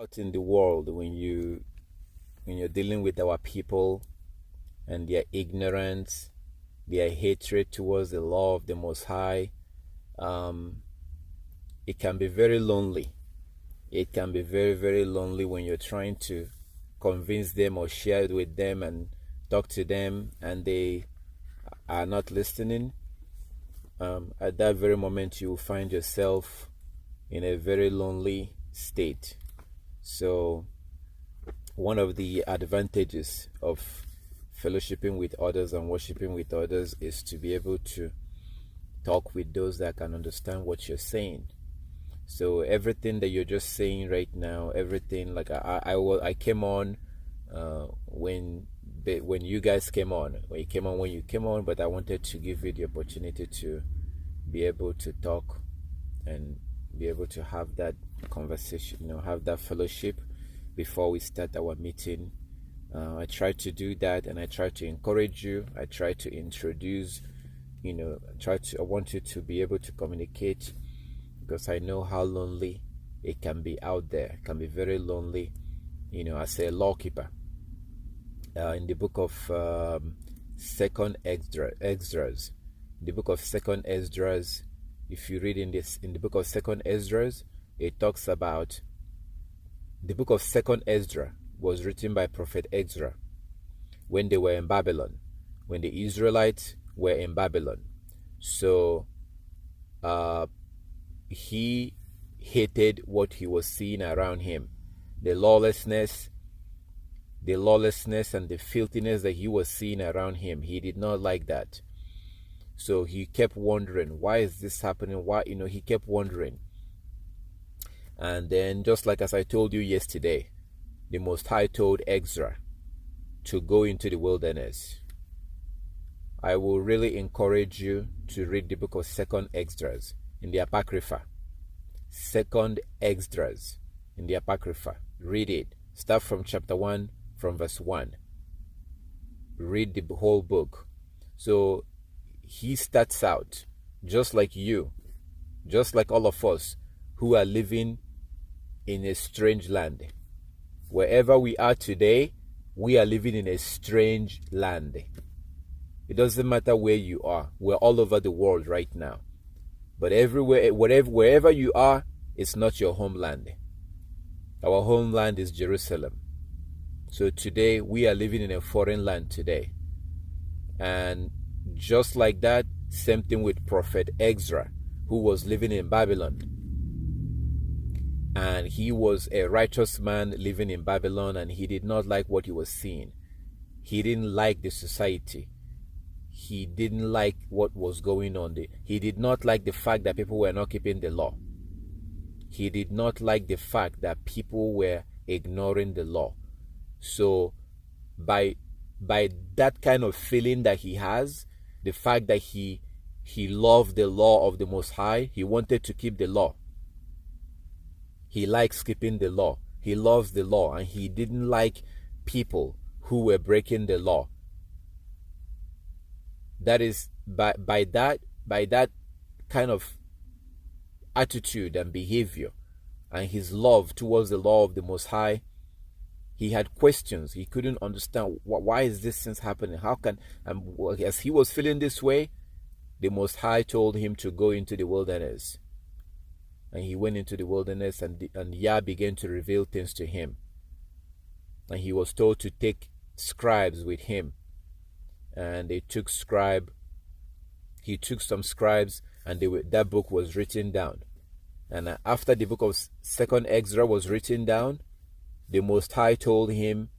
Out in the world, when you're dealing with our people and their ignorance, their hatred towards the law of the Most High, it can be very lonely. It can be very, very lonely when you're trying to convince them or share it with them and talk to them and they are not listening. At that very moment, you will find yourself in a very lonely state. So one of the advantages of fellowshipping with others and worshiping with others is to be able to talk with those that can understand what you're saying. So everything that you're just saying right now, everything, like I came on when you guys came on, when you came on, but I wanted to give you the opportunity to be able to talk and be able to have that conversation, have that fellowship before we start our meeting. I try to do that, and I try to encourage you. I try to introduce, I want you to be able to communicate, because I know how lonely it can be out there. It can be very lonely, as a lawkeeper. In the book of Second Esdras, the book of Second Esdras, if you read in the book of Second Esdras, it talks about the book of Second Esdras was written by Prophet Esdras when they were in Babylon, when the Israelites were in Babylon. So he hated what he was seeing around him, the lawlessness and the filthiness that he was seeing around him. He did not like that. So he kept wondering, why is this happening? Why, he kept wondering. And then, just like as I told you yesterday, the Most High told Esdras to go into the wilderness. I will really encourage you to read the book of Second Esdras in the Apocrypha. Second Esdras in the Apocrypha. Read it. Start from chapter 1, from verse 1. Read the whole book. So he starts out just like you, just like all of us who are living in a strange land. Wherever we are today, we are living in a strange land. It doesn't matter where you are. We're all over the world right now. But everywhere, wherever you are, it's not your homeland. Our homeland is Jerusalem. So today, we are living in a foreign land today. And just like that, same thing with Prophet Esdras, who was living in Babylon. And he was a righteous man living in Babylon, and he did not like what he was seeing. He didn't like the society. He didn't like what was going on. He did not like the fact that people were not keeping the law. He did not like the fact that people were ignoring the law. So by that kind of feeling that he has, the fact that he loved the law of the Most High, he wanted to keep the law. He likes keeping the law. He loves the law, and he didn't like people who were breaking the law. That is, by that kind of attitude and behavior, and his love towards the law of the Most High, he had questions. He couldn't understand why is this thing happening. How can, as he was feeling this way, the Most High told him to go into the wilderness. And he went into the wilderness, and Yah began to reveal things to him. And he was told to take scribes with him. And he took some scribes, and that book was written down. And after the book of Second Esdras was written down, the Most High told him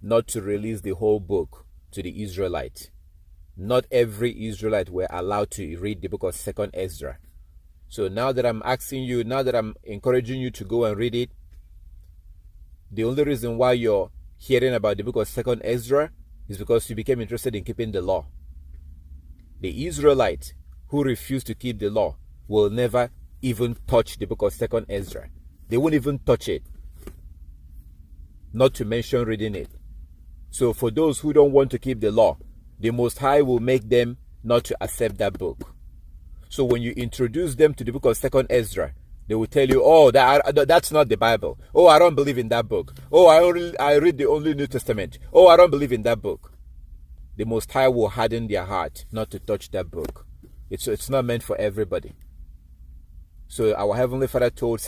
not to release the whole book to the Israelites. Not every Israelite were allowed to read the book of Second Esdras. So now that I'm asking you, now that I'm encouraging you to go and read it, the only reason why you're hearing about the book of Second Esdras is because you became interested in keeping the law. The Israelites who refuse to keep the law will never even touch the book of Second Esdras. They won't even touch it, not to mention reading it. So for those who don't want to keep the law, the Most High will make them not to accept that book. So when you introduce them to the book of Second Esdras, They will tell you, oh, that's not the Bible. Oh, I don't believe in that book. Oh, I read the only New Testament. Oh, I don't believe in that book. The Most High will harden their heart not to touch that book. It's not meant for everybody. So our Heavenly Father told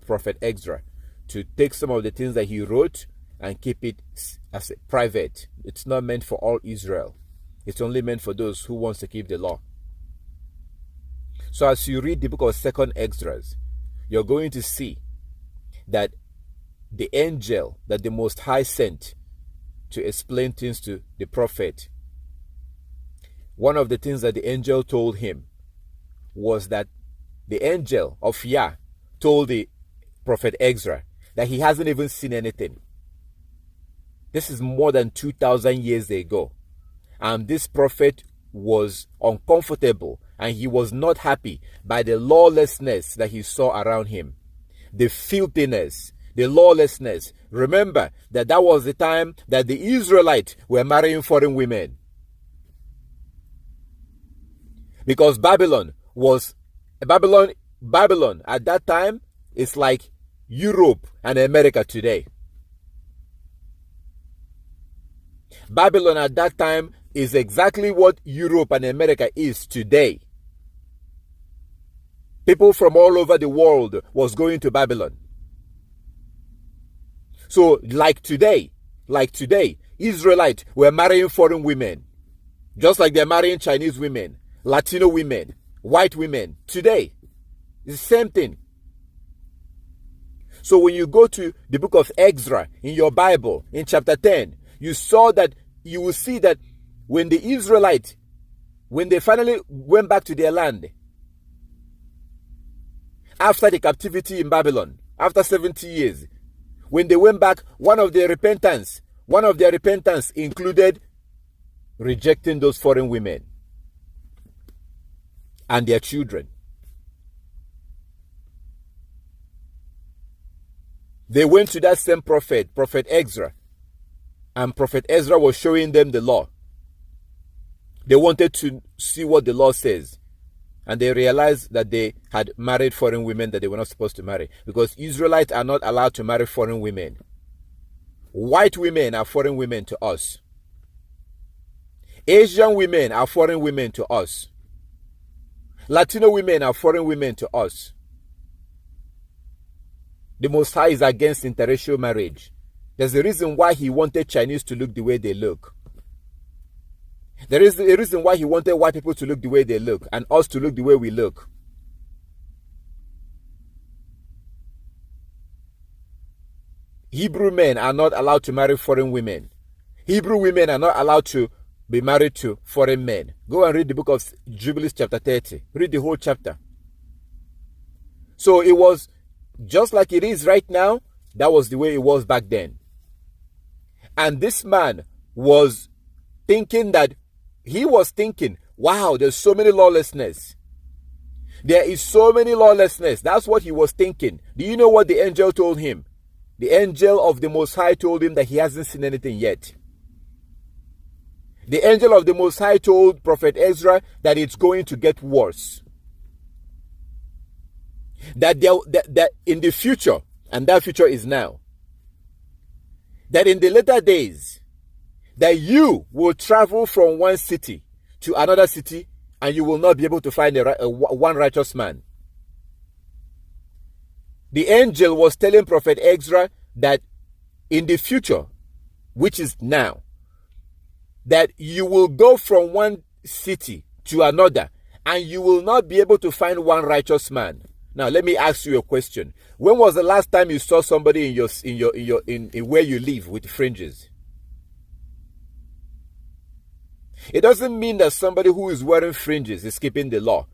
Prophet Esdras to take some of the things that he wrote and keep it as private. It's not meant for all Israel. It's only meant for those who wants to keep the law. So as you read the book of 2nd Esdras, you're going to see that the angel that the Most High sent to explain things to the prophet, one of the things that the angel told him was that the angel of Yah told the prophet Esdras that he hasn't even seen anything. This is more than 2,000 years ago. And this prophet was uncomfortable and he was not happy by the lawlessness that he saw around him. The filthiness, the lawlessness. Remember that was the time that the Israelites were marrying foreign women. Because Babylon at that time is like Europe and America today. Babylon at that time is exactly what Europe and America is today. People from all over the world was going to Babylon. So like today, Israelites were marrying foreign women. Just like they're marrying Chinese women, Latino women, white women. Today, it's the same thing. So when you go to the book of Esdras in your Bible, in chapter 10, you will see that when the Israelites, when they finally went back to their land, after the captivity in Babylon, after 70 years, when they went back, one of their repentance included rejecting those foreign women and their children. They went to that same prophet Esdras, and Prophet Esdras was showing them the law. They wanted to see what the law says. And they realized that they had married foreign women that they were not supposed to marry. Because Israelites are not allowed to marry foreign women. White women are foreign women to us. Asian women are foreign women to us. Latino women are foreign women to us. The Most High is against interracial marriage. There's a reason why he wanted Chinese to look the way they look. There is a reason why he wanted white people to look the way they look and us to look the way we look. Hebrew men are not allowed to marry foreign women. Hebrew women are not allowed to be married to foreign men. Go and read the book of Jubilees chapter 30. Read the whole chapter. So it was just like it is right now. That was the way it was back then. And this man was thinking, wow, there's so many lawlessness. There is so many lawlessness. That's what he was thinking. Do you know what the angel told him? The angel of the Most High told him that he hasn't seen anything yet. The angel of the Most High told Prophet Esdras that it's going to get worse. That in the future, and that future is now, that in the later days, that you will travel from one city to another city and you will not be able to find one righteous man. The angel was telling Prophet Esdras that in the future, which is now, that you will go from one city to another and you will not be able to find one righteous man. Now let me ask you a question. When was the last time you saw somebody in where you live with fringes? It doesn't mean that somebody who is wearing fringes is keeping the law.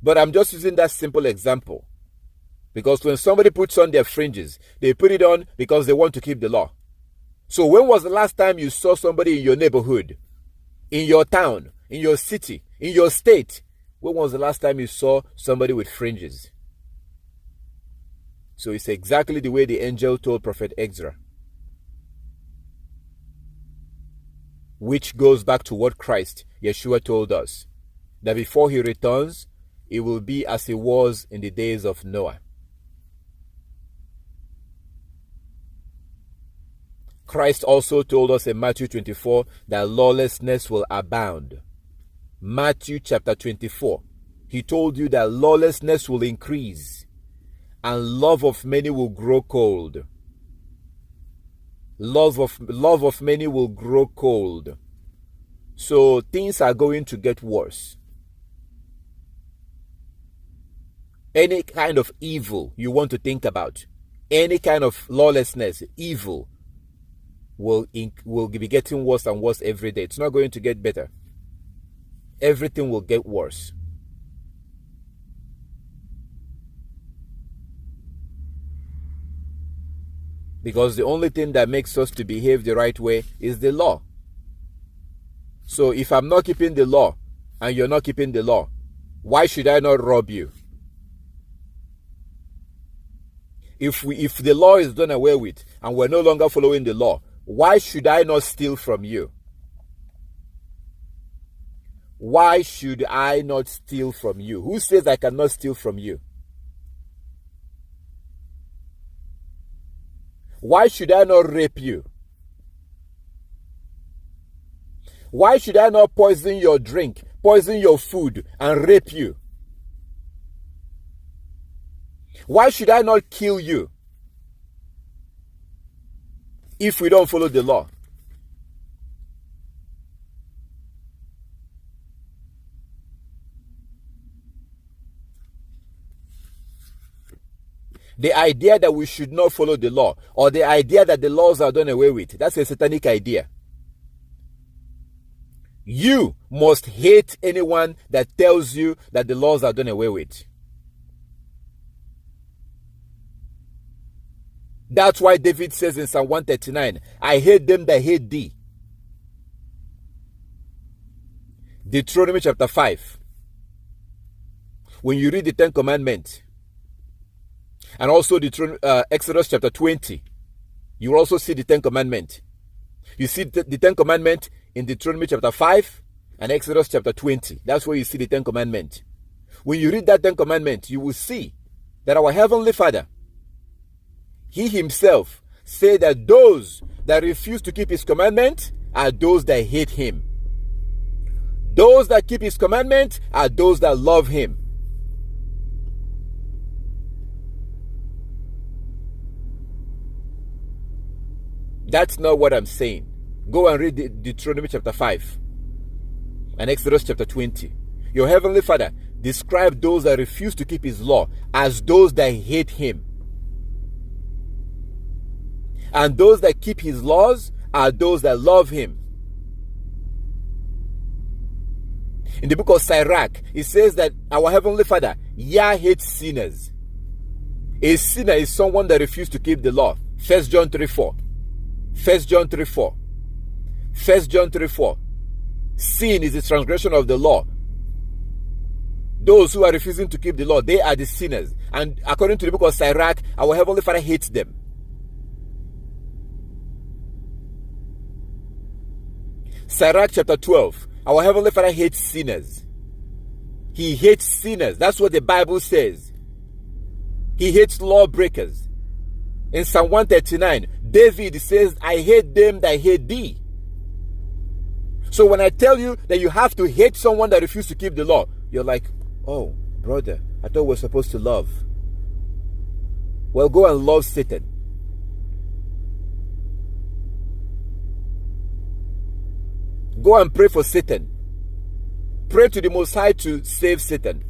But I'm just using that simple example. Because when somebody puts on their fringes, they put it on because they want to keep the law. So when was the last time you saw somebody in your neighborhood, in your town, in your city, in your state? When was the last time you saw somebody with fringes? So it's exactly the way the angel told Prophet Esdras. Which goes back to what Christ, Yeshua, told us. That before he returns, it will be as it was in the days of Noah. Christ also told us in Matthew 24 that lawlessness will abound. Matthew chapter 24. He told you that lawlessness will increase and love of many will grow cold. Love of many will grow cold. So things are going to get worse. Any kind of evil you want to think about, any kind of lawlessness, evil, will be getting worse and worse every day. It's not going to get better. Everything will get worse. Because the only thing that makes us to behave the right way is the law. So if I'm not keeping the law and you're not keeping the law, why should I not rob you? If the law is done away with and we're no longer following the law, why should I not steal from you? Why should I not steal from you? Who says I cannot steal from you? Why should I not rape you? Why should I not poison your drink, poison your food, and rape you? Why should I not kill you if we don't follow the law? The idea that we should not follow the law, or the idea that the laws are done away with, that's a satanic idea. You must hate anyone that tells you that the laws are done away with. That's why David says in Psalm 139, I hate them that hate thee. Deuteronomy chapter 5. When you read the 10 Commandments, and also Exodus chapter 20, you will also see the 10 Commandments. You see the 10 Commandments in Deuteronomy chapter 5 and Exodus chapter 20. That's where you see the 10 Commandments. When you read that 10 Commandments, you will see that our Heavenly Father, He Himself said that those that refuse to keep His commandment are those that hate Him. Those that keep His commandment are those that love Him. That's not what I'm saying. Go and read Deuteronomy chapter 5 and Exodus chapter 20. Your Heavenly Father described those that refuse to keep His law as those that hate Him. And those that keep His laws are those that love Him. In the book of Sirach, it says that our Heavenly Father, Yah, hates sinners. A sinner is someone that refuses to keep the law. 1 John 3:4. 1 John 3:4. 1 John 3:4. Sin is the transgression of the law. Those who are refusing to keep the law, they are the sinners. And according to the book of Sirach, our Heavenly Father hates them. Sirach chapter 12. Our Heavenly Father hates sinners. He hates sinners. That's what the Bible says. He hates lawbreakers. In Psalm 139, David says, I hate them that hate thee. So when I tell you that you have to hate someone that refuses to keep the law, you're like, oh, brother, I thought we're supposed to love. Well, go and love Satan. Go and pray for Satan. Pray to the Most High to save Satan.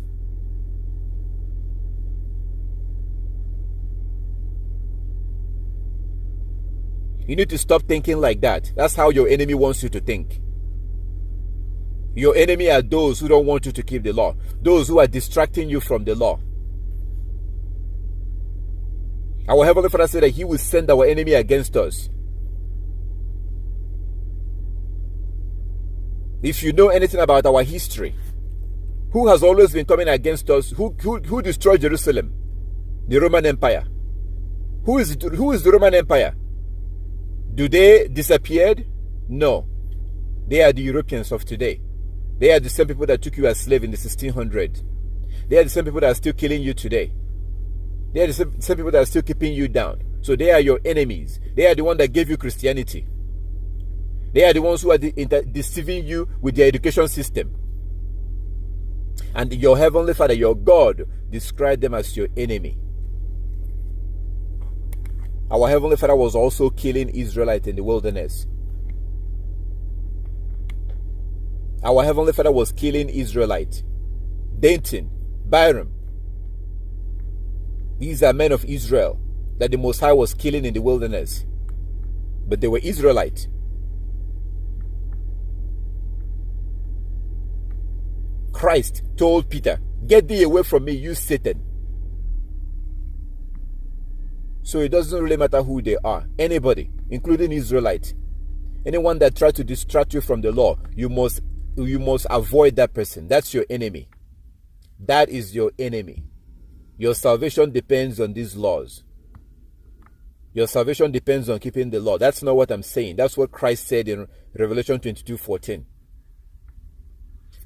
You need to stop thinking like that. That's how your enemy wants you to think. Your enemy are those who don't want you to keep the law. Those who are distracting you from the law. Our Heavenly Father said that He will send our enemy against us. If you know anything about our history, who has always been coming against us? Who destroyed Jerusalem? The Roman Empire. Who is the Roman Empire? Do they disappeared? No. They are the Europeans of today. They are the same people that took you as slave in the 1600s. They are the same people that are still killing you today. They are the same people that are still keeping you down. So they are your enemies. They are the ones that gave you Christianity. They are the ones who are deceiving you with their education system. And your Heavenly Father, your God, described them as your enemy. Our Heavenly Father was also killing Israelites in the wilderness. Our Heavenly Father was killing Israelites. Dathan, Biram. These are men of Israel that the Most High was killing in the wilderness. But they were Israelites. Christ told Peter, "Get thee away from me, you Satan." So it doesn't really matter who they are. Anybody, including Israelites. Anyone that tries to distract you from the law, you must avoid that person. That's your enemy. That is your enemy. Your salvation depends on these laws. Your salvation depends on keeping the law. That's not what I'm saying. That's what Christ said in Revelation 22:14.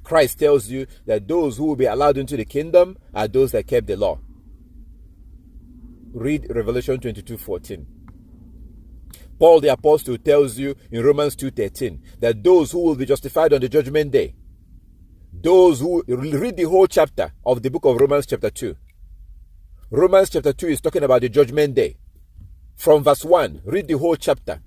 Christ tells you that those who will be allowed into the kingdom are those that kept the law. Read Revelation 22:14. Paul the Apostle tells you in Romans 2:13 that those who will be justified on the judgment day, those who read the whole chapter of the book of Romans chapter 2. Romans chapter 2 is talking about the judgment day. From verse 1, read the whole chapter.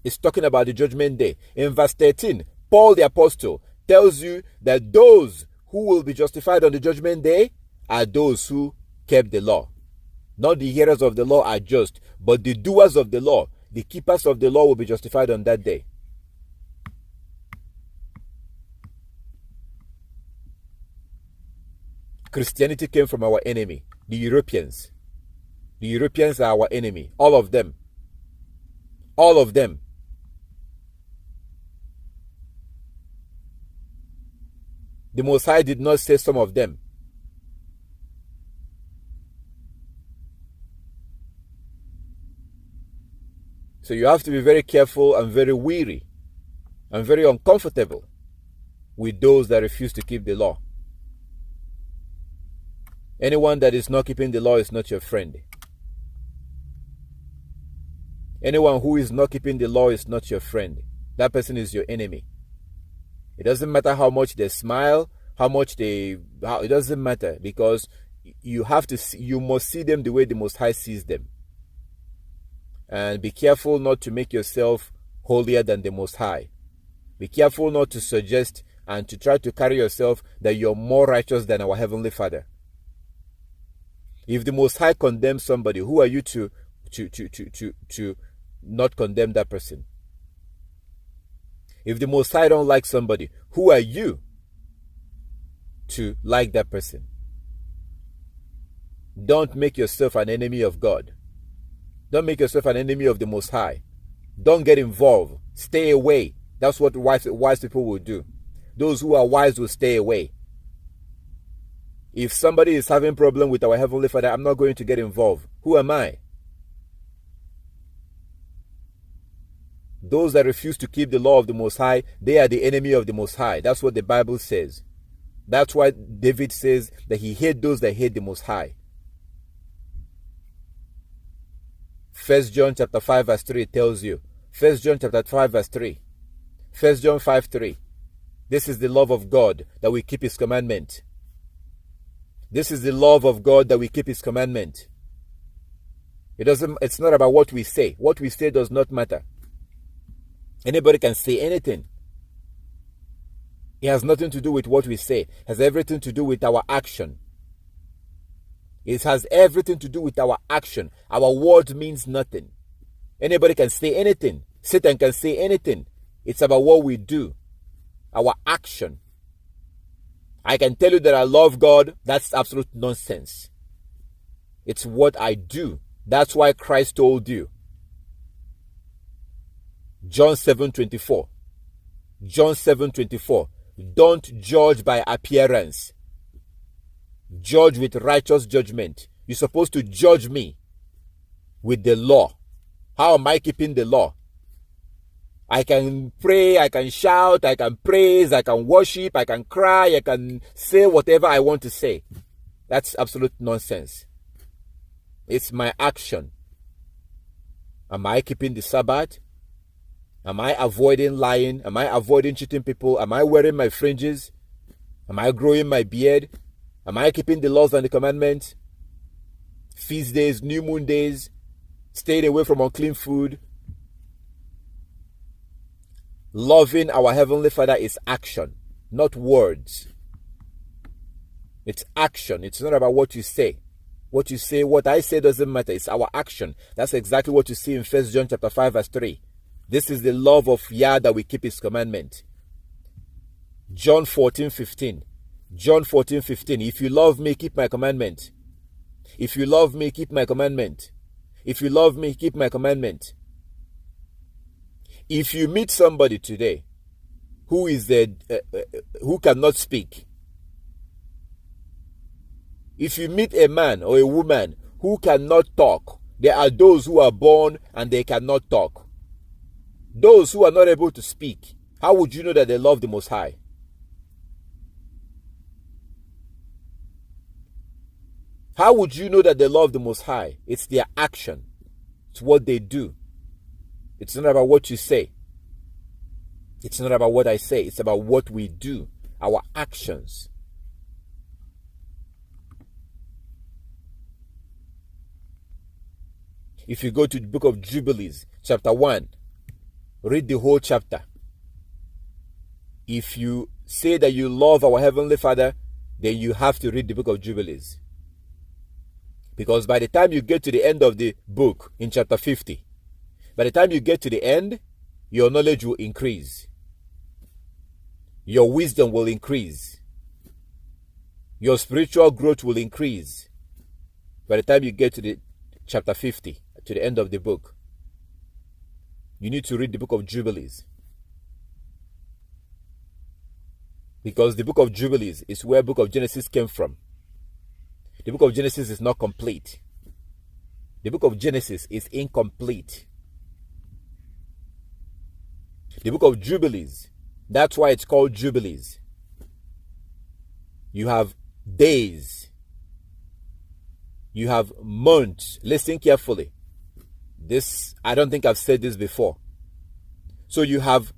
It's talking about the judgment day. In verse 13, Paul the Apostle tells you that those who will be justified on the judgment day are those who kept the law. Not the hearers of the law are just, but the doers of the law, the keepers of the law will be justified on that day. Christianity came from our enemy, the Europeans. The Europeans are our enemy, all of them. All of them. The Most High did not say some of them. So you have to be very careful and very weary and very uncomfortable with those that refuse to keep the law. Anyone that is not keeping the law is not your friend. Anyone who is not keeping the law is not your friend. That person is your enemy. It doesn't matter how much they smile, it doesn't matter, because you must see them the way the Most High sees them. And be careful not to make yourself holier than the Most High. Be careful not to suggest and to try to carry yourself that you're more righteous than our Heavenly Father. If the Most High condemns somebody, who are you to not condemn that person? If the Most High don't like somebody, who are you to like that person? Don't make yourself an enemy of God. Don't make yourself an enemy of the Most High. Don't get involved. Stay away. That's what wise people will do. Those who are wise will stay away. If somebody is having a problem with our Heavenly Father, I'm not going to get involved. Who am I? Those that refuse to keep the law of the Most High, they are the enemy of the Most High. That's what the Bible says. That's why David says that he hates those that hate the Most High. 1 John chapter 5 verse 3 tells you. 1 John chapter 5 verse 3. 1 John 5:3. This is the love of God, that we keep His commandment. This is the love of God, that we keep His commandment. It's not about what we say. What we say does not matter. Anybody can say anything. It has nothing to do with what we say. It has everything to do with our action. It has everything to do with our action. Our word means nothing. Anybody can say anything. Satan can say anything. It's about what we do. Our action. I can tell you that I love God. That's absolute nonsense. It's what I do. That's why Christ told you. John 7:24. John 7:24. Don't judge by appearance. Judge with righteous judgment. You're supposed to judge me with the law. How am I keeping the law? I can pray, I can shout, I can praise, I can worship, I can cry, I can say whatever I want to say. That's absolute nonsense. It's my action. Am I keeping the Sabbath? Am I avoiding lying? Am I avoiding cheating people? Am I wearing my fringes? Am I growing my beard? Am I keeping the laws and the commandments? Feast days, new moon days, staying away from unclean food. Loving our Heavenly Father is action, not words. It's action. It's not about what you say. What you say, what I say doesn't matter. It's our action. That's exactly what you see in 1 John chapter 5 verse 3. This is the love of Yah, that we keep his commandment. John 14:15. John 14:15. If you love me, keep my commandment. If you love me, keep my commandment. If you love me, keep my commandment. If you meet somebody today who cannot speak, if you meet a man or a woman who cannot talk, there are those who are born and they cannot talk. Those who are not able to speak, how would you know that they love the Most High? How would you know that they love the Most High? It's their action. It's what they do. It's not about what you say. It's not about what I say. It's about what we do, our actions. If you go to the Book of Jubilees, chapter 1, read the whole chapter. If you say that you love our Heavenly Father, then you have to read the Book of Jubilees. Because by the time you get to the end of the book, in chapter 50, by the time you get to the end, your knowledge will increase. Your wisdom will increase. Your spiritual growth will increase. By the time you get to the chapter 50, to the end of the book, you need to read the Book of Jubilees. Because the Book of Jubilees is where Book of Genesis came from. The Book of Genesis is not complete. The Book of Genesis is incomplete. The Book of Jubilees, that's why it's called Jubilees. You have days. You have months. Listen carefully. This, I don't think I've said this before. So you have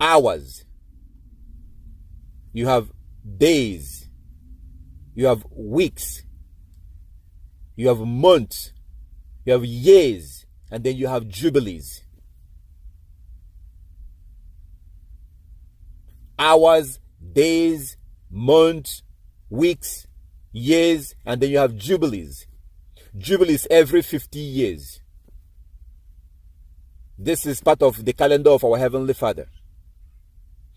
hours. You have days. You have weeks. You have months. You have years. And then you have jubilees. Hours, days, months, weeks, years, and then you have jubilees. Jubilees every 50 years. This is part of the calendar of our Heavenly Father.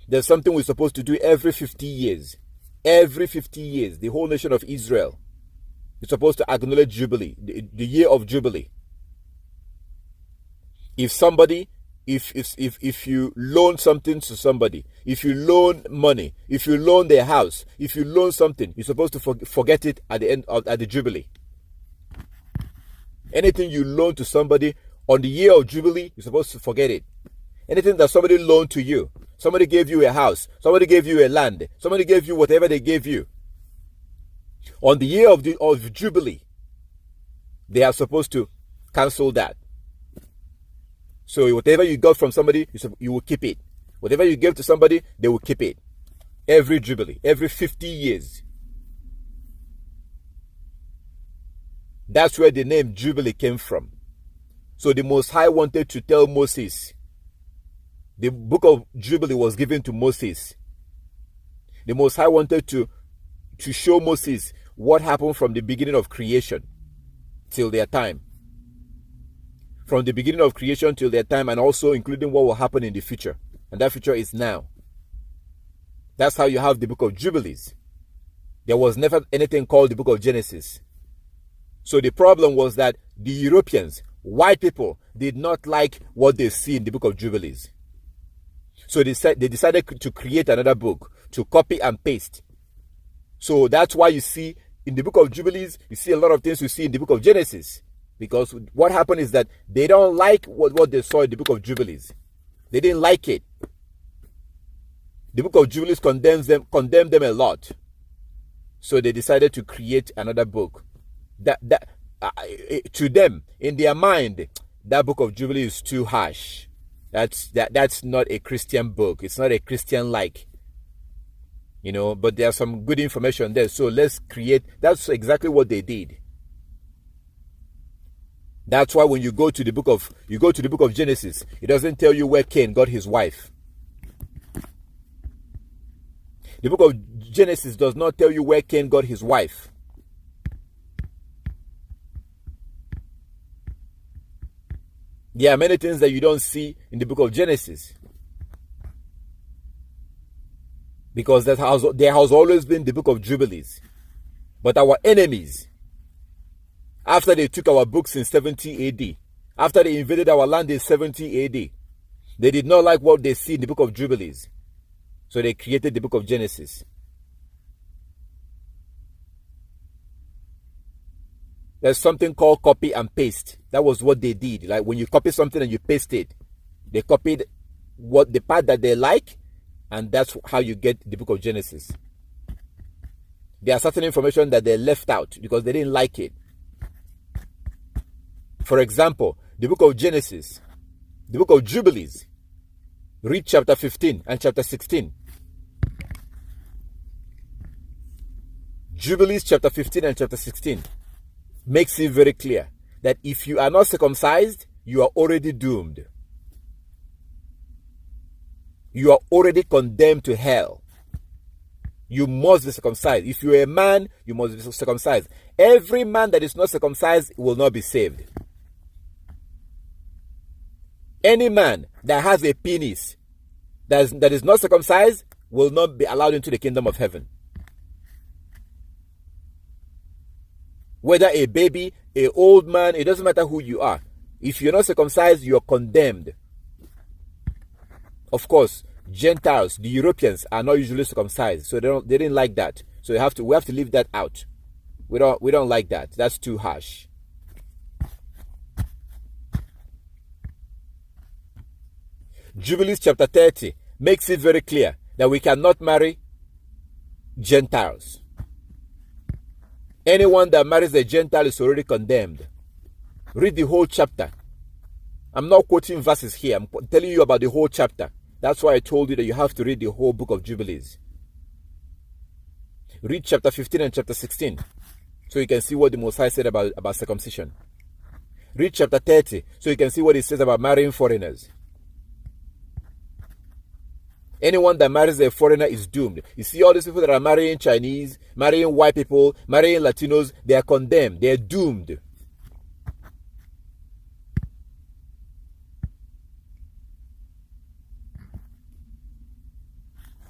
There's something we're supposed to do every 50 years. Every 50 years, the whole nation of Israel is supposed to acknowledge Jubilee, the year of Jubilee. If somebody, if you loan something to somebody, if you loan money, if you loan their house, if you loan something, you're supposed to forget it at the end of at the Jubilee. Anything you loan to somebody on the year of Jubilee, you're supposed to forget it. Anything that somebody loaned to you, somebody gave you a house, somebody gave you a land, somebody gave you whatever they gave you. On the year of Jubilee, they are supposed to cancel that. So whatever you got from somebody, you will keep it. Whatever you gave to somebody, they will keep it. Every Jubilee, every 50 years. That's where the name Jubilee came from. So the Most High wanted to tell Moses. The Book of Jubilee was given to Moses. The Most High wanted to show Moses what happened from the beginning of creation till their time. From the beginning of creation till their time, and also including what will happen in the future. And that future is now. That's how you have the Book of Jubilees. There was never anything called the Book of Genesis. So the problem was that the Europeans, white people, did not like what they see in the Book of Jubilees. So they decided to create another book, to copy and paste. So that's why you see in the Book of Jubilees, you see a lot of things you see in the Book of Genesis. Because what happened is that they don't like what they saw in the Book of Jubilees. They didn't like it. The Book of Jubilees condemned them a lot. So they decided to create another book. To them, in their mind, that book of Jubilee is too harsh. That's not a Christian book. It's not a Christian-like, but there's some good information there. So let's create. That's exactly what they did. That's why when you go to the book of Genesis, it doesn't tell you where Cain got his wife. The book of Genesis does not tell you where Cain got his wife. There are many things that you don't see in the book of Genesis. Because there has always been the book of Jubilees. But our enemies, after they took our books in 70 AD, after they invaded our land in 70 AD, they did not like what they see in the book of Jubilees. So they created the book of Genesis. There's something called copy and paste. That was what they did. Like when you copy something and you paste it, they copied the part that they like, and that's how you get the book of Genesis. There are certain information that they left out because they didn't like it. For example, the book of Genesis, the book of Jubilees, read chapter 15 and chapter 16. Jubilees chapter 15 and chapter 16 makes it very clear that if you are not circumcised, you are already doomed. You are already condemned to hell. You must be circumcised. If you are a man, you must be circumcised. Every man that is not circumcised will not be saved. Any man that has a penis that is not circumcised will not be allowed into the kingdom of heaven. Whether a baby, an old man, it doesn't matter who you are. If you're not circumcised, you're condemned. Of course, Gentiles, the Europeans, are not usually circumcised, so they didn't like that. So we have to leave that out. We don't like that. That's too harsh. Jubilees chapter 30 makes it very clear that we cannot marry Gentiles. Anyone that marries a Gentile is already condemned. Read the whole chapter. I'm not quoting verses here. I'm telling you about the whole chapter. That's why I told you that you have to read the whole book of Jubilees. Read chapter 15 and chapter 16 so you can see what the Most High said about circumcision. Read chapter 30 so you can see what it says about marrying foreigners. Anyone that marries a foreigner is doomed. You see all these people that are marrying Chinese, marrying white people, marrying Latinos, they are condemned. They are doomed.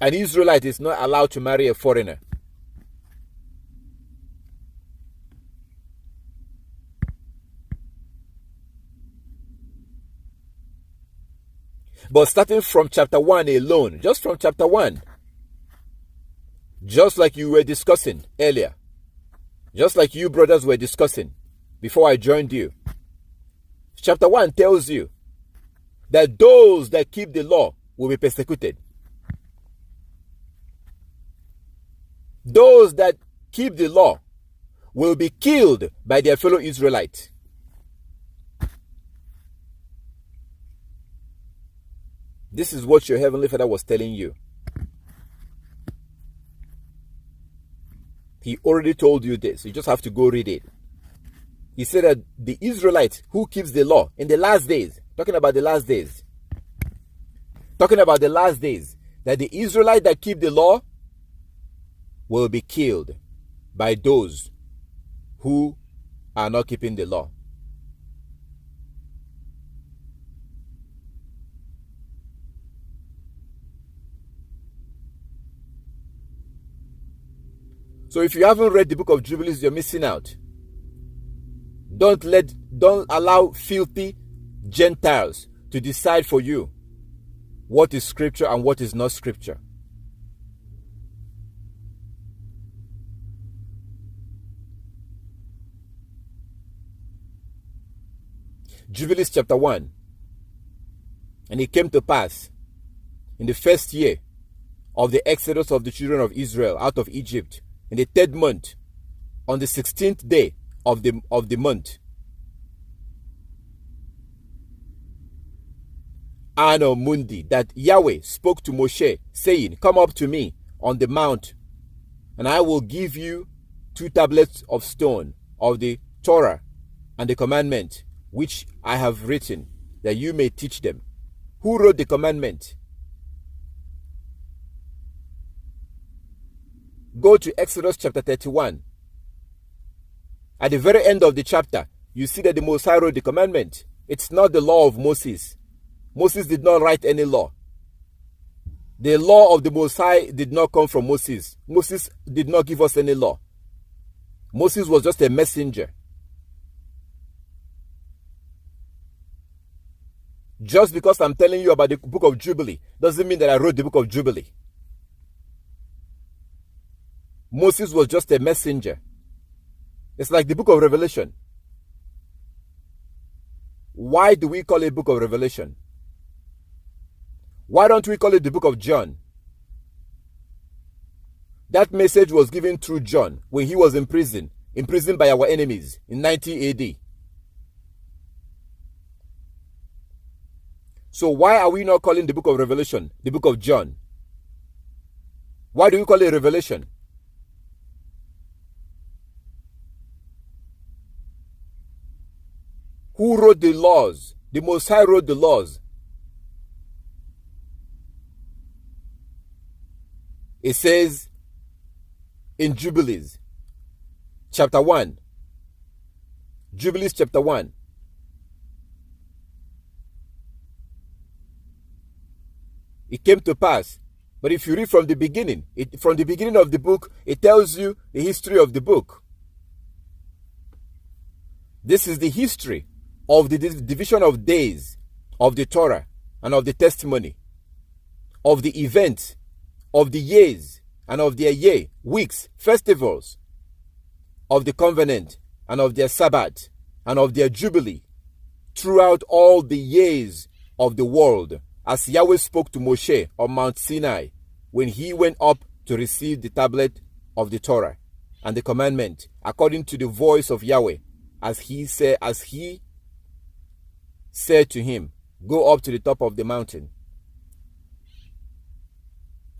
An Israelite is not allowed to marry a foreigner. But starting from chapter 1 alone, just from chapter 1, just like you were discussing earlier, just like you brothers were discussing before I joined you, chapter 1 tells you that those that keep the law will be persecuted. Those that keep the law will be killed by their fellow Israelites. This is what your Heavenly Father was telling you. He already told you this. You just have to go read it. He said that the Israelite who keeps the law in the last days, talking about the last days, that the Israelite that keep the law will be killed by those who are not keeping the law. So if you haven't read the book of Jubilees, you're missing out. Don't allow filthy Gentiles to decide for you what is scripture and what is not scripture. Jubilees chapter 1. And it came to pass in the first year of the exodus of the children of Israel out of Egypt, in the 3rd month, on the 16th day of the month, Anno Mundi, that Yahweh spoke to Moshe, saying, come up to me on the mount, and I will give you 2 tablets of stone of the Torah and the commandment which I have written, that you may teach them. Who wrote the commandment? Go to Exodus chapter 31. At the very end of the chapter, you see that the Most High wrote the commandment. It's not the law of Moses. Moses did not write any law. The law of the Most High did not come from Moses. Moses did not give us any law. Moses was just a messenger. Just because I'm telling you about the Book of Jubilee doesn't mean that I wrote the Book of Jubilee. Moses was just a messenger. It's like the Book of Revelation. Why do we call it Book of Revelation? Why don't we call it the Book of John? That message was given through John when he was imprisoned by our enemies in 90 AD. So why are we not calling the Book of Revelation the Book of John? Why do we call it Revelation? Who wrote the laws? The Most High wrote the laws. It says in Jubilees, chapter 1. Jubilees chapter 1. It came to pass. But if you read from the beginning, from the beginning of the book, it tells you the history of the book. This is the history of the division of days of the Torah and of the testimony, of the events, of the years and of their weeks, festivals, of the covenant and of their Sabbath and of their Jubilee, throughout all the years of the world, as Yahweh spoke to Moshe on Mount Sinai when he went up to receive the tablet of the Torah and the commandment, according to the voice of Yahweh, as he said to him, go up to the top of the mountain.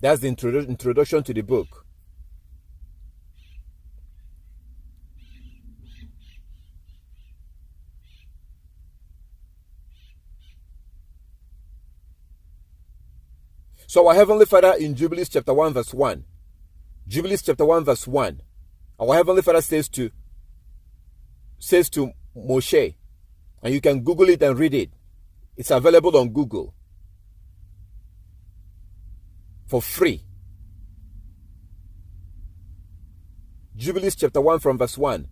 That's the introduction to the book. So our Heavenly Father in Jubilees chapter 1 verse 1. Jubilees chapter 1 verse 1. Our Heavenly Father says to Moshe, and you can Google it and read it. It's available on Google for free. Jubilees chapter 1 from verse 1.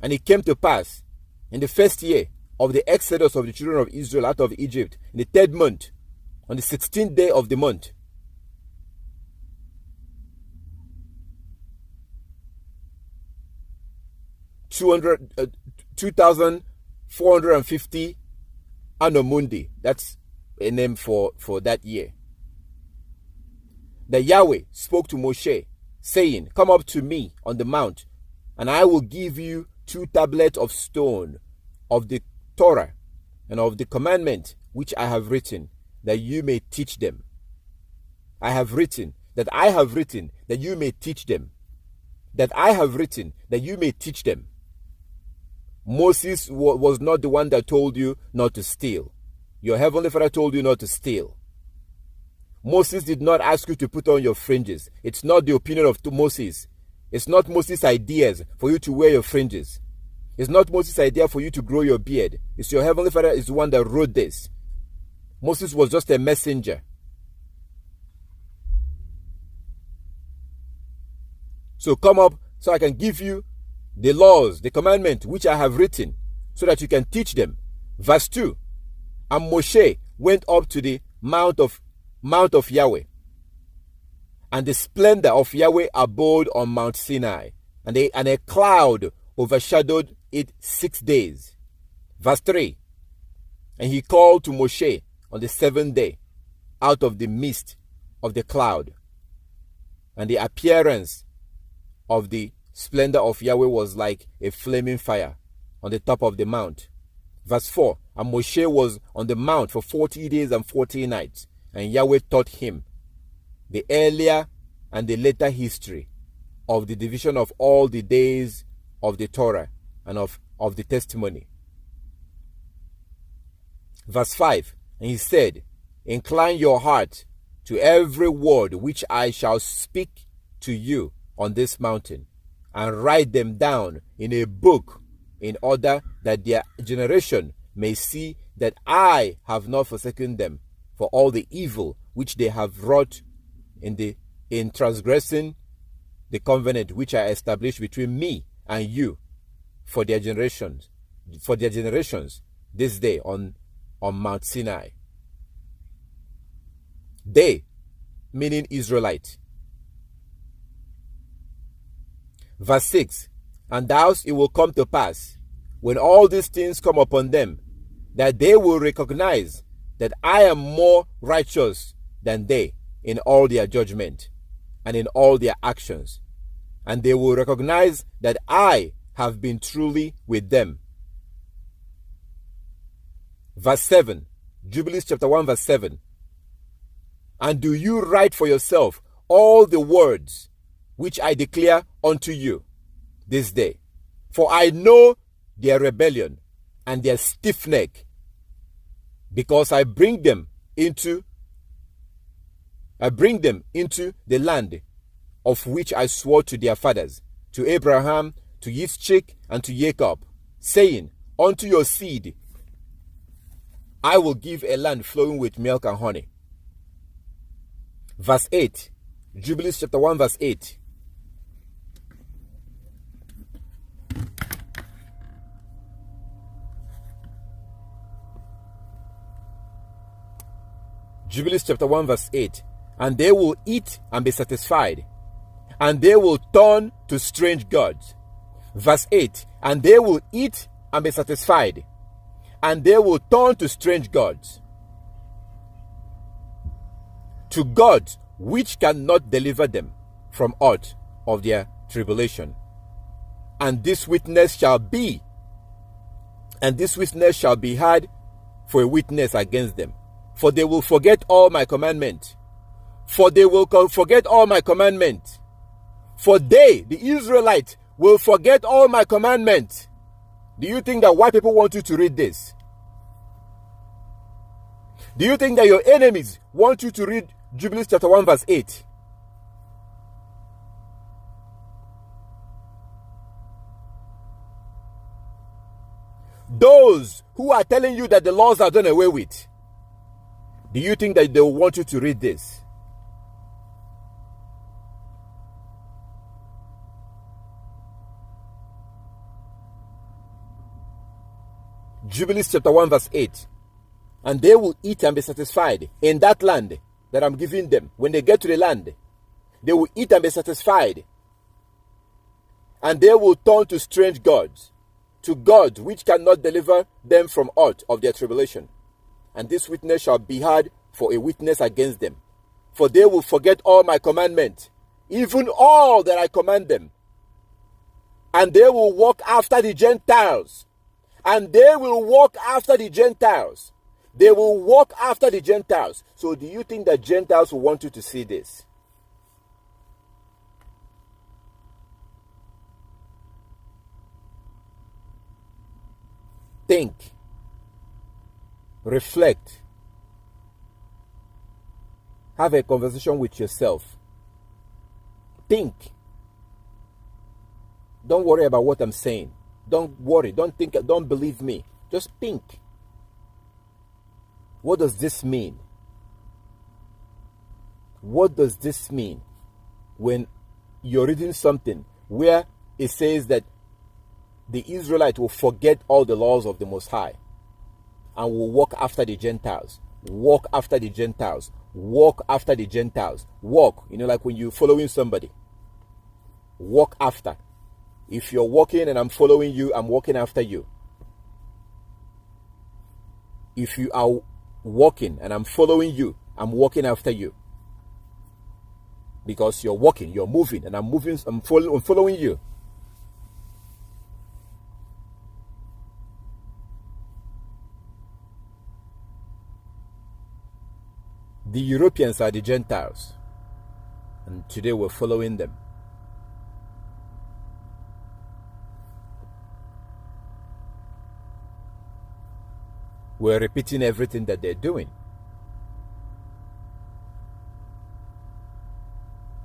And it came to pass in the first year of the exodus of the children of Israel out of Egypt, in the 3rd month, on the 16th day of the month, uh, 2,450 Anno Mundi. That's a name for that year. The Yahweh spoke to Moshe, saying, come up to me on the mount, and I will give you 2 tablets of stone of the Torah and of the commandment which I have written, that you may teach them. I have written that you may teach them. That I have written that you may teach them. Moses was not the one that told you not to steal. Your Heavenly Father told you not to steal. Moses did not ask you to put on your fringes. It's not the opinion of Moses. It's not Moses' ideas for you to wear your fringes. It's not Moses' idea for you to grow your beard. It's your Heavenly Father is the one that wrote this. Moses was just a messenger. So come up so I can give you the laws, the commandment which I have written, so that you can teach them. Verse 2. And Moshe went up to the mount of Yahweh, and the splendor of Yahweh abode on Mount Sinai, and a cloud overshadowed it 6 days. Verse 3. And he called to Moshe on the 7th day out of the midst of the cloud, and the appearance of the splendor of Yahweh was like a flaming fire on the top of the mount. Verse 4, and Moshe was on the mount for 40 days and 40 nights, and Yahweh taught him the earlier and the later history of the division of all the days of the Torah and of the testimony. Verse 5, and he said, incline your heart to every word which I shall speak to you on this mountain, and write them down in a book, in order that their generation may see that I have not forsaken them for all the evil which they have wrought in transgressing the covenant which I established between me and you for their generations this day on Mount Sinai. They, meaning Israelite. Verse 6, and thus it will come to pass, when all these things come upon them, that they will recognize that I am more righteous than they in all their judgment and in all their actions. And they will recognize that I have been truly with them. Verse 7, Jubilees chapter 1 verse 7. And do you write for yourself all the words which I declare unto you this day? For I know their rebellion and their stiff neck, because I bring them into the land of which I swore to their fathers, to Abraham, to Isaac, and to Jacob, saying, unto your seed I will give a land flowing with milk and honey. Verse 8, Jubilees chapter 1 verse 8. Jubilees chapter 1 verse 8. And they will eat and be satisfied, and they will turn to strange gods. Verse 8. And they will eat and be satisfied, and they will turn to strange gods, to gods which cannot deliver them from aught of their tribulation. And this witness shall be had for a witness against them. For they will forget all my commandment. For they, the Israelites, will forget all my commandment. Do you think that white people want you to read this? Do you think that your enemies want you to read Jubilees chapter 1 verse 8? Those who are telling you that the laws are done away with, do you think that they will want you to read this? Jubilees chapter 1 verse 8. And they will eat and be satisfied in that land that I'm giving them. When they get to the land, they will eat and be satisfied. And they will turn to strange gods, to gods which cannot deliver them from aught of their tribulation. And this witness shall be had for a witness against them. For they will forget all my commandment, even all that I command them. And they will walk after the Gentiles. And they will walk after the Gentiles. They will walk after the Gentiles. So do you think that Gentiles will want you to see this? Think. Reflect. Have a conversation with yourself. Think. Don't worry about what I'm saying. Don't worry. Don't think. Don't believe me. Just think. What does this mean? What does this mean when you're reading something where it says that the Israelites will forget all the laws of the Most High and will walk after the Gentiles? Walk after the Gentiles. Walk after the Gentiles. Walk. Like when you're following somebody. Walk after. If you're walking and I'm following you, I'm walking after you. If you are walking and I'm following you, I'm walking after you. Because you're walking, you're moving, and I'm following you. The Europeans are the Gentiles, and today we're following them. We're repeating everything that they're doing.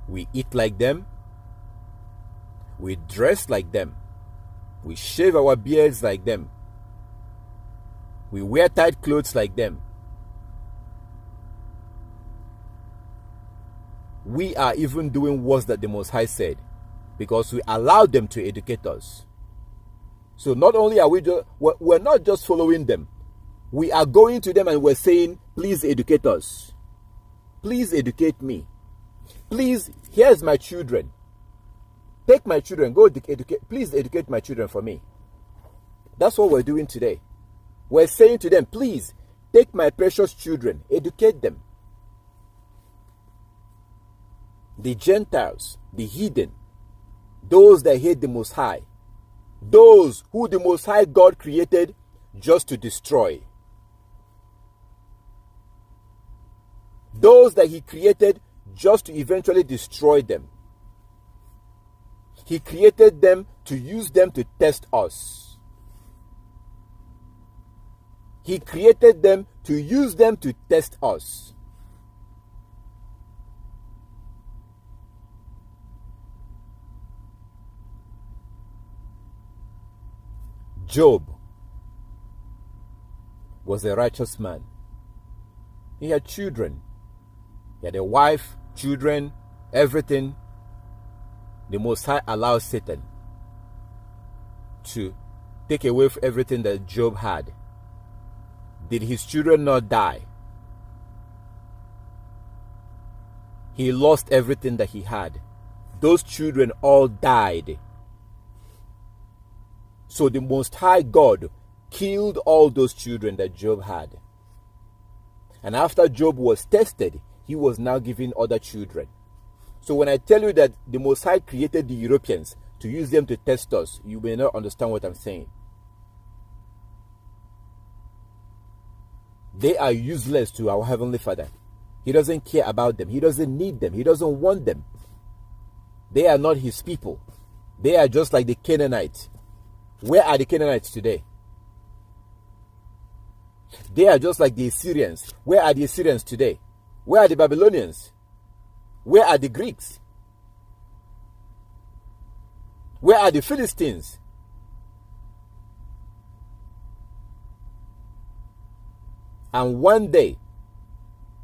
We eat like them. We dress like them. We shave our beards like them. We wear tight clothes like them. We are even doing worse than the Most High said, because we allowed them to educate us. So not only are we're not just following them, we are going to them and we're saying, please educate us. Please educate me. Please, here's my children. Take my children, go educate. Please educate my children for me. That's what we're doing today. We're saying to them, please, take my precious children, educate them. The Gentiles, the heathen, those that hate the Most High, those who the Most High God created just to destroy. Those that He created just to eventually destroy them. He created them to use them to test us. He created them to use them to test us. Job was a righteous man. He had children. He had a wife, children, everything. The Most High allowed Satan to take away everything that Job had. Did his children not die? He lost everything that he had. Those children all died. So the Most High God killed all those children that Job had. And after Job was tested, he was now given other children. So when I tell you that the Most High created the Europeans to use them to test us, you may not understand what I'm saying. They are useless to our Heavenly Father. He doesn't care about them. He doesn't need them. He doesn't want them. They are not His people. They are just like the Canaanites. Where are the Canaanites today? They are just like the Assyrians. Where are the Assyrians today? Where are the Babylonians? Where are the Greeks? Where are the Philistines? And one day,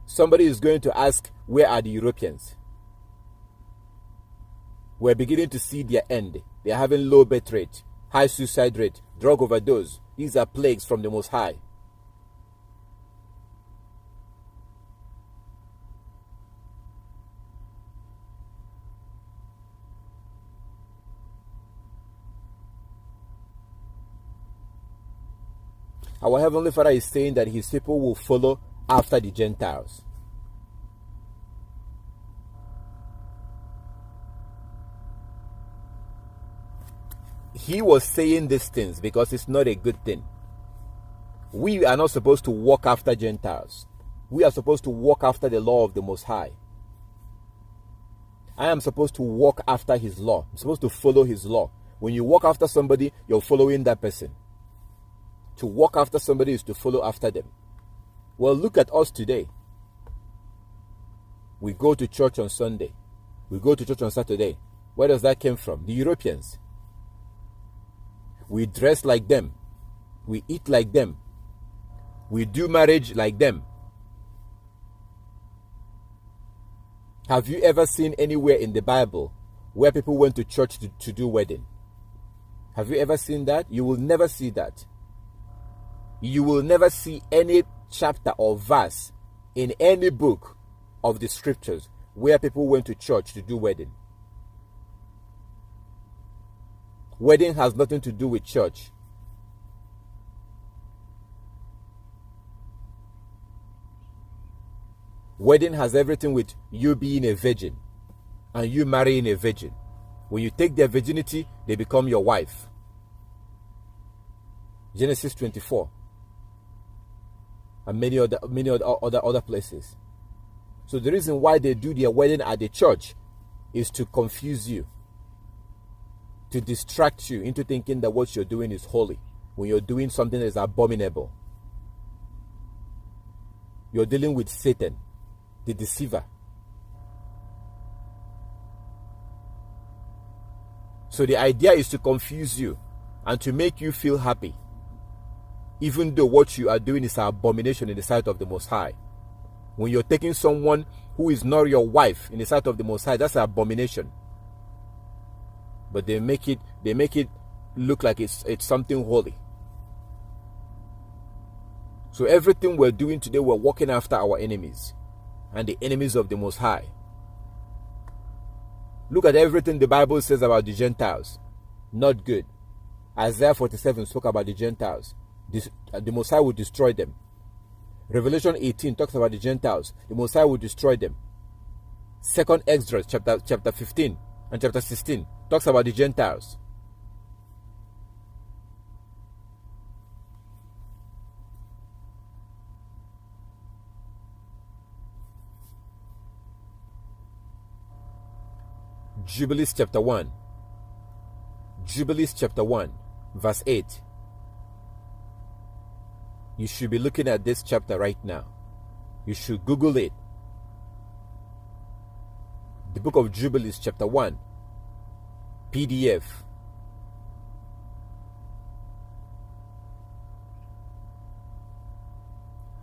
somebody is going to ask, where are the Europeans? We're beginning to see their end. They are having low birth rate, high suicide rate, drug overdose. These are plagues from the Most High. Our Heavenly Father is saying that His people will follow after the Gentiles. He was saying these things because it's not a good thing. We are not supposed to walk after Gentiles. We are supposed to walk after the law of the Most High. I am supposed to walk after His law. I'm supposed to follow His law. When you walk after somebody, you're following that person. To walk after somebody is to follow after them. Well, look at us today. We go to church on Sunday. We go to church on Saturday. Where does that come from? The Europeans. We dress like them. We eat like them. We do marriage like them. Have you ever seen anywhere in the Bible where people went to church to do wedding? Have you ever seen that? You will never see that. You will never see any chapter or verse in any book of the scriptures where people went to church to do wedding. Wedding has nothing to do with church. Wedding has everything with you being a virgin and you marrying a virgin. When you take their virginity, they become your wife. Genesis 24. And many other places. So the reason why they do their wedding at the church is to confuse you, to distract you into thinking that what you're doing is holy, when you're doing something that is abominable. You're dealing with Satan, the deceiver. So the idea is to confuse you and to make you feel happy, even though what you are doing is an abomination in the sight of the Most High. When you're taking someone who is not your wife in the sight of the Most High, that's an abomination. But they make it look like it's something holy. So everything we're doing today, we're walking after our enemies and the enemies of the Most High. Look at everything the Bible says about the Gentiles. Not good. Isaiah 47 spoke about the Gentiles. The Most High will destroy them. Revelation 18 talks about the Gentiles. The Most High will destroy them. Second Esdras chapter 15 and chapter 16 talks about the Gentiles. Jubilees chapter 1. Jubilees chapter 1, verse 8. You should be looking at this chapter right now. You should Google it. The Book of Jubilees chapter 1, PDF.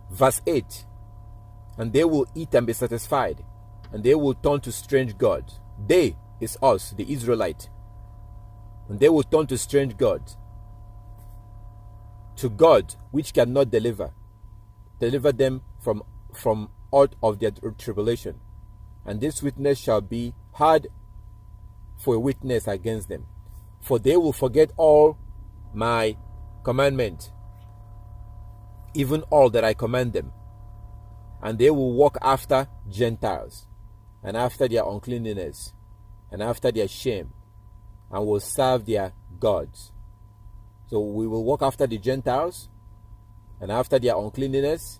Verse 8. And they will eat and be satisfied, and they will turn to strange gods. They is us, the Israelite. And they will turn to strange gods, to God which cannot deliver them from out of their tribulation. And this witness shall be hard for a witness against them. For they will forget all my commandment, even all that I command them. And they will walk after Gentiles, and after their uncleanness, and after their shame, and will serve their gods. So we will walk after the Gentiles, and after their uncleanness.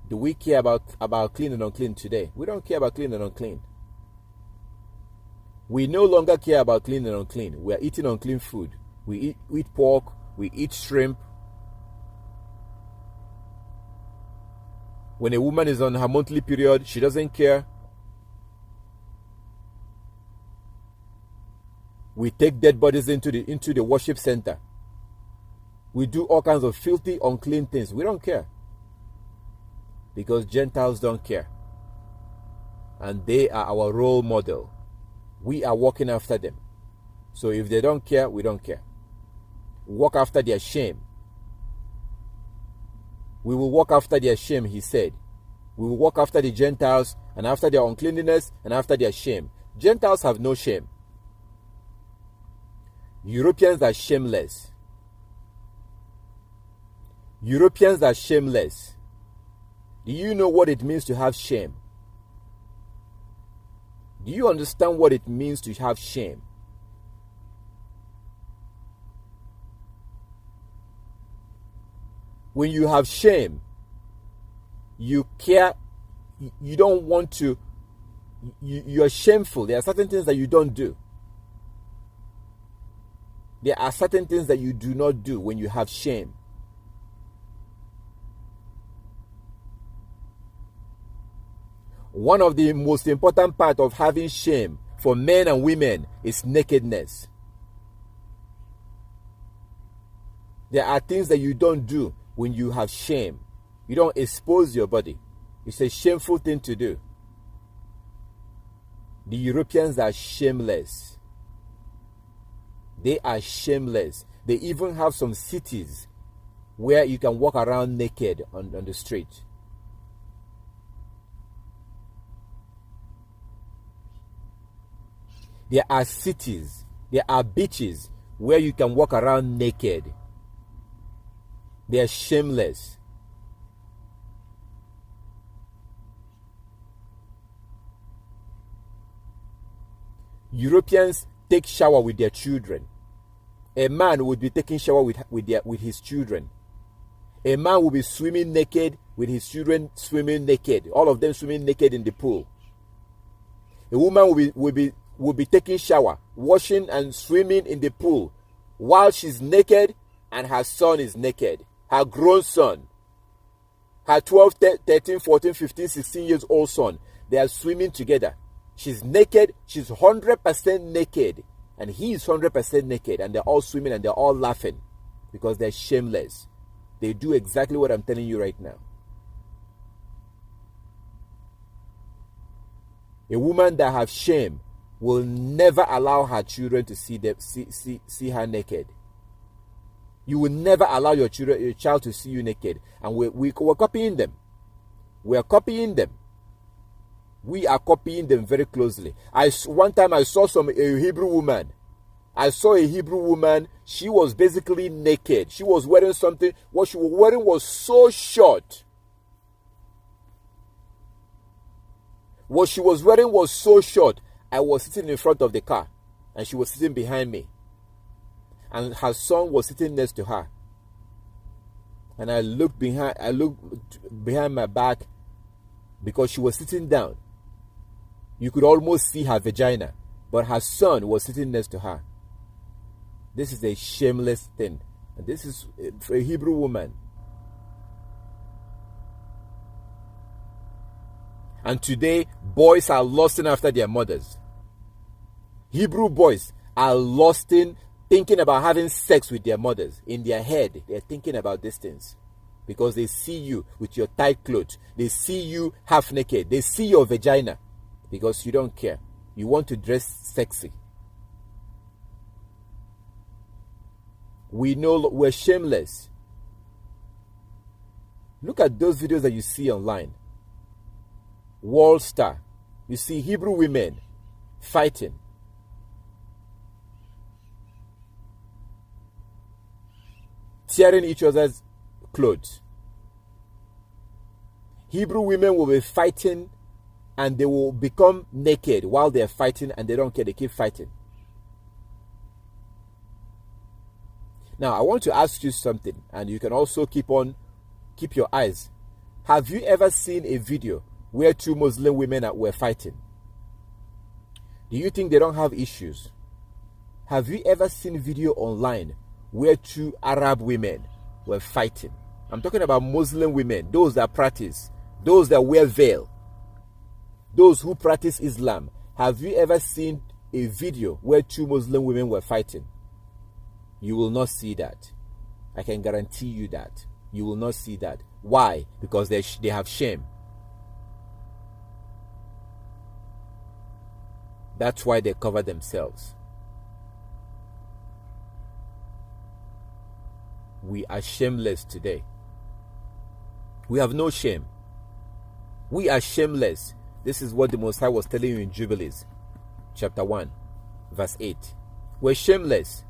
Do we care about clean and unclean today? We don't care about clean and unclean. We no longer care about clean and unclean. We are eating unclean food. We eat pork, we eat shrimp. When a woman is on her monthly period, she doesn't care. We take dead bodies into the worship center. We do all kinds of filthy, unclean things. We don't care. Because Gentiles don't care. And they are our role model. We are walking after them. So if they don't care, we don't care. Walk after their shame. We will walk after their shame, he said. We will walk after the Gentiles, and after their uncleanness, and after their shame. Gentiles have no shame. Europeans are shameless. Europeans are shameless. Do you know what it means to have shame? Do you understand what it means to have shame? When you have shame, you care, you don't want to, you're shameful. There are certain things that you don't do. There are certain things that you do not do when you have shame. One of the most important parts of having shame for men and women is nakedness. There are things that you don't do when you have shame. You don't expose your body. It's a shameful thing to do. The Europeans are shameless. They are shameless. They even have some cities where you can walk around naked on the street. There are cities, there are beaches where you can walk around naked. They are shameless. Europeans take shower with their children. A man would be taking shower with his children. A man will be swimming naked with his children swimming naked, all of them swimming naked in the pool. A woman will be taking shower, washing and swimming in the pool while she's naked and her son is naked, her grown son, her 12, 13, 14, 15, 16 years old son. They are swimming together. She's naked, she's 100% naked, and he is 100% naked, and they're all swimming and they're all laughing because they're shameless. They do exactly what I'm telling you right now. A woman that has shame will never allow her children to see her naked. You will never allow your child to see you naked. And we're copying them. We are copying them. We are copying them very closely. One time I saw a Hebrew woman. I saw a Hebrew woman. She was basically naked. She was wearing something. What she was wearing was so short. What she was wearing was so short. I was sitting in front of the car, and she was sitting behind me. And her son was sitting next to her. And I looked behind my back because she was sitting down. You could almost see her vagina, but her son was sitting next to her. This is a shameless thing. And this is a Hebrew woman. And today, boys are lusting after their mothers. Hebrew boys are lusting, thinking about having sex with their mothers. In their head, they're thinking about these things. Because they see you with your tight clothes. They see you half naked. They see your vagina. Because you don't care. You want to dress sexy. We know we're shameless. Look at those videos that you see online. World star. You see Hebrew women fighting. Tearing each other's clothes. Hebrew women will be fighting and they will become naked while they're fighting, and they don't care. They keep fighting. Now, I want to ask you something, and you can also keep your eyes. Have you ever seen a video where two Muslim women were fighting? Do you think they don't have issues? Have you ever seen video online where two Arab women were fighting? I'm talking about Muslim women, those that practice, those that wear veil, those who practice Islam. Have you ever seen a video where two Muslim women were fighting? You will not see that. I can guarantee you that. You will not see that. Why? Because they have shame. That's why they cover themselves. We are shameless today. We have no shame. We are shameless. This is what the Most High was telling you in Jubilees, chapter 1, verse 8. We're shameless.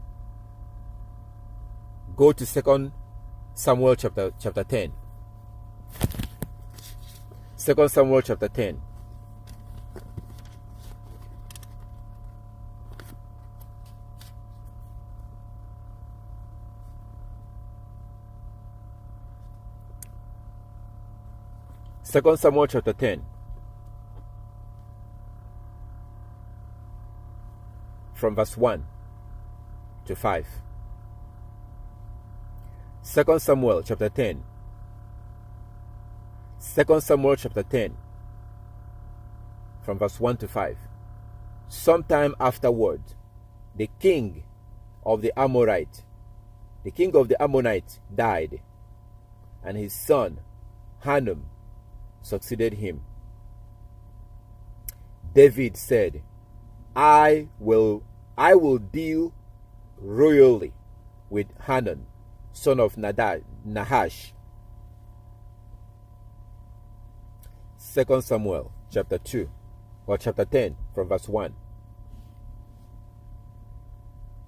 Go to 2 Samuel chapter 10. 2 Samuel chapter 10. Second Samuel chapter 10. From verse 1 to 5. 2 Samuel chapter 10. 2 Samuel chapter 10. From verse 1 to 5. Sometime afterward, the king of the Amorites died, and his son Hanun succeeded him. David said, I will deal royally with Hanun, son of Nahash. 2 Samuel chapter 2 or chapter 10 from verse 1.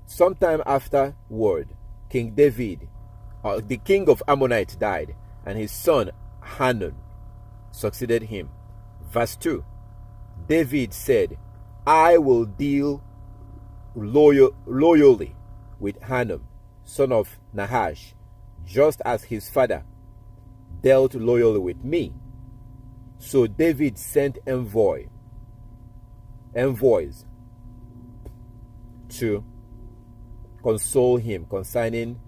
Sometime afterward, King David, the king of Ammonites, died, and his son Hanun succeeded him. Verse 2. David said, I will deal loyally with Hanun, son of Nahash, just as his father dealt loyally with me. So David sent envoys to console him concerning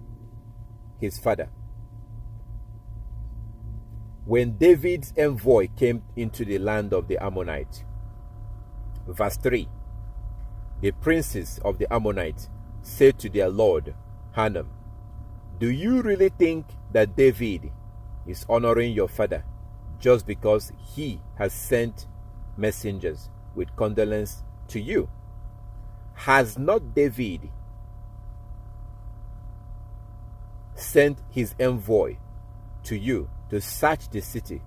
his father. When David's envoy came into the land of the Ammonites, verse 3, the princes of the Ammonites said to their lord Hanun, "Do you really think that David is honoring your father just because he has sent messengers with condolence to you? Has not David sent his envoy to you to search the city,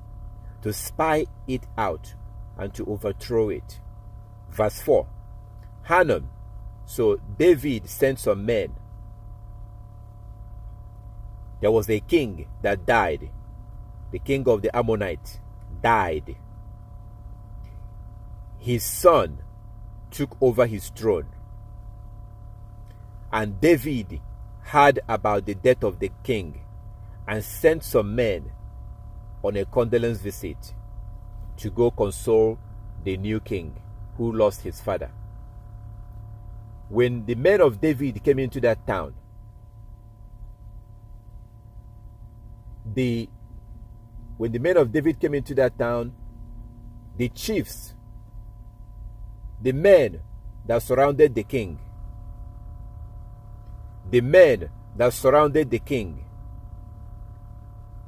to spy it out, and to overthrow it?" Verse 4, Hanun, so David sent some men. There was a king that died. The king of the Ammonites died. His son took over his throne. And David heard about the death of the king and sent some men on a condolence visit to go console the new king who lost his father. When the men of David came into that town, the chiefs, the men that surrounded the king,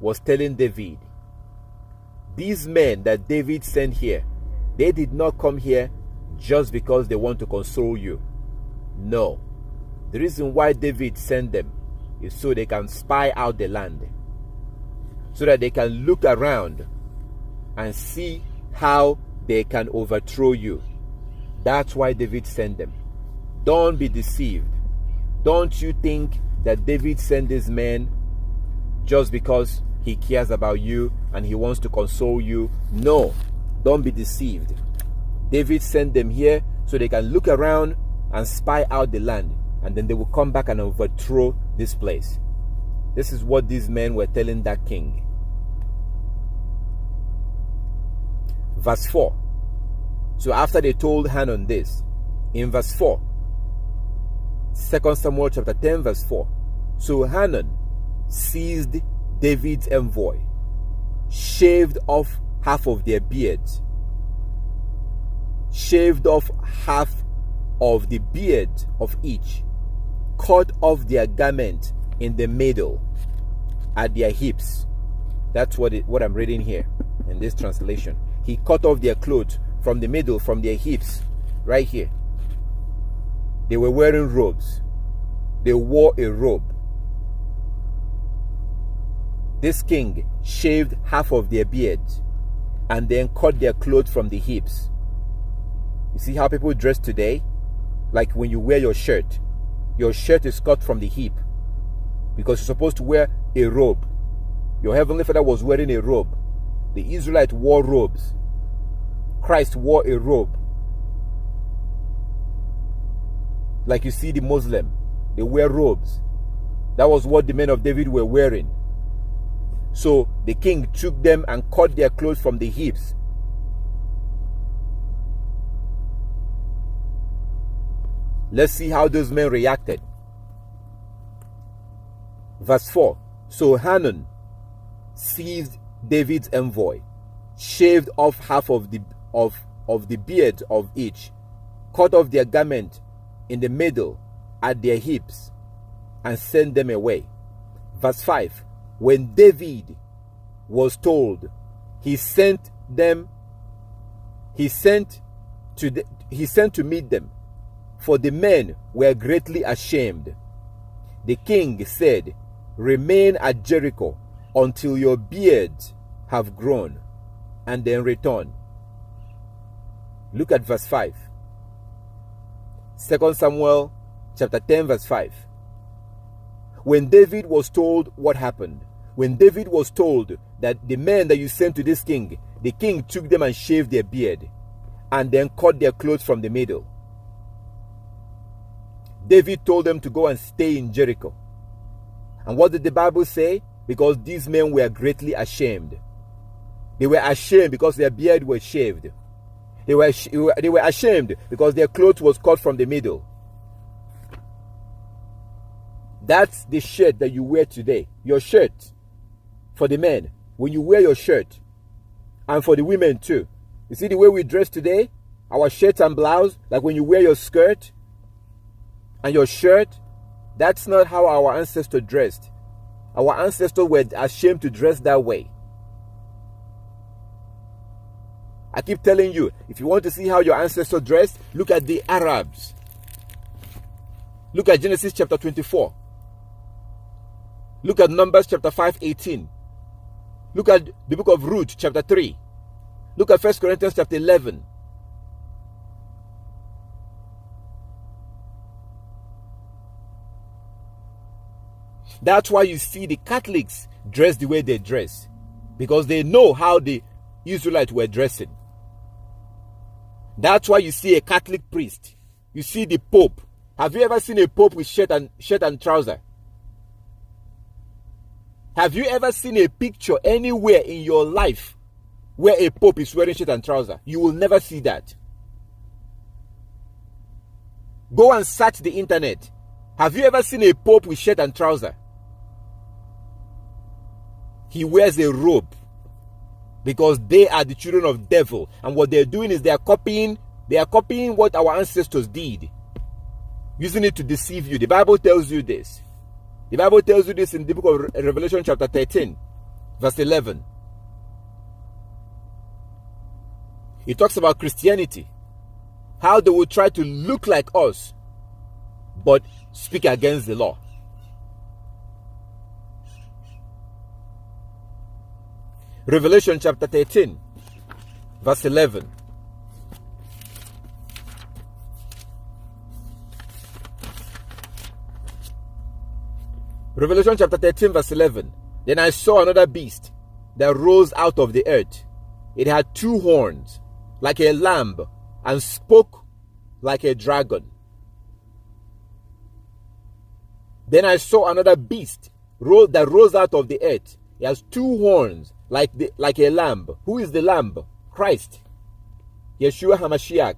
was telling David, these men that David sent here, they did not come here just because they want to console you. No. The reason why David sent them is so they can spy out the land, so that they can look around and see how they can overthrow you. That's why David sent them. Don't be deceived. Don't you think that David sent these men just because he cares about you and he wants to console you? No, don't be deceived. David sent them here so they can look around and spy out the land, and then they will come back and overthrow this place. This is what these men were telling that king. Verse 4. So after they told Hanun this, in verse 4, 2 Samuel chapter 10 verse 4, so Hanun seized David's envoy, shaved off half of their beards, shaved off half of the beard of each, cut off their garment in the middle at their hips. That's what I'm reading here in this translation. He cut off their clothes from the middle, from their hips, right here. They were wearing robes. They wore a robe. This king shaved half of their beards and then cut their clothes from the hips. You see how people dress today? Like when you wear your shirt is cut from the hip because you're supposed to wear a robe. Your heavenly Father was wearing a robe. The Israelites wore robes. Christ wore a robe. Like you see the Muslim, they wear robes. That was what the men of David were wearing. So the king took them and cut their clothes from the hips. Let's see how those men reacted. Verse 4. So Hanun seized David's envoy, shaved off half of the beard of each, cut off their garment in the middle at their hips, and sent them away. Verse 5. When David was told, he sent to meet them, for the men were greatly ashamed. The king said, remain at Jericho until your beards have grown, and then return. Look at verse 5. 2 Samuel chapter 10 verse 5. When David was told what happened, when David was told that the men that you sent to this king, the king took them and shaved their beard and then cut their clothes from the middle. David told them to go and stay in Jericho. And what did the Bible say? because these men were greatly ashamed. They were ashamed because their beard was shaved. They were ashamed because their clothes was cut from the middle. That's the shirt that you wear today. Your shirt for the men. When you wear your shirt, and for the women too. You see the way we dress today? Our shirt and blouse, like when you wear your skirt and your shirt, that's not how our ancestors dressed. Our ancestors were ashamed to dress that way. I keep telling you, if you want to see how your ancestors dressed, look at the Arabs. Look at Genesis chapter 24. Look at Numbers chapter 5:18. Look at the book of Ruth chapter 3. Look at 1 Corinthians chapter 11. That's why you see the Catholics dress the way they dress, because they know how the Israelites were dressing. That's why you see a Catholic priest. You see the Pope. Have you ever seen a Pope with shirt and trouser? Have you ever seen a picture anywhere in your life where a Pope is wearing shirt and trouser? You will never see that. Go and search the internet. Have you ever seen a Pope with shirt and trouser? He wears a robe, because they are the children of devil, and what they're doing is they are copying what our ancestors did, using it to deceive you. The Bible tells you this. The Bible tells you this in the book of Revelation chapter 13, verse 11. It talks about Christianity, how they will try to look like us, but speak against the law. Revelation chapter 13, verse 11. Revelation chapter 13, verse 11. Then I saw another beast that rose out of the earth. It had 2 horns, like a lamb, and spoke like a dragon. Then I saw another beast that rose out of the earth. It has 2 horns, like a lamb. Who is the lamb? Christ. Yeshua HaMashiach.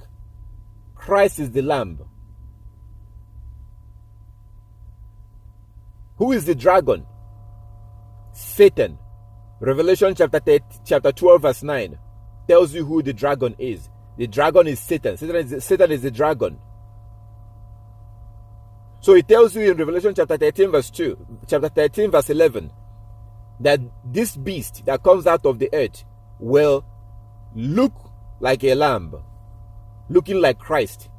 Christ is the lamb. Who is the dragon? Satan. Revelation chapter 12 verse 9 tells you who the dragon is. The dragon is Satan. Satan is the dragon. So it tells you in Revelation chapter 13 verse 11 that this beast that comes out of the earth will look like a lamb, looking like Christ,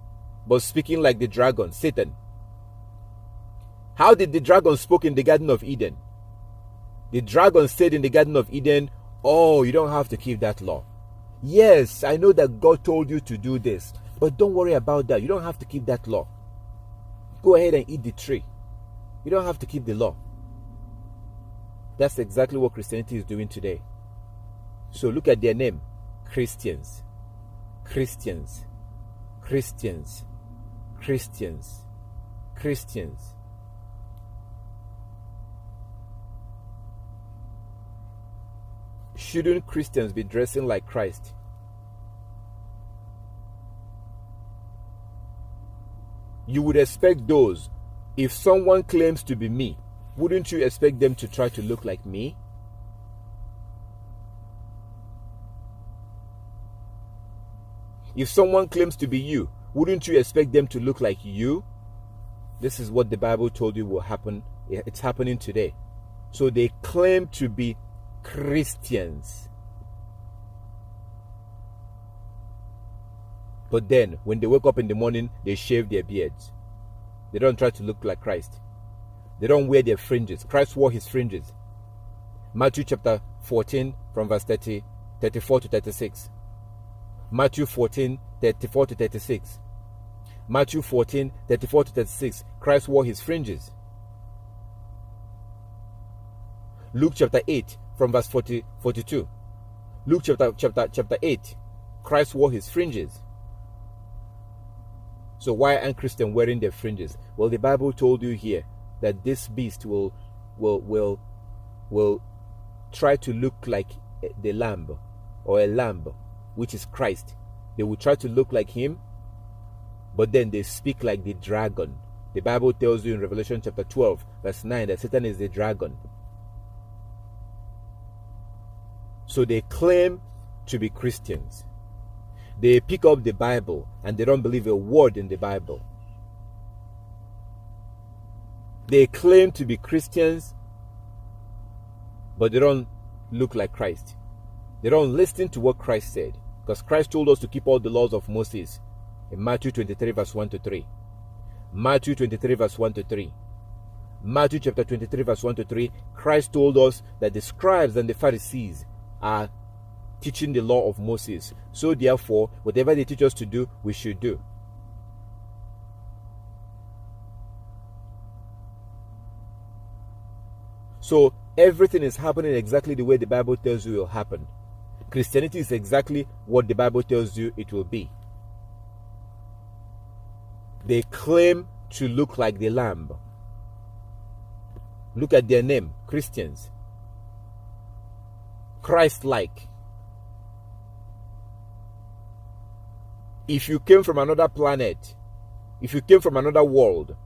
but speaking like the dragon, Satan. How did the dragon speak in the Garden of Eden? The dragon said in the Garden of Eden, "Oh, you don't have to keep that law. Yes, I know that God told you to do this, but don't worry about that. You don't have to keep that law. Go ahead and eat the tree. You don't have to keep the law." That's exactly what Christianity is doing today. So look at their name. Christians. Christians. Christians. Christians. Christians. Shouldn't Christians be dressing like Christ? You would expect those. If someone claims to be me, wouldn't you expect them to try to look like me? If someone claims to be you, wouldn't you expect them to look like you? This is what the Bible told you will happen. It's happening today. So they claim to be Christians. But then, when they wake up in the morning, they shave their beards. They don't try to look like Christ. They don't wear their fringes. Christ wore his fringes. Matthew chapter 14 from verse 34 to 36. Matthew 14, 34 to 36. Matthew 14, 34 to 36. Christ wore his fringes. Luke chapter 8 from verse 42. Luke chapter 8. Christ wore his fringes. So why aren't Christians wearing their fringes? Well, the Bible told you here that this beast will will try to look like the lamb, or a lamb, which is Christ. They will try to look like him, but then they speak like the dragon. The Bible tells you in Revelation chapter 12, verse 9, that Satan is the dragon. So they claim to be Christians. They pick up the Bible and they don't believe a word in the Bible. They claim to be Christians, but they don't look like Christ. They don't listen to what Christ said, because Christ told us to keep all the laws of Moses in Matthew 23 verse 1 to 3. Matthew 23 verse 1 to 3. Matthew chapter 23 verse 1 to 3, Christ told us that the scribes and the Pharisees are teaching the law of Moses. So therefore, whatever they teach us to do, we should do. So everything is happening exactly the way the Bible tells you it will happen. Christianity is exactly what the Bible tells you it will be. They claim to look like the lamb. Look at their name, Christians. Christ-like. If you came from another planet, if you came from another world,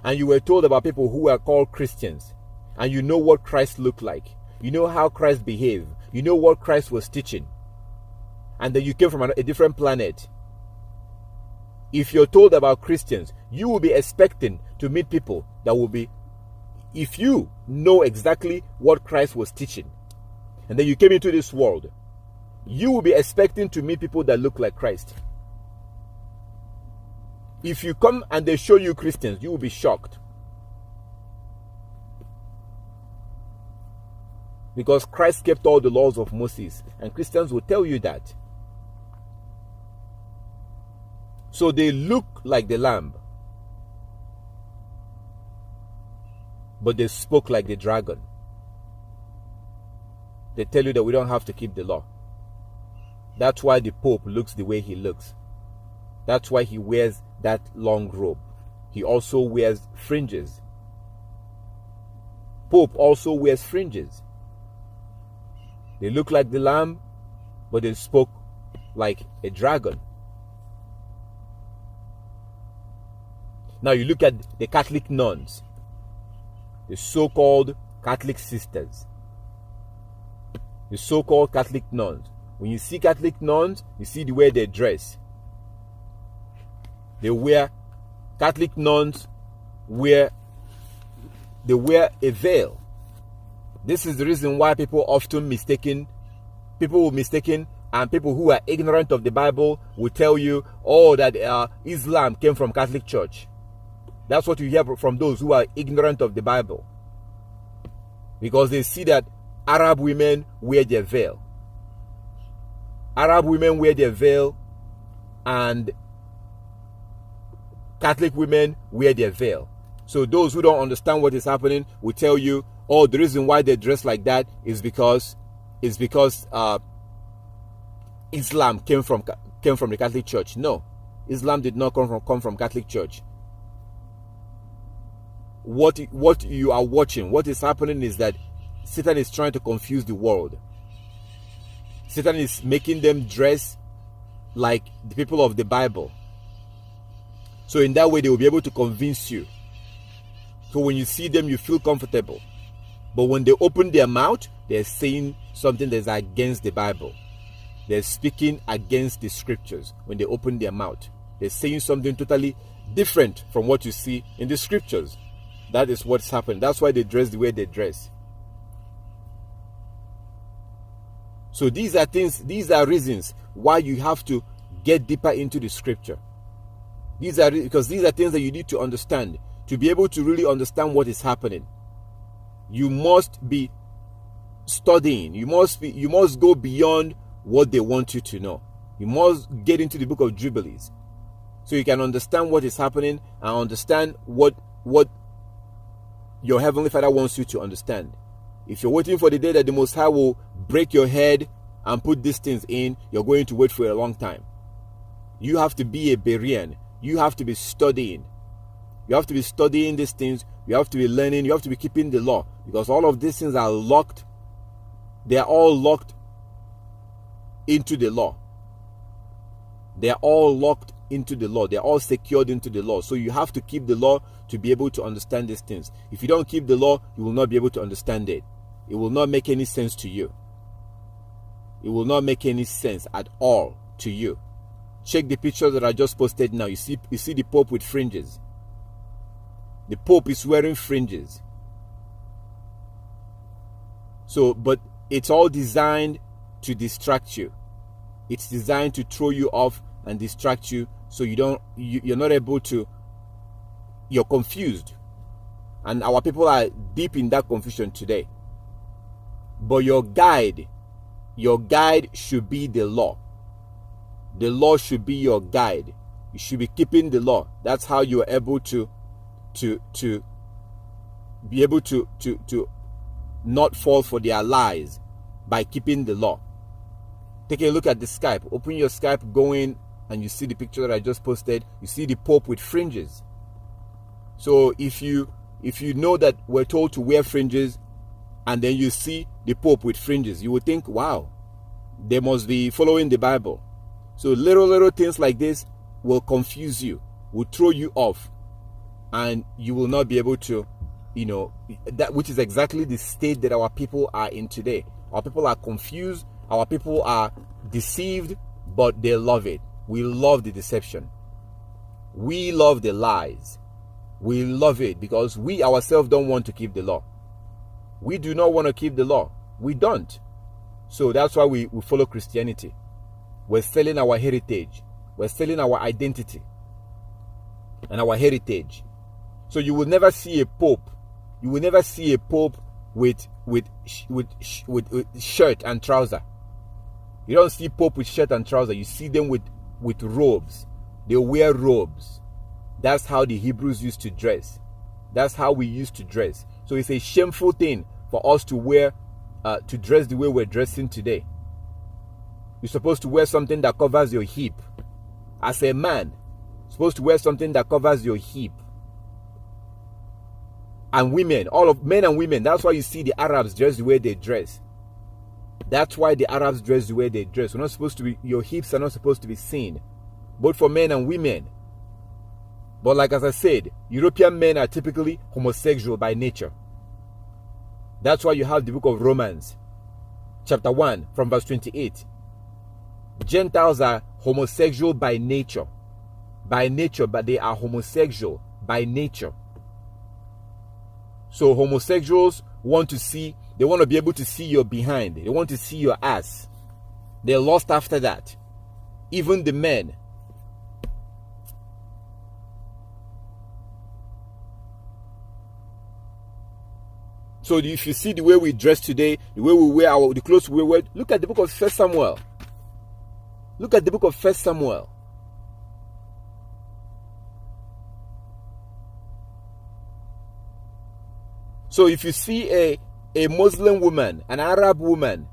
and you were told about people who are called Christians, and you know what Christ looked like, you know how Christ behaved, you know what Christ was teaching, and then you came from a different planet, if you're told about Christians, you will be expecting to meet people that will be, if you know exactly what Christ was teaching, and then you came into this world, you will be expecting to meet people that look like Christ. If you come and they show you Christians, you will be shocked. Because Christ kept all the laws of Moses, and Christians will tell you that. So they look like the lamb, but they spoke like the dragon. They tell you that we don't have to keep the law. That's why the Pope looks the way he looks. That's why he wears that long robe. He also wears fringes. Pope also wears fringes. They look like the lamb, but they spoke like a dragon. Now you look at the Catholic nuns, the so-called Catholic sisters, the so-called Catholic nuns. When you see Catholic nuns, you see the way they dress. They wear, Catholic nuns wear a veil. This is the reason why people often will mistaken, and people who are ignorant of the Bible will tell you, oh, that Islam came from Catholic Church. That's what you hear from those who are ignorant of the Bible. Because they see that Arab women wear their veil. Arab women wear their veil, and Catholic women wear their veil. So those who don't understand what is happening will tell you, oh, the reason why they dress like that is because Islam came from the Catholic Church. No, Islam did not come from Catholic Church. What you are watching, what is happening is that Satan is trying to confuse the world. Satan is making them dress like the people of the Bible. So in that way, they will be able to convince you. So when you see them, you feel comfortable. But when they open their mouth, they're saying something that's against the Bible. They're speaking against the scriptures. When they open their mouth, they're saying something totally different from what you see in the scriptures. That is what's happening. That's why they dress the way they dress. So these are reasons why you have to get deeper into the scripture. Because these are things that you need to understand. To be able to really understand what is happening, you must be studying. You must go beyond what they want you to know. You must get into the Book of Jubilees, so you can understand what is happening and understand what your Heavenly Father wants you to understand. If you're waiting for the day that the Most High will break your head and put these things in, you're going to wait for a long time. You have to be a Berean. You have to be studying. You have to be studying these things. You have to be learning. You have to be keeping the law, because all of these things are locked. They are all locked into the law. They are all locked into the law. They are all secured into the law. So you have to keep the law to be able to understand these things. If you don't keep the law, you will not be able to understand it. It will not make any sense to you. It will not make any sense at all to you. Check the picture that I just posted now. You see the Pope with fringes. The Pope is wearing fringes. So, but it's all designed to distract you. It's designed to throw you off and distract you, so you're not able to, you're confused. And our people are deep in that confusion today. But your guide should be the law. The law should be your guide. You should be keeping the law. That's how you are able to be able to not fall for their lies, by keeping the law. Take a look at the Skype. Open your Skype, go in, and you see the picture that I just posted. You see the Pope with fringes. So if you know that we're told to wear fringes, and then you see the Pope with fringes, you would think, wow, they must be following the Bible. So little things like this will confuse you, will throw you off, and you will not be able to, that which is exactly the state that our people are in today. Our people are confused. Our people are deceived, but they love it. We love the deception. We love the lies. We love it because we ourselves don't want to keep the law. We do not want to keep the law. We don't. So that's why we follow Christianity. We're selling our heritage. We're selling our identity and our heritage. So you will never see a pope. You will never see a pope with shirt and trouser. You don't see pope with shirt and trouser. You see them with robes. They wear robes. That's how the Hebrews used to dress. That's how we used to dress. So it's a shameful thing for us to wear, to dress the way we're dressing today. You're supposed to wear something that covers your hip. As a man, you're supposed to wear something that covers your hip. And women, all of men and women, that's why you see the Arabs dress the way they dress. That's why the Arabs dress the way they dress. We're not supposed to be, your hips are not supposed to be seen, both for men and women. But like as I said, European men are typically homosexual by nature. That's why you have the book of Romans, chapter 1, from verse 28. Gentiles are homosexual by nature. By nature, but they are homosexual by nature. So homosexuals want to be able to see your behind. They want to see your ass. They're lost after that. Even the men. So if you see the way we dress today, the way we wear the clothes we wear, look at the book of 1 Samuel. Look at the book of 1 Samuel. So if you see a Muslim woman, an Arab woman,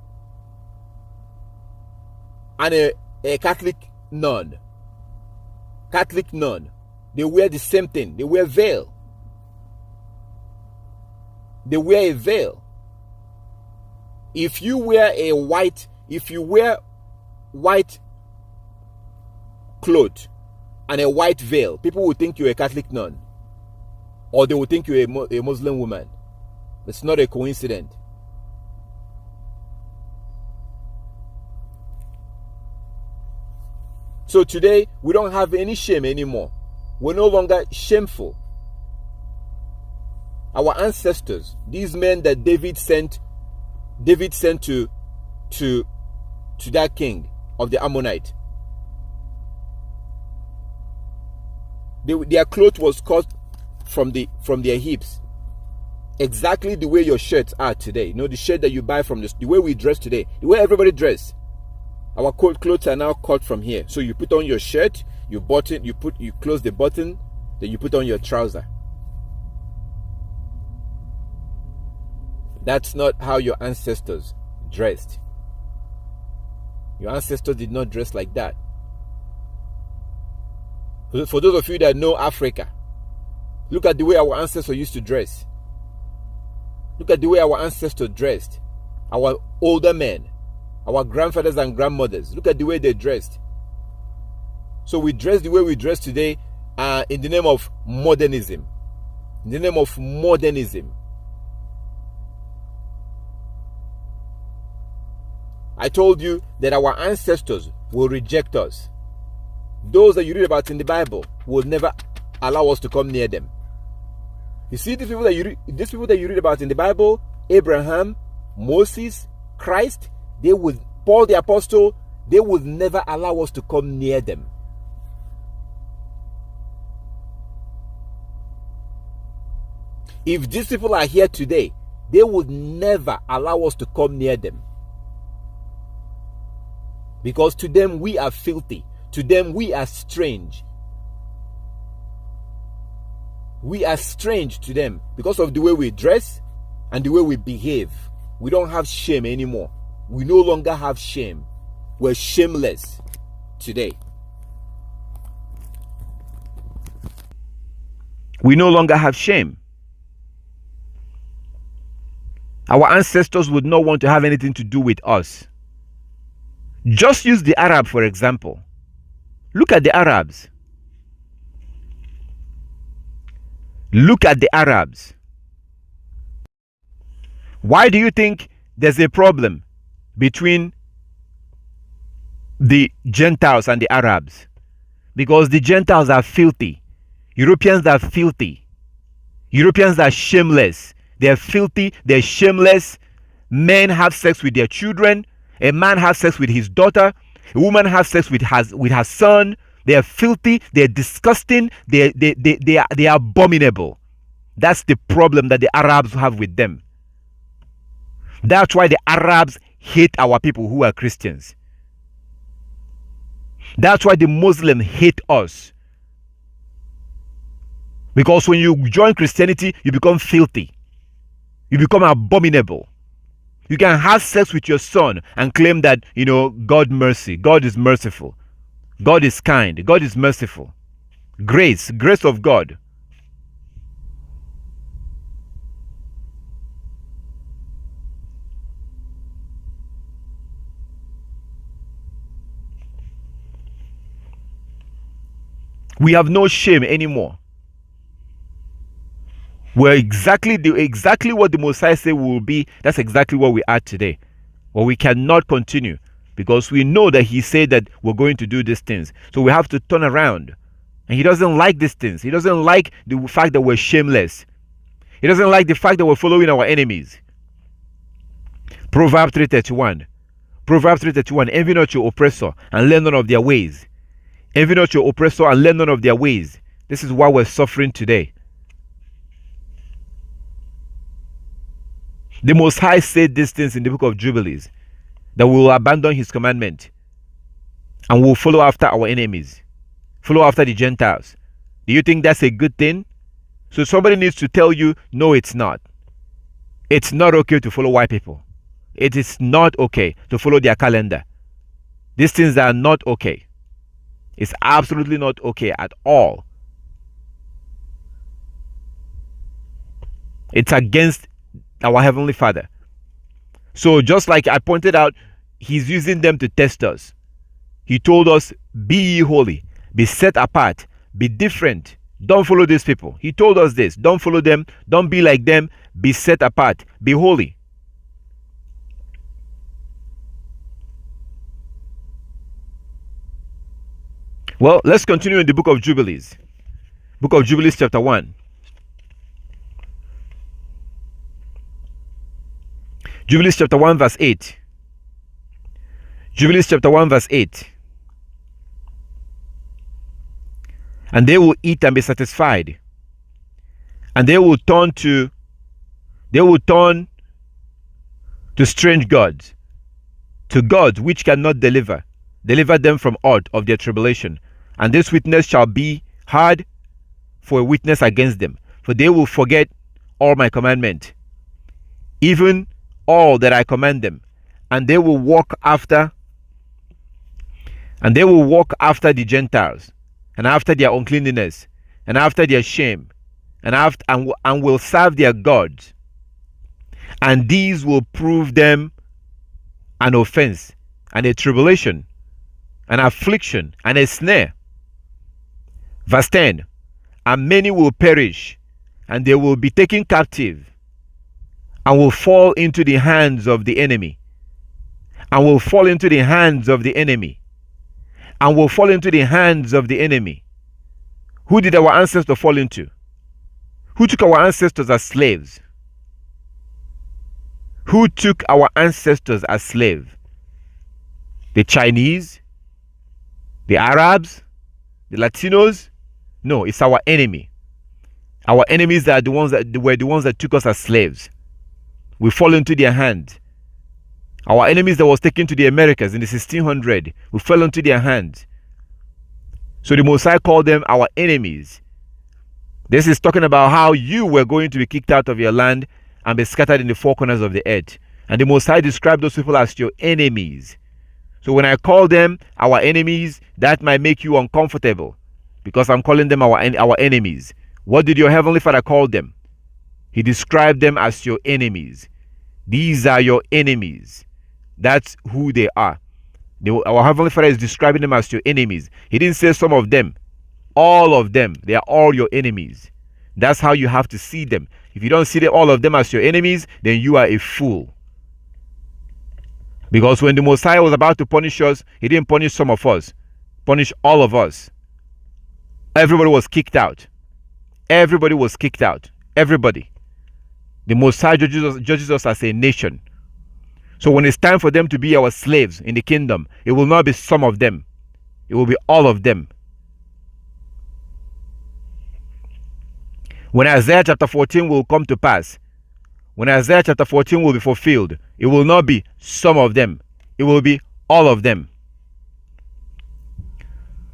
and a Catholic nun, they wear the same thing. They wear veil. They wear a veil. If you wear white cloth and a white veil, people will think you're a Catholic nun, or they will think you're a Muslim woman. It's not a coincidence. So today, we don't have any shame anymore. We're no longer shameful. Our ancestors, these men that David sent to that king of the Ammonite, their clothes was cut from their hips. Exactly the way your shirts are today. The shirt that you buy from the way we dress today, the way everybody dress. Our clothes are now cut from here. So you put on your shirt, you close the button, then you put on your trouser. That's not how your ancestors dressed. Your ancestors did not dress like that. For those of you that know Africa, Look at the way our ancestors used to dress. Look at the way our ancestors dressed. Our older men, our grandfathers and grandmothers. Look at the way they dressed. So we dress the way we dress today in the name of modernism. In the name of modernism. I told you that our ancestors will reject us. Those that you read about in the Bible will never allow us to come near them. You see, these people that you read about in the Bible, Abraham, Moses, Christ, Paul the Apostle, they would never allow us to come near them. If these people are here today, they would never allow us to come near them. Because to them we are filthy. To them we are strange. We are strange to them because of the way we dress and the way we behave. We don't have shame anymore. We no longer have shame. We're shameless today. We no longer have shame. Our ancestors would not want to have anything to do with us. Just use the Arab, for example. Look at the Arabs. Look at the Arabs. Why do you think there's a problem between the Gentiles and the Arabs? Because the Gentiles are filthy. Europeans are filthy. Europeans are shameless. They're filthy. They're shameless. Men have sex with their children. A man has sex with his daughter. A woman has sex with her son. They are filthy. They're disgusting. They are abominable. That's the problem that the Arabs have with them. That's why the Arabs hate our people who are Christians. That's why the Muslims hate us. Because when you join Christianity, you become filthy. You become abominable. You can have sex with your son and claim that, God is merciful. God is kind. God is merciful. Grace of God. We have no shame anymore. We're exactly what the Messiah said we will be. That's exactly what we are today. But we cannot continue because we know that he said that we're going to do these things. So we have to turn around. And he doesn't like these things. He doesn't like the fact that we're shameless. He doesn't like the fact that we're following our enemies. Proverbs 3:31. Proverbs 3:31. Envy not your oppressor and learn none of their ways. Envy not your oppressor and learn none of their ways. This is why we're suffering today. The Most High said these things in the Book of Jubilees, that we will abandon his commandment and we will follow after our enemies, follow after the Gentiles. Do you think that's a good thing? So somebody needs to tell you, no, it's not. It's not okay to follow white people. It is not okay to follow their calendar. These things are not okay. It's absolutely not okay at all. It's against our Heavenly Father. So just like I pointed out, he's using them to test us. He told us, be ye holy, be set apart, be different. Don't follow these people. He told us this. Don't follow them. Don't be like them. Be set apart. Be holy. Well, let's continue in the Book of Jubilees. Book of Jubilees chapter 1. Jubilees chapter 1 verse 8. Jubilees chapter 1 verse 8. And they will eat and be satisfied. And they will turn to strange gods, to gods which cannot deliver them from aught of their tribulation. And this witness shall be hard for a witness against them, for they will forget all my commandment, even all that I command them, and they will walk after the Gentiles, and after their uncleanness, and after their shame, and will serve their gods, and these will prove them an offense and a tribulation, an affliction and a snare. Verse 10, and many will perish, and they will be taken captive, and will fall into the hands of the enemy, and will fall into the hands of the enemy, and will fall into the hands of the enemy. Who did our ancestors fall into? Who took our ancestors as slaves? Who took our ancestors as slaves? The Chinese? The Arabs? The Latinos? No, it's our enemy. Our enemies are the ones that were the ones that took us as slaves. We fall into their hand. Our enemies that was taken to the Americas in the 1600s, we fell into their hands. So the Messiah called them our enemies. This is talking about how you were going to be kicked out of your land and be scattered in the four corners of the earth. And the Messiah described those people as your enemies. So when I call them our enemies, that might make you uncomfortable because I'm calling them our enemies. What did your Heavenly Father call them? He described them as your enemies. These are your enemies. That's who they are. Our Heavenly Father is describing them as your enemies. He didn't say some of them. All of them. They are all your enemies. That's how you have to see them. If you don't see all of them as your enemies, then you are a fool. Because when the Messiah was about to punish us, he didn't punish some of us. Punish all of us. Everybody was kicked out. Everybody was kicked out. Everybody. The Messiah judges us as a nation. So when it's time for them to be our slaves in the kingdom, it will not be some of them. It will be all of them. When Isaiah chapter 14 will come to pass, when Isaiah chapter 14 will be fulfilled, it will not be some of them. It will be all of them.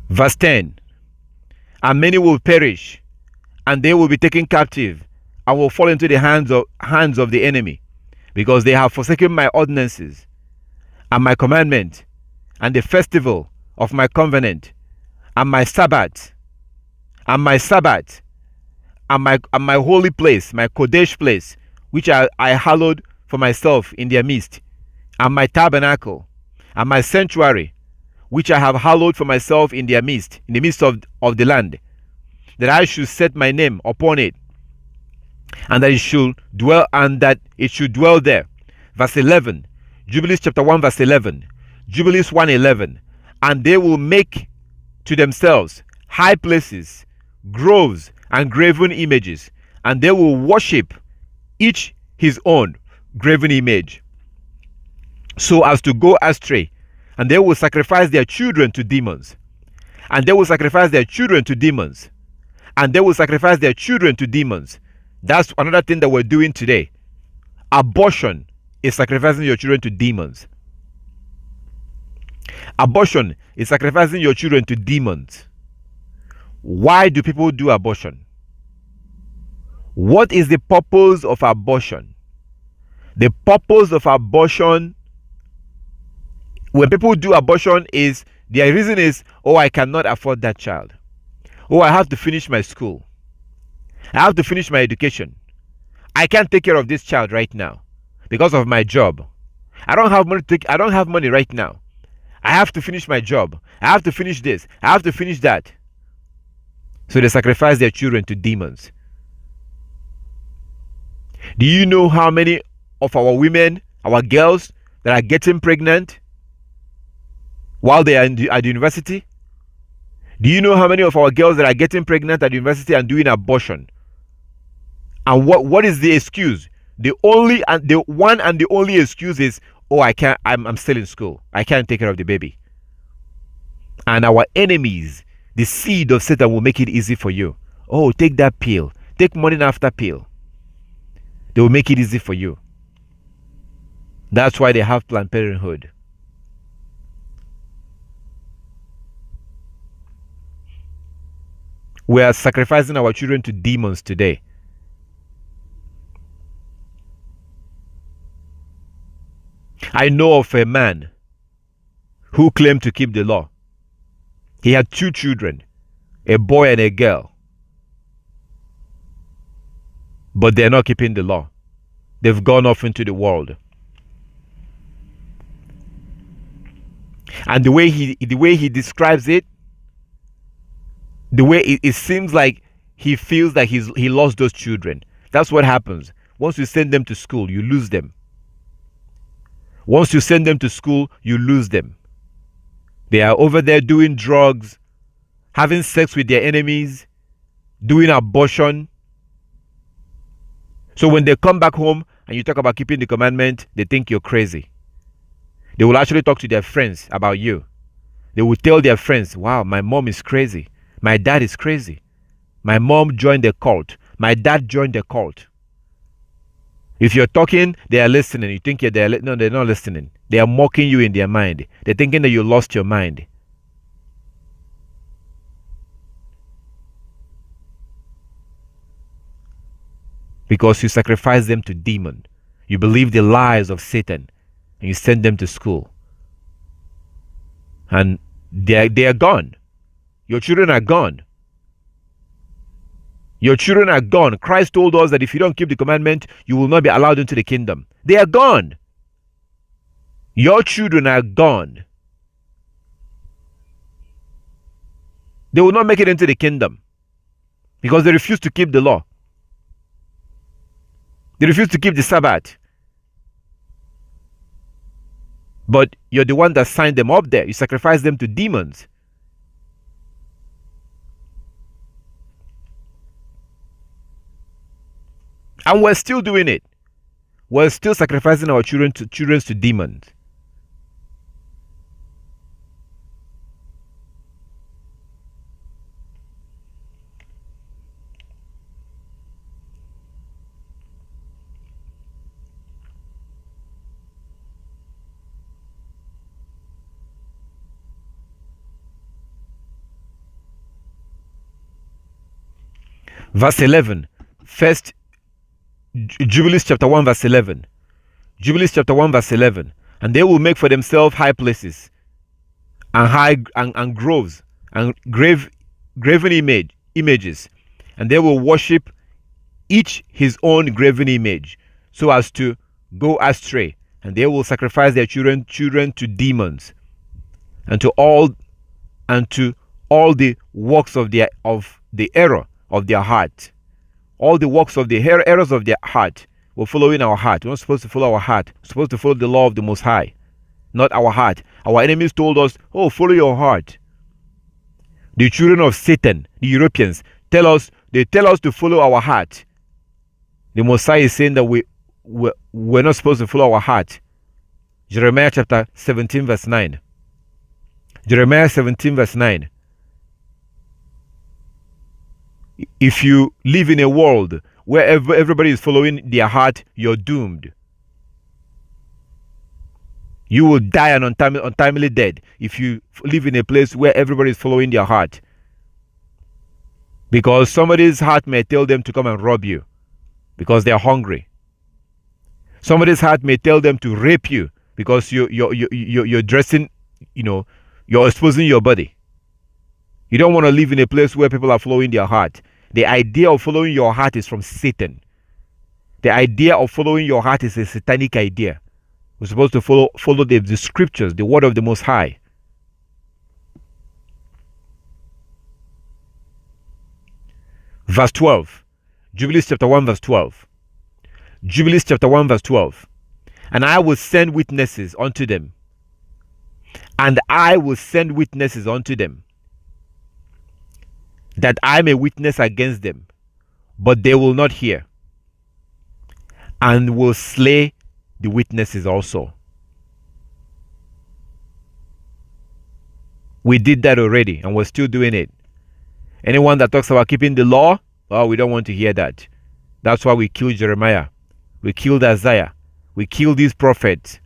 Verse 10, and many will perish, and they will be taken captive, and will fall into the hands of the enemy, because they have forsaken my ordinances, and my commandment, and the festival of my covenant, and my Sabbath, and my Sabbath, and my holy place, my Kodesh place, which I hallowed for myself in their midst, and my tabernacle, and my sanctuary, which I have hallowed for myself in their midst, in the midst of the land, that I should set my name upon it, and that it should dwell there. Verse 11, Jubilees chapter 1 verse 11, Jubilees 1:11, and they will make to themselves high places, groves, and graven images, and they will worship each his own graven image, so as to go astray, and they will sacrifice their children to demons, and they will sacrifice their children to demons, and they will sacrifice their children to demons. That's another thing that we're doing today. Abortion is sacrificing your children to demons. Abortion is sacrificing your children to demons. Why do people do abortion? What is the purpose of abortion? The purpose of abortion, when people do abortion, is their reason is, oh, I cannot afford that child. Oh, I have to finish my school. I have to finish my education. I can't take care of this child right now because of my job. I don't have money right now. I have to finish my job. I have to finish this. I have to finish that. So they sacrifice their children to demons. Do you know how many of our women, our girls, that are getting pregnant while they are at the university? Do you know how many of our girls that are getting pregnant at the university and doing abortion? And what is the excuse? The one and the only excuse is, oh, I'm still in school. I can't take care of the baby. And our enemies, the seed of Satan, will make it easy for you. Oh, take that pill. Take morning after pill. They will make it easy for you. That's why they have Planned Parenthood. We are sacrificing our children to demons today. I know of a man who claimed to keep the law. He had 2 children, a boy and a girl. but they're not keeping the law. They've gone off into the world. And the way he describes it, the way it seems like he feels that he lost those children. That's what happens. Once you send them to school, you lose them. Once you send them to school, you lose them. They are over there doing drugs, having sex with their enemies, doing abortion. So when they come back home and you talk about keeping the commandment, they think you're crazy. They will actually talk to their friends about you. They will tell their friends, wow, my mom is crazy. My dad is crazy. My mom joined the cult. My dad joined the cult. If you're talking, they are listening. You think they're no, they're not listening. They are mocking you in their mind. They're thinking that you lost your mind. Because you sacrifice them to demon. You believe the lies of Satan and you send them to school. And they are gone. Your children are gone. Your children are gone. Christ told us that if you don't keep the commandment, you will not be allowed into the kingdom. They are gone. Your children are gone. They will not make it into the kingdom because they refuse to keep the law. They refuse to keep the Sabbath. But you're the one that signed them up there. You sacrifice them to demons. And we're still doing it. We're still sacrificing our children to demons. Verse 11. First Jubilees chapter 1 verse 11. Jubilees chapter 1 verse 11. And they will make for themselves high places and high and groves and graven images, and they will worship each his own graven image, so as to go astray, and they will sacrifice their children to demons, and to all the works of the error of their heart. All the works of the errors of their heart will follow in our heart. We're not supposed to follow our heart. We're supposed to follow the law of the Most High, not our heart. Our enemies told us, oh, follow your heart. The children of Satan, the Europeans, tell us to follow our heart. The Messiah is saying that we're not supposed to follow our heart. Jeremiah chapter 17 verse 9. Jeremiah 17 verse 9. If you live in a world where everybody is following their heart, you're doomed. You will die an untimely death if you live in a place where everybody is following their heart. Because somebody's heart may tell them to come and rob you because they're hungry. Somebody's heart may tell them to rape you because you're dressing, you're exposing your body. You don't want to live in a place where people are following their heart. The idea of following your heart is from Satan. The idea of following your heart is a satanic idea. We're supposed to follow the scriptures, the word of the Most High. Verse 12. Jubilees chapter 1 verse 12. Jubilees chapter 1 verse 12. And I will send witnesses unto them. And I will send witnesses unto them, that I may witness against them, but they will not hear, and will slay the witnesses also. We did that already, and we're still doing it. Anyone that talks about keeping the law, oh, we don't want to hear that. That's why we killed Jeremiah. We killed Isaiah. We killed these prophets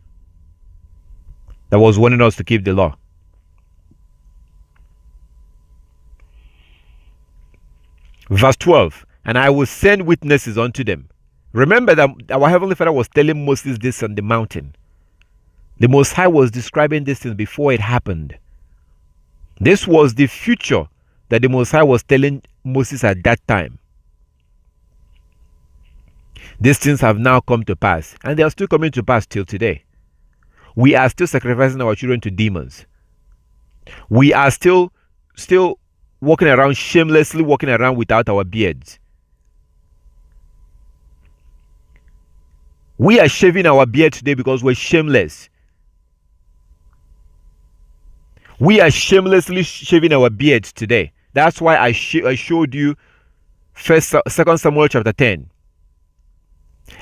that was warning us to keep the law. Verse 12. And I will send witnesses unto them. Remember that our Heavenly Father was telling Moses this on the mountain. The Most High was describing this thing before it happened. This was the future that the Most High was telling Moses at that time. These things have now come to pass, and they are still coming to pass till today. We are still sacrificing our children to demons. We are still walking around, shamelessly walking around without our beards. We are shaving our beard today because we're shameless. We are shamelessly shaving our beards today. That's why I showed you 2 Samuel chapter 10.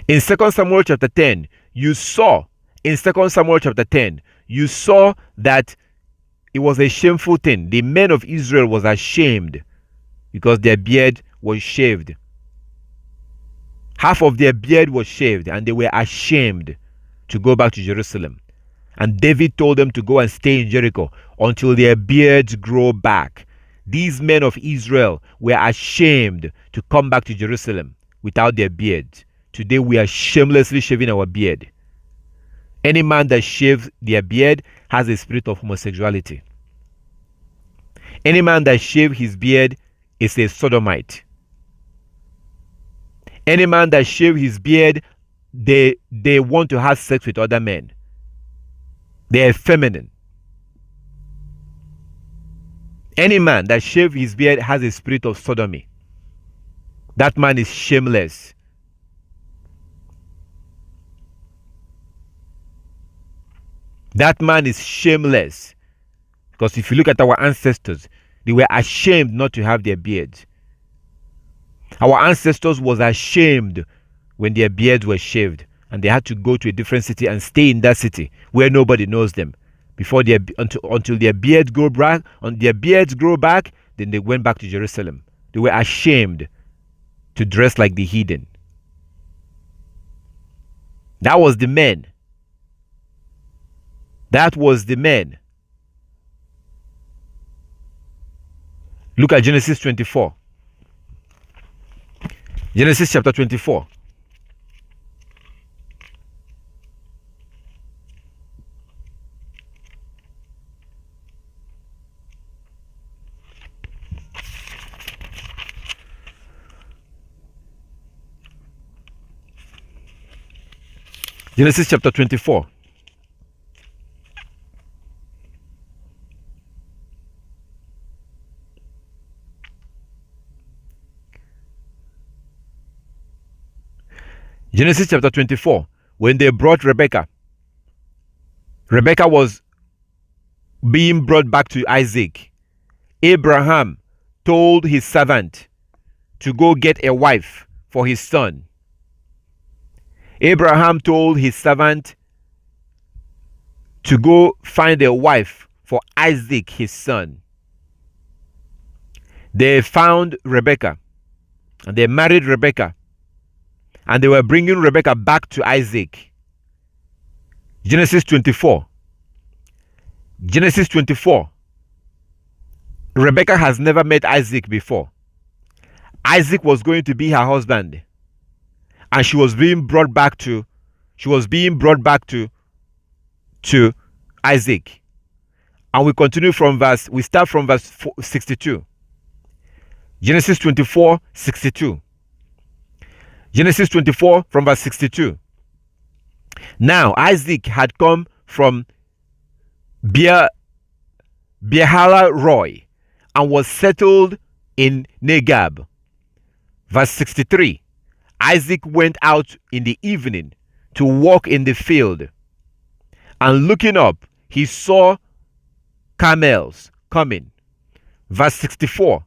In 2 Samuel chapter 10, you saw that it was a shameful thing. The men of Israel was ashamed because their beard was shaved. Half of their beard was shaved, and they were ashamed to go back to Jerusalem. And David told them to go and stay in Jericho until their beards grow back. These men of Israel were ashamed to come back to Jerusalem without their beards. Today we are shamelessly shaving our beard. Any man that shaves their beard has a spirit of homosexuality. Any man that shaves his beard is a sodomite. Any man that shaves his beard, they want to have sex with other men. They are feminine. Any man that shaves his beard has a spirit of sodomy. That man is shameless. That man is shameless. Because if you look at our ancestors, they were ashamed not to have their beards. Our ancestors was ashamed when their beards were shaved, and they had to go to a different city and stay in that city where nobody knows them before until their beards grow back. On their beards grow back, then they went back to Jerusalem. They were ashamed to dress like the heathen. That was the men. That was the men. Look at Genesis 24. Genesis chapter 24. Genesis chapter 24. Genesis chapter 24. When they brought Rebekah was being brought back to Isaac. Abraham told his servant to go get a wife for his son. Abraham told his servant to go find a wife for Isaac, his son. They found Rebekah and they married Rebekah, and they were bringing Rebekah back to Isaac. Genesis 24. Genesis 24. Rebekah has never met Isaac before. Isaac was going to be her husband, and she was being brought back to Isaac. And we start from verse 62. Genesis 24, 62. Genesis 24 from verse 62. Now Isaac had come from Beerhala Roy and was settled in Negab. Verse 63. Isaac went out in the evening to walk in the field, and looking up, he saw camels coming. Verse 64.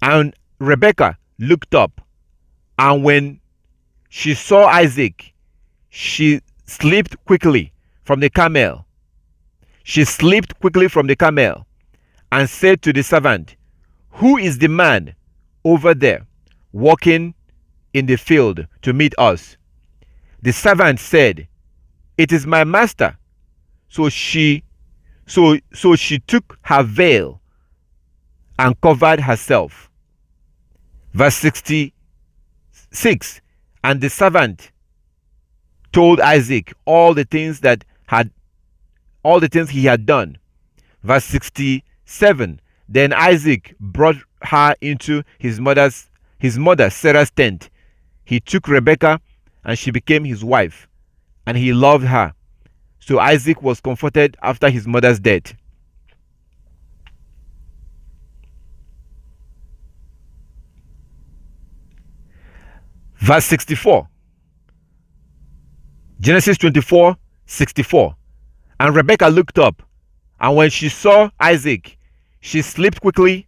And Rebekah looked up, and when she saw Isaac, she slipped quickly from the camel. She slipped quickly from the camel and said to the servant, "Who is the man over there walking in the field to meet us?" The servant said, "It is my master." So she took her veil and covered herself. Verse 66. And the servant told Isaac all the things he had done. Verse 67. Then Isaac brought her into his mother Sarah's tent he took Rebekah and she became his wife, and he loved her. So Isaac was comforted after his mother's death. Verse 64. Genesis 24:64. And Rebekah looked up, and when she saw Isaac, she slipped quickly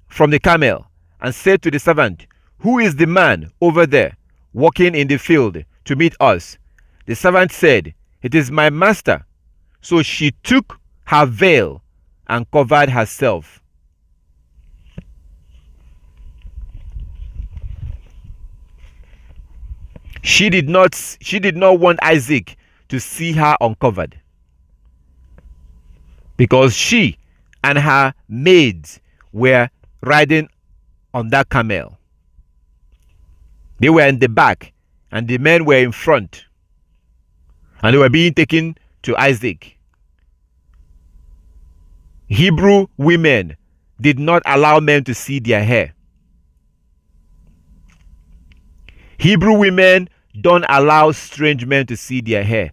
from the camel and said to the servant, "Who is the man over there walking in the field to meet us?" The servant said, "It is my master." So she took her veil and covered herself. She did not want Isaac to see her uncovered, because she and her maids were riding on that camel. They were in the back and the men were in front, and they were being taken to Isaac. Hebrew women did not allow men to see their hair. Hebrew women don't allow strange men to see their hair.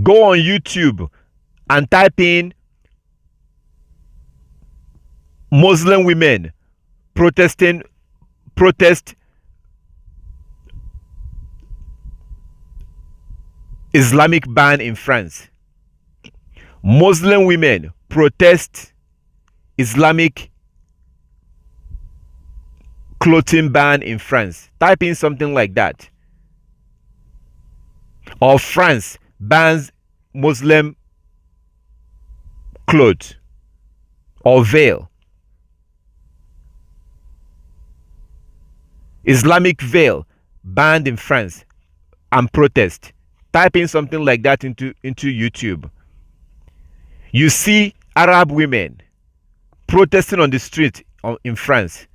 Go on YouTube and type in Muslim women protest Islamic ban in France. Muslim women protest Islamic clothing ban in France. Type in something like that. Or France bans Muslim clothes or veil. Islamic veil banned in France and protest. Type in something like that into YouTube. You see Arab women protesting on the street in France.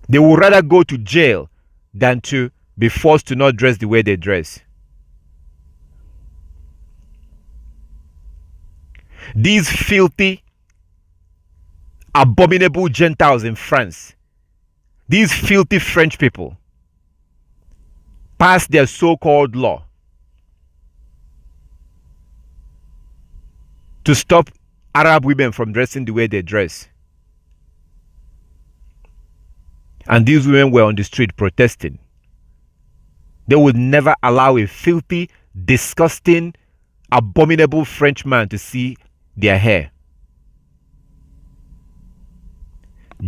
They would rather go to jail than to be forced to not dress the way they dress. These filthy, abominable Gentiles in France, these filthy French people, passed their so-called law to stop Arab women from dressing the way they dress. And these women were on the street protesting. They would never allow a filthy, disgusting, abominable French man to see their hair.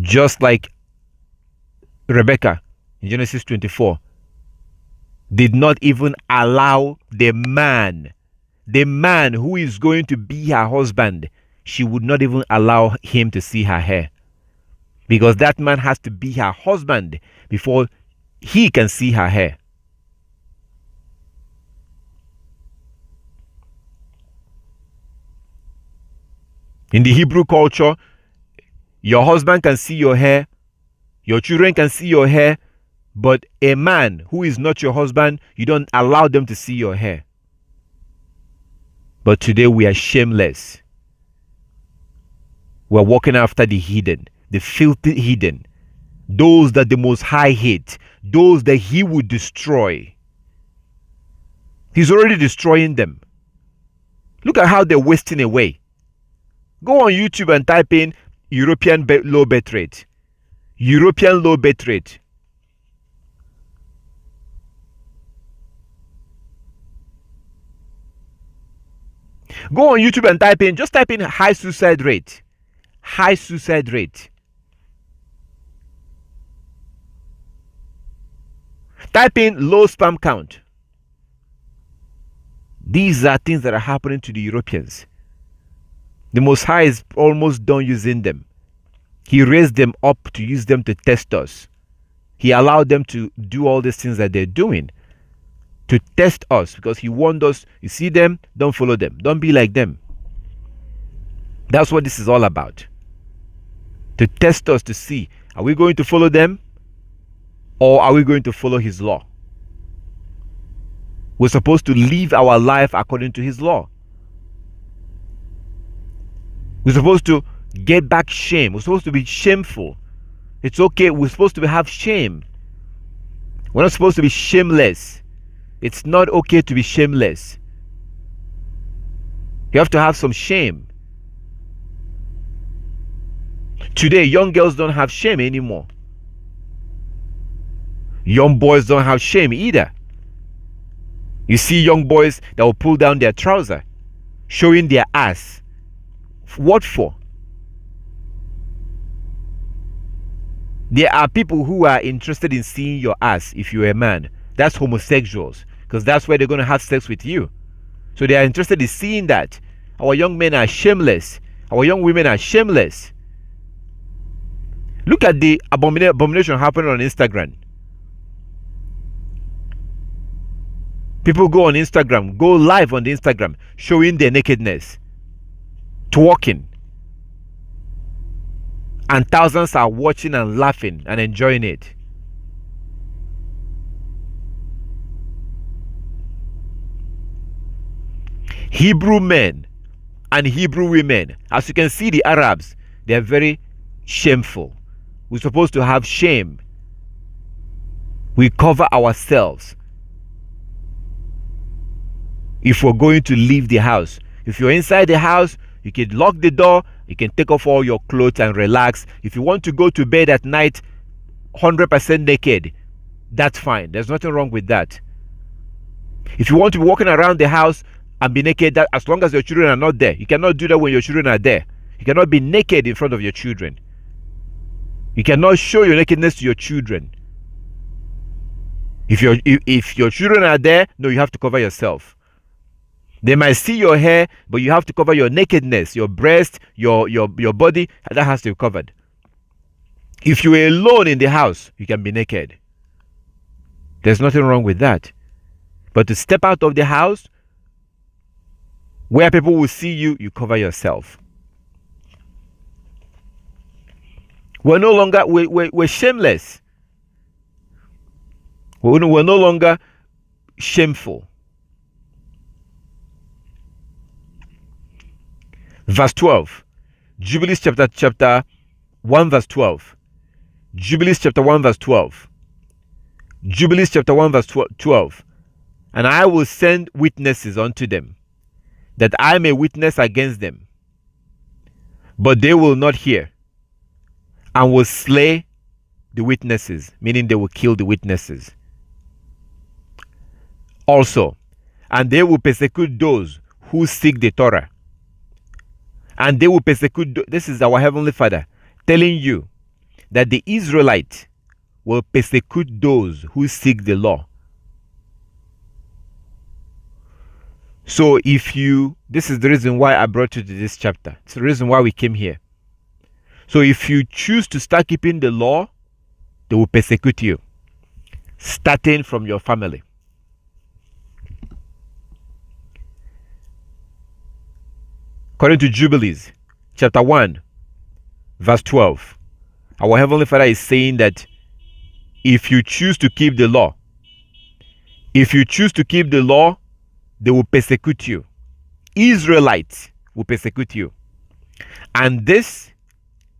Just like Rebekah in Genesis 24 did not even allow the man who is going to be her husband, she would not even allow him to see her hair, because that man has to be her husband before he can see her hair. In the Hebrew culture, your husband can see your hair, your children can see your hair, but a man who is not your husband, you don't allow them to see your hair. But today we are shameless. We're walking after the hidden, the filthy hidden, those that the Most High hate, those that He would destroy. He's already destroying them. Look at how they're wasting away. Go on YouTube and type in European low birth rate. European low birth rate. Go on YouTube and just type in high suicide rate. High suicide rate. Type in low sperm count. These are things that are happening to the Europeans. The Most High is almost done using them. He raised them up to use them to test us. He allowed them to do all these things that they're doing to test us, because He warned us, you see them, don't follow them. Don't be like them. That's what this is all about. To test us to see, are we going to follow them or are we going to follow His law? We're supposed to live our life according to His law. We're supposed to get back shame. We're supposed to be shameful. It's okay. We're supposed to have shame. We're not supposed to be shameless. It's not okay to be shameless. You have to have some shame. Today, young girls don't have shame anymore. Young boys don't have shame either. You see young boys that will pull down their trouser, showing their ass. What for? There are people who are interested in seeing your ass if you're a man. That's homosexuals, because that's where they're going to have sex with you. So they are interested in seeing that. Our young men are shameless. Our young women are shameless. Look at the abomination happening on Instagram. People go on Instagram, go live on the Instagram, showing their nakedness, twerking. And thousands are watching and laughing and enjoying it. Hebrew men and Hebrew women, as you can see, the Arabs, they are very shameful. We're supposed to have shame. We cover ourselves. If we're going to leave the house, if you're inside the house, you can lock the door, you can take off all your clothes and relax. If you want to go to bed at night 100% naked, that's fine. There's nothing wrong with that. If you want to be walking around the house and be naked, that as long as your children are not there. You cannot do that when your children are there. You cannot be naked in front of your children. You cannot show your nakedness to your children. If your children are there, no, you have to cover yourself. They might see your hair, but you have to cover your nakedness, your breast, your body. That has to be covered. If you're alone in the house, you can be naked. There's nothing wrong with that. But to step out of the house, where people will see you, you cover yourself. We're no longer, we're shameless. We're no longer shameful. Verse 12. Jubilees chapter 1 verse 12. Jubilees chapter 1 verse 12. Jubilees chapter 1 verse 12. And I will send witnesses unto them, that I may witness against them. But they will not hear, and will slay the witnesses, meaning they will kill the witnesses. Also, and they will persecute those who seek the Torah. And they will persecute, this is our Heavenly Father telling you that the Israelites will persecute those who seek the law. So this is the reason why I brought you to this chapter. It's the reason why we came here. So if you choose to start keeping the law, they will persecute you, starting from your family. According to Jubilees, chapter 1, verse 12, our Heavenly Father is saying that if you choose to keep the law, they will persecute you. Israelites will persecute you. And this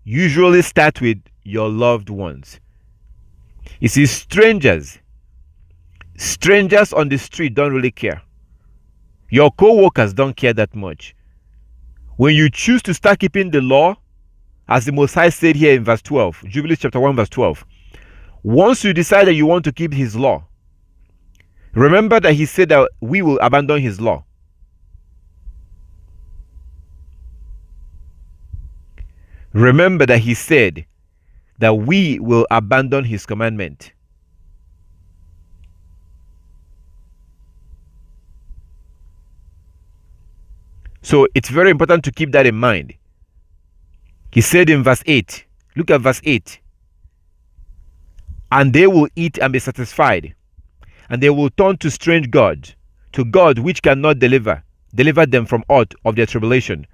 usually starts with your loved ones. You see, strangers on the street don't really care. Your co-workers don't care that much. When you choose to start keeping the law, as the Most High said here in verse 12, Jubilees chapter 1 verse 12, once you decide that you want to keep his law, remember that he said that we will abandon his law. Remember that he said that we will abandon his commandment. So it's very important to keep that in mind. He said in verse 8, look at verse 8. And they will eat and be satisfied, and they will turn to strange gods, to God which cannot deliver them from aught of their tribulation.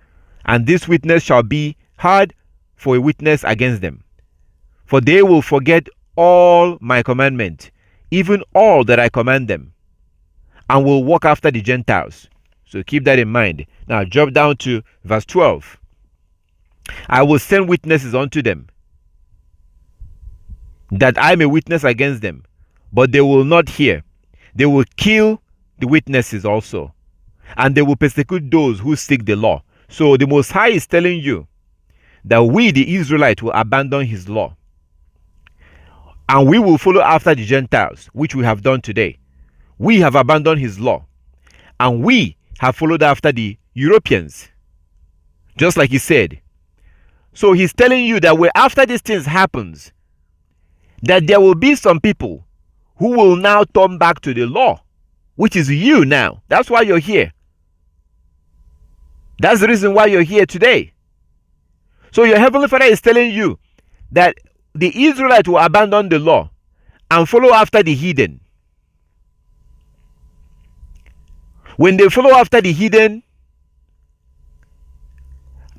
And this witness shall be hard for a witness against them. For they will forget all my commandment, even all that I command them, and will walk after the Gentiles. So keep that in mind. Now drop down to verse 12. I will send witnesses unto them, that I may witness against them, but they will not hear. They will kill the witnesses also, and they will persecute those who seek the law. So the Most High is telling you that we, the Israelites, will abandon his law, and we will follow after the Gentiles, which we have done today. We have abandoned his law, and we have followed after the Europeans, just like he said. So he's telling you that after these things happens, that there will be some people who will now turn back to the law, which is you now. That's why you're here. That's the reason why you're here today. So your Heavenly Father is telling you that the Israelites will abandon the law and follow after the heathen. When they follow after the heathen,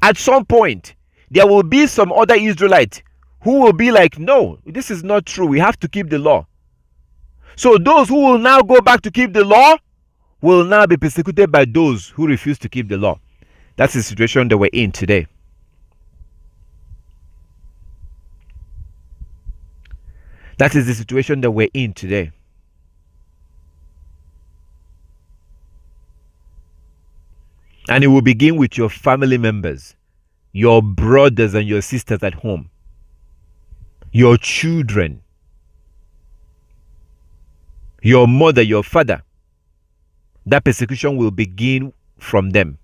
at some point, there will be some other Israelites who will be like, no, this is not true. We have to keep the law. So those who will now go back to keep the law will now be persecuted by those who refuse to keep the law. That's the situation that we're in today. That is the situation that we're in today. And it will begin with your family members, your brothers and your sisters at home, your children, your mother, your father. That persecution will begin from them.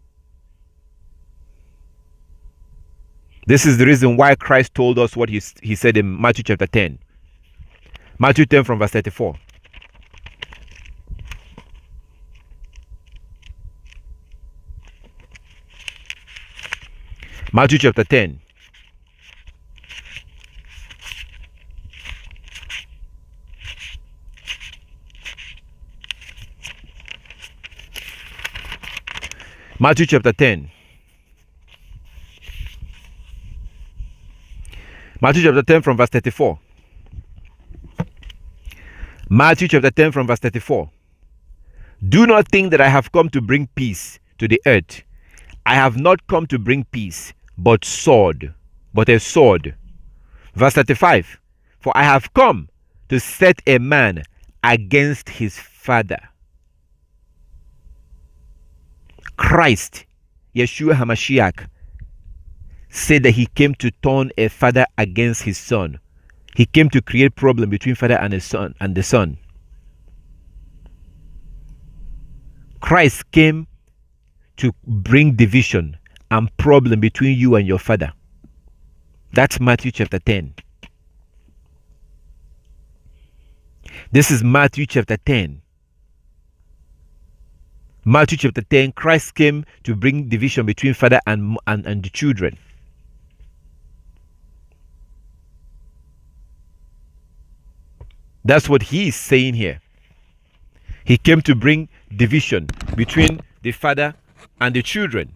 This is the reason why Christ told us what he said in Matthew chapter 10. Matthew 10 from verse 34. Matthew chapter 10. Matthew chapter 10. Matthew chapter 10 from verse 34. Matthew chapter 10 from verse 34. Do not think that I have come to bring peace to the earth. I have not come to bring peace, but a sword. Verse 35. For I have come to set a man against his father. Christ, Yeshua HaMashiach, said that he came to turn a father against his son. He came to create problem between father and the son. Christ came to bring division and problem between you and your father. That's Matthew chapter 10. This is Matthew chapter 10. Matthew chapter 10, Christ came to bring division between father and the children. That's what he is saying here. He came to bring division between the father and the children.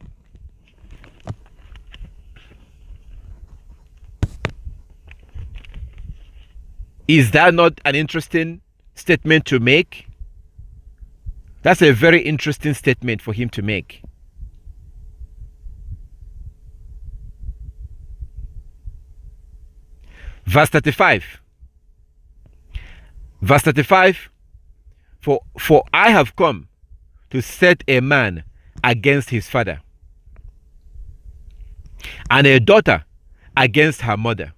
Is that not an interesting statement to make? That's a very interesting statement for him to make. Verse 35. Verse 35. For I have come to set a man against his father, and a daughter against her mother,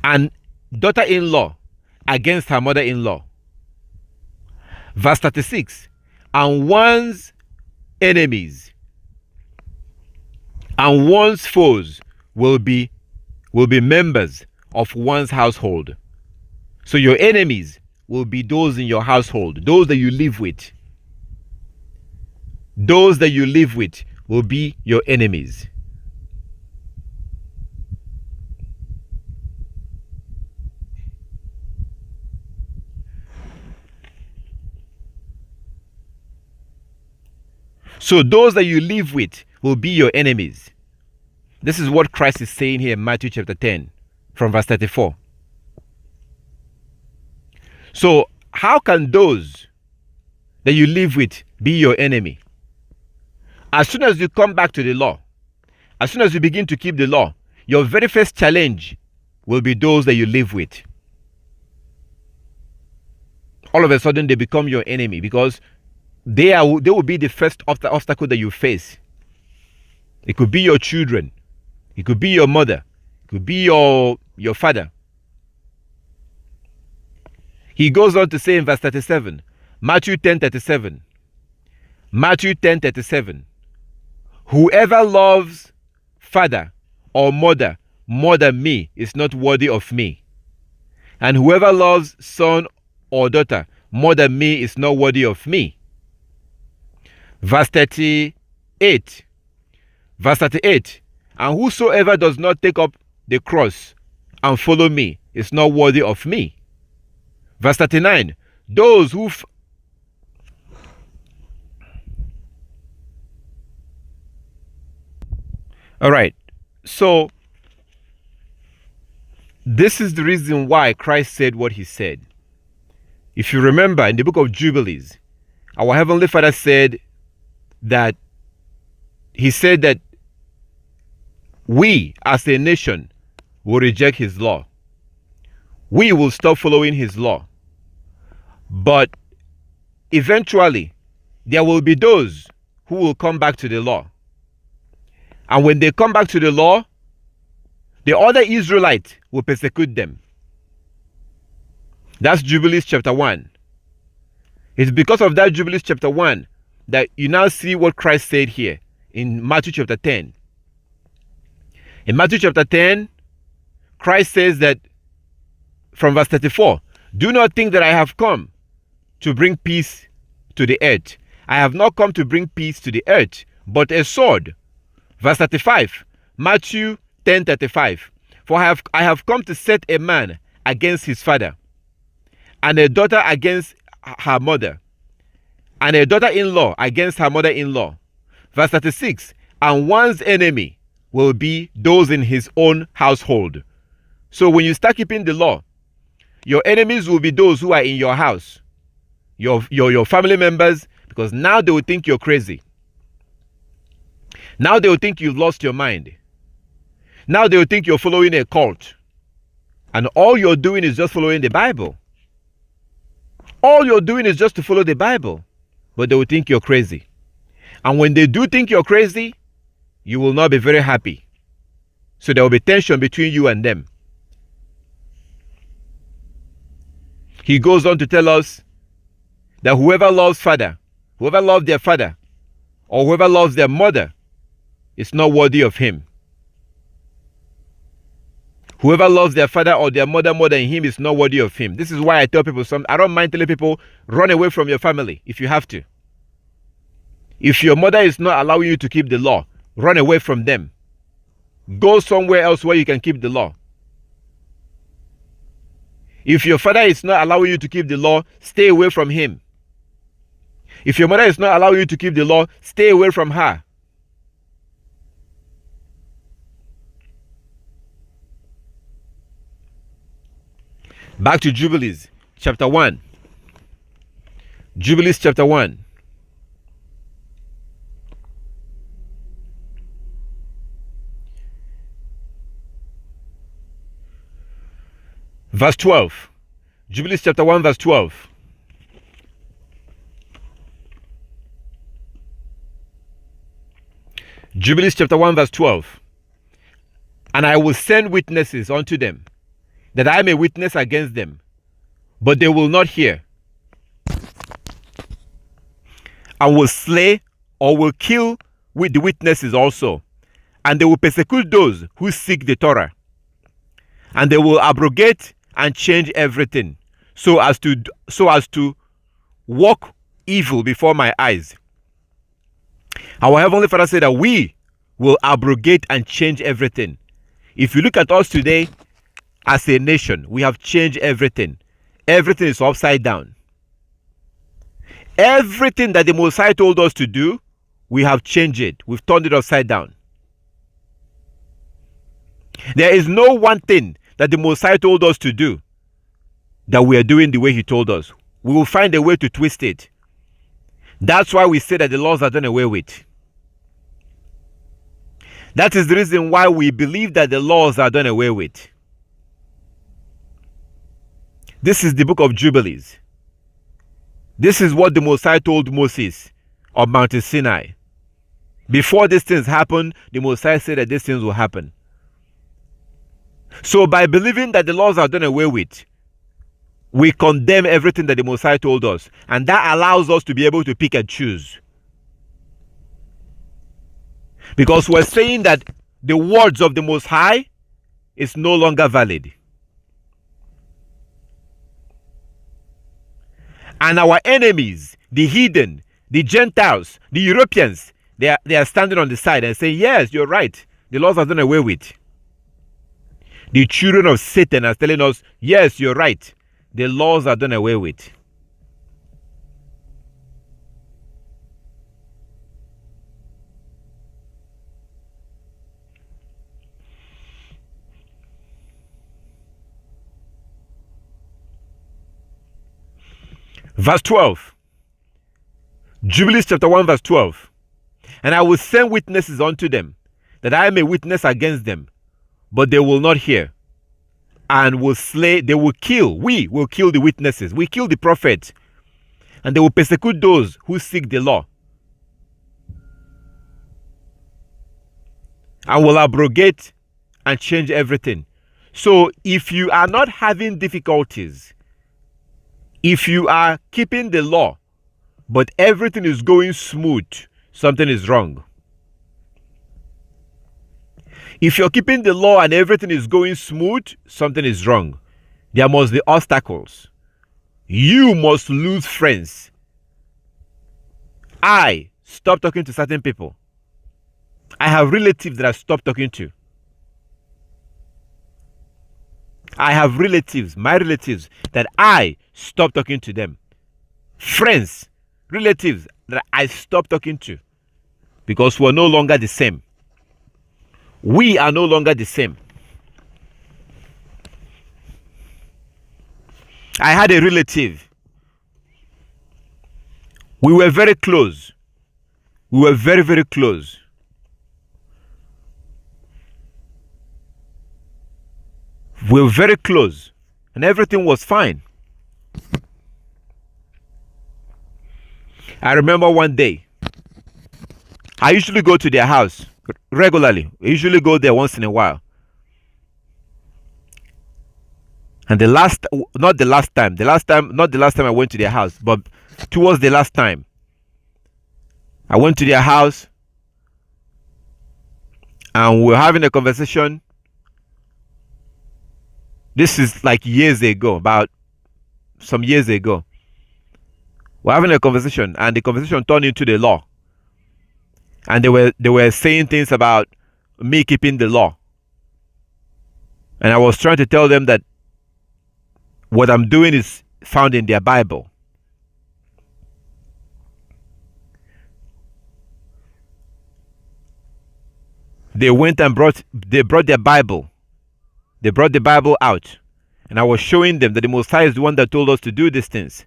and daughter-in-law against her mother-in-law. Verse 36. And one's enemies and one's foes will be members of one's household. So your enemies will be those in your household, those that you live with. Those that you live with will be your enemies. So those that you live with will be your enemies. This is what Christ is saying here in Matthew chapter 10 from verse 34. So how can those that you live with be your enemy? As soon as you come back to the law, as soon as you begin to keep the law, your very first challenge will be those that you live with. All of a sudden, they become your enemy because they will be the first obstacle that you face. It could be your children. It could be your mother. It could be your father. He goes on to say in verse 37, Matthew 10:37. Matthew 10:37. Whoever loves father or mother more than me is not worthy of me. And whoever loves son or daughter more than me is not worthy of me. Verse 38. Verse 38. And whosoever does not take up the cross and follow me is not worthy of me. Verse 39. Those who all right. So this is the reason why Christ said what he said. If you remember in the book of Jubilees, our Heavenly Father said that he said that we as a nation will reject his law. We will stop following his law. But eventually, there will be those who will come back to the law. And when they come back to the law, the other Israelites will persecute them. That's Jubilees chapter 1. It's because of that Jubilees chapter 1 that you now see what Christ said here in Matthew chapter 10. In Matthew chapter 10, Christ says that from verse 34, do not think that I have come to bring peace to the earth. I have not come to bring peace to the earth, but a sword. Verse 35, Matthew 10:35. For I have come to set a man against his father, and a daughter against her mother, and a daughter-in-law against her mother-in-law. Verse 36, and one's enemy will be those in his own household. So when you start keeping the law, your enemies will be those who are in your house, your family members, because now they will think you're crazy. Now they will think you've lost your mind. Now they will think you're following a cult. And all you're doing is just following the Bible. All you're doing is just to follow the Bible. But they will think you're crazy. And when they do think you're crazy, you will not be very happy. So there will be tension between you and them. He goes on to tell us that whoever loves their father, or whoever loves their mother, is not worthy of him. Whoever loves their father or their mother more than him is not worthy of him. This is why I tell people, I don't mind telling people, run away from your family if you have to. If your mother is not allowing you to keep the law, run away from them. Go somewhere else where you can keep the law. If your father is not allowing you to keep the law, stay away from him. If your mother is not allowing you to keep the law, stay away from her. Back to Jubilees, chapter 1. Jubilees, chapter 1. Verse 12. Jubilees, chapter 1, verse 12. Jubilees, chapter 1, verse 12. And I will send witnesses unto them, that I may witness against them, but they will not hear, and will slay or will kill with the witnesses also, and they will persecute those who seek the Torah, and they will abrogate and change everything, so as to walk evil before my eyes. Our Heavenly Father said that we will abrogate and change everything. If you look at us today, as a nation, we have changed everything. Everything is upside down. Everything that the Most High told us to do, we have changed it. We've turned it upside down. There is no one thing that the Most High told us to do that we are doing the way he told us. We will find a way to twist it. That's why we say that the laws are done away with. That is the reason why we believe that the laws are done away with. This is the book of Jubilees. This is what the Most High told Moses of Mount Sinai. Before these things happen, the Most High said that these things will happen. So by believing that the laws are done away with, we condemn everything that the Most High told us. And that allows us to be able to pick and choose. Because we're saying that the words of the Most High is no longer valid. And our enemies, the heathen, the Gentiles, the Europeans, they are standing on the side and saying, yes, you're right. The laws are done away with. The children of Satan are telling us, yes, you're right. The laws are done away with. Verse 12. Jubilees chapter 1 verse 12. And I will send witnesses unto them, that I may witness against them, but they will not hear. And will slay, they will kill, we will kill the witnesses, we kill the prophets, and they will persecute those who seek the law. And will abrogate and change everything. So if you are not having difficulties, if you are keeping the law, but everything is going smooth, something is wrong. If you're keeping the law and everything is going smooth, something is wrong. There must be obstacles. You must lose friends. I stop talking to certain people. I have relatives that I stopped talking to. I have relatives, my relatives, that I stopped talking to them. Friends, relatives that I stopped talking to. Because we're no longer the same. We are no longer the same. I had a relative. We were very close. We were very, very close. We were very close. And everything was fine. I remember one day, I usually go to their house regularly. I usually go there once in a while. And not the last time I went to their house, but towards the last time, I went to their house and we were having a conversation. This is like years ago, about some years ago. We're having a conversation and the conversation turned into the law. And they were saying things about me keeping the law. And I was trying to tell them that what I'm doing is found in their Bible. They went and brought their Bible. They brought the Bible out. And I was showing them that the Most High is the one that told us to do these things.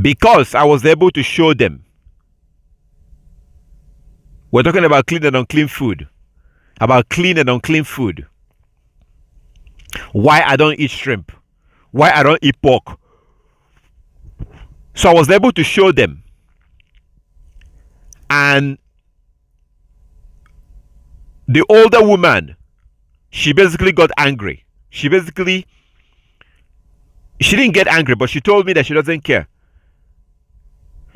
Because I was able to show them. We're talking about clean and unclean food. About clean and unclean food. Why I don't eat shrimp. Why I don't eat pork. So I was able to show them. And the older woman, she basically got angry. She didn't get angry, but she told me that she doesn't care.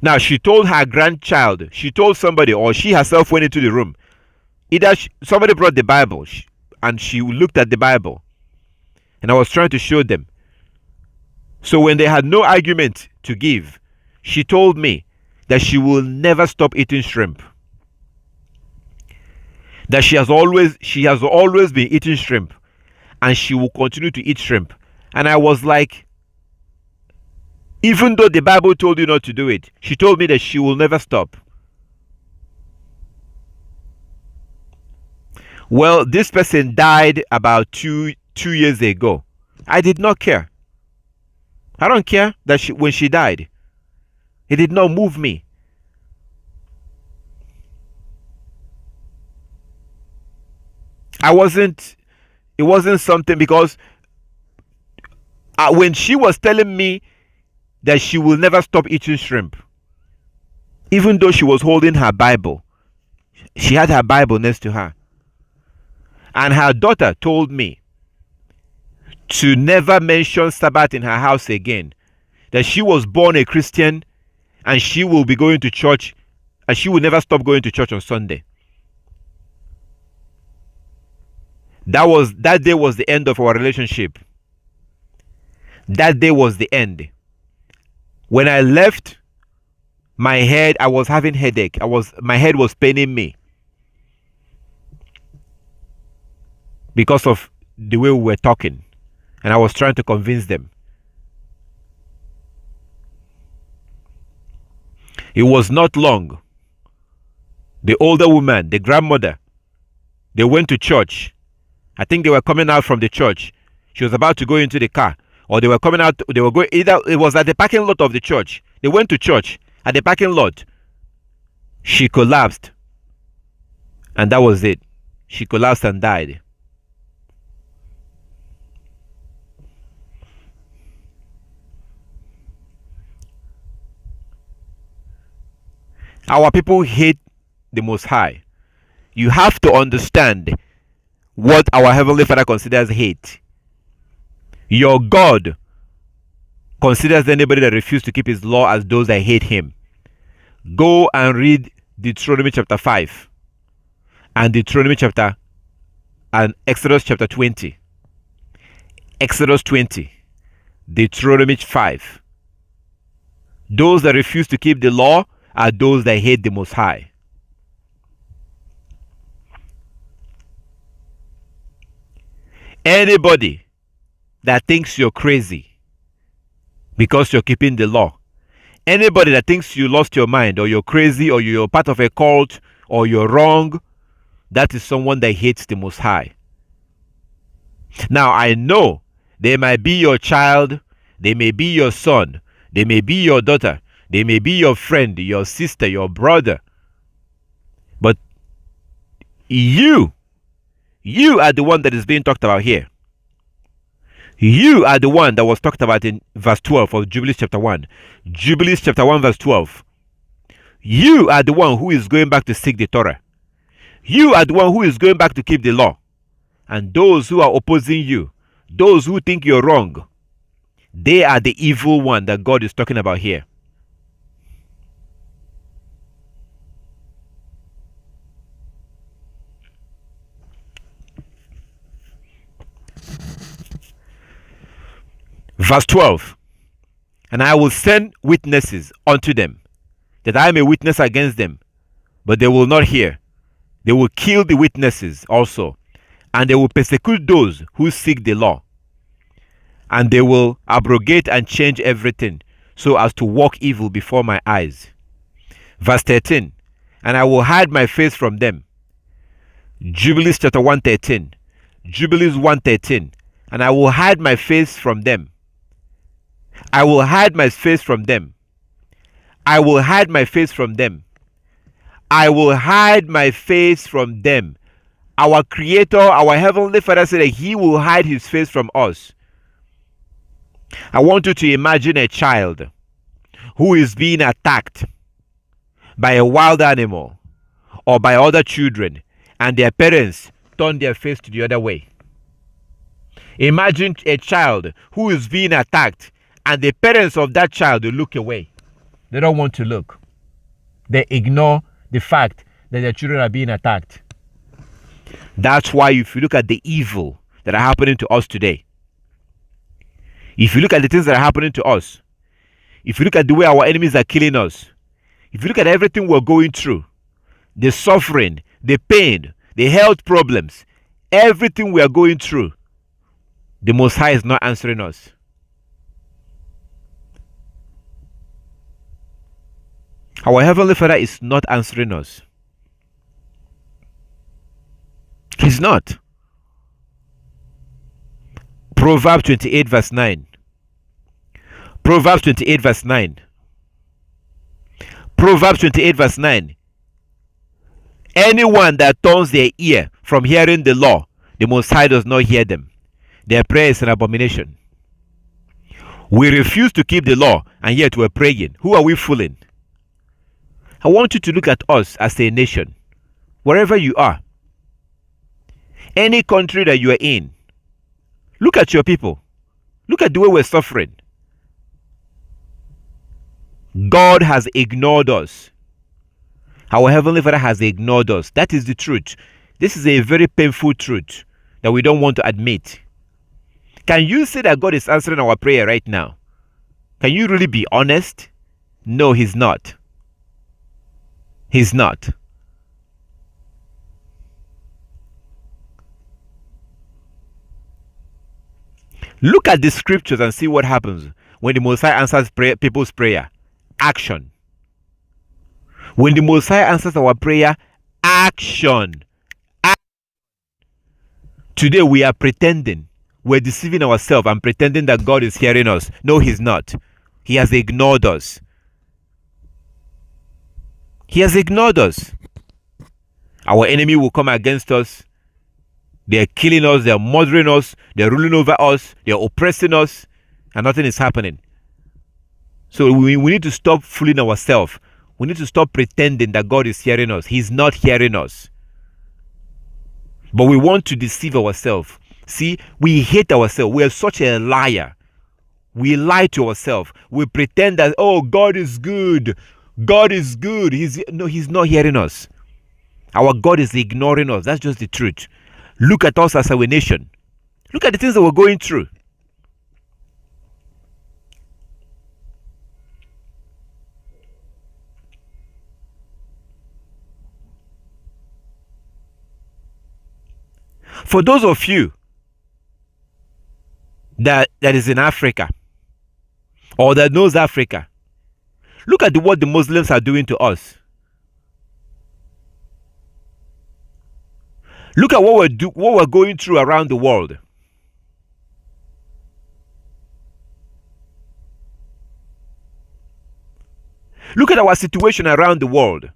Now, she told her grandchild, she told somebody, or she herself went into the room. Either somebody brought the Bible, and she looked at the Bible. And I was trying to show them. So when they had no argument to give, she told me that she will never stop eating shrimp. That she has always been eating shrimp. And she will continue to eat shrimp. And I was like, even though the Bible told you not to do it, she told me that she will never stop. Well, this person died about two years ago. I did not care. I don't care that when she died. It did not move me. It wasn't something because when she was telling me that she will never stop eating shrimp, even though she was holding her Bible, she had her Bible next to her. And her daughter told me to never mention Sabbath in her house again, that she was born a Christian and she will be going to church and she will never stop going to church on Sunday. That day was the end of our relationship. That day was the end. When I left, I was having headache. My head was paining me because of the way we were talking, and I was trying to convince them. It was not long. The older woman, the grandmother, they went to church. I think they were coming out from the church. She was about to go into the car, or they were coming out. They were going, either it was at the parking lot of the church. They went to church at the parking lot. She collapsed, and that was it. She collapsed and died. Our people hate the Most High. You have to understand what our Heavenly Father considers hate. Your God considers anybody that refuses to keep His law as those that hate Him. Go and read Deuteronomy chapter 5 and Exodus chapter 20. Exodus 20, Deuteronomy 5. Those that refuse to keep the law are those that hate the Most High. Anybody that thinks you're crazy because you're keeping the law, anybody that thinks you lost your mind, or you're crazy, or you're part of a cult, or you're wrong, that is someone that hates the Most High. Now, I know they might be your child, they may be your son, they may be your daughter, they may be your friend, your sister, your brother. But you are the one that is being talked about here. You are the one that was talked about in verse 12 of Jubilees chapter 1. Jubilees chapter 1 verse 12. You are the one who is going back to seek the Torah. You are the one who is going back to keep the law. And those who are opposing you, those who think you're wrong, they are the evil one that God is talking about here. Verse 12. And I will send witnesses unto them, that I may witness against them, but they will not hear. They will kill the witnesses also, and they will persecute those who seek the law. And they will abrogate and change everything, so as to walk evil before my eyes. Verse 13. And I will hide my face from them. Jubilees chapter 1:13. Jubilees 1:13. And I will hide my face from them. I will hide my face from them. I will hide my face from them. I will hide my face from them. Our Creator, our Heavenly Father said that He will hide His face from us. I want you to imagine a child who is being attacked by a wild animal or by other children, and their parents turn their face to the other way. Imagine a child who is being attacked, and the parents of that child will look away. They don't want to look. They ignore the fact that their children are being attacked. That's why if you look at the evil that are happening to us today, if you look at the things that are happening to us, if you look at the way our enemies are killing us, if you look at everything we're going through, the suffering, the pain, the health problems, everything we are going through, the Most High is not answering us. Our Heavenly Father is not answering us. He's not. Proverbs 28 verse 9. Proverbs 28 verse 9. Proverbs 28 verse 9. Anyone that turns their ear from hearing the law The Most High does not hear them. Their prayer is an abomination. We refuse to keep the law, and yet we're praying. Who are we fooling? I want you to look at us as a nation, wherever you are. Any country that you are in, look at your people. Look at the way we're suffering. God has ignored us. Our Heavenly Father has ignored us. That is the truth. This is a very painful truth that we don't want to admit. Can you say that God is answering our prayer right now? Can you really be honest? No, He's not. He's not. Look at the scriptures and see what happens when the Most High answers people's prayer. Action. When the Most High answers our prayer, action. Today we are pretending. We're deceiving ourselves and pretending that God is hearing us. No, He's not. He has ignored us. He has ignored us. Our enemy will come against us. They're killing us. They're murdering us. They're ruling over us. They're oppressing us. And nothing is happening. So we need to stop fooling ourselves. We need to stop pretending that God is hearing us. He's not hearing us. But we want to deceive ourselves. See, we hate ourselves. We are such a liar. We lie to ourselves. We pretend that, oh, God is good. God is good. He's not hearing us. Our God is ignoring us. That's just the truth. Look at us as our nation. Look at the things that we're going through. For those of you that is in Africa or that knows Africa, look at what the Muslims are doing to us. Look at what we're going through around the world. Look at our situation around the world.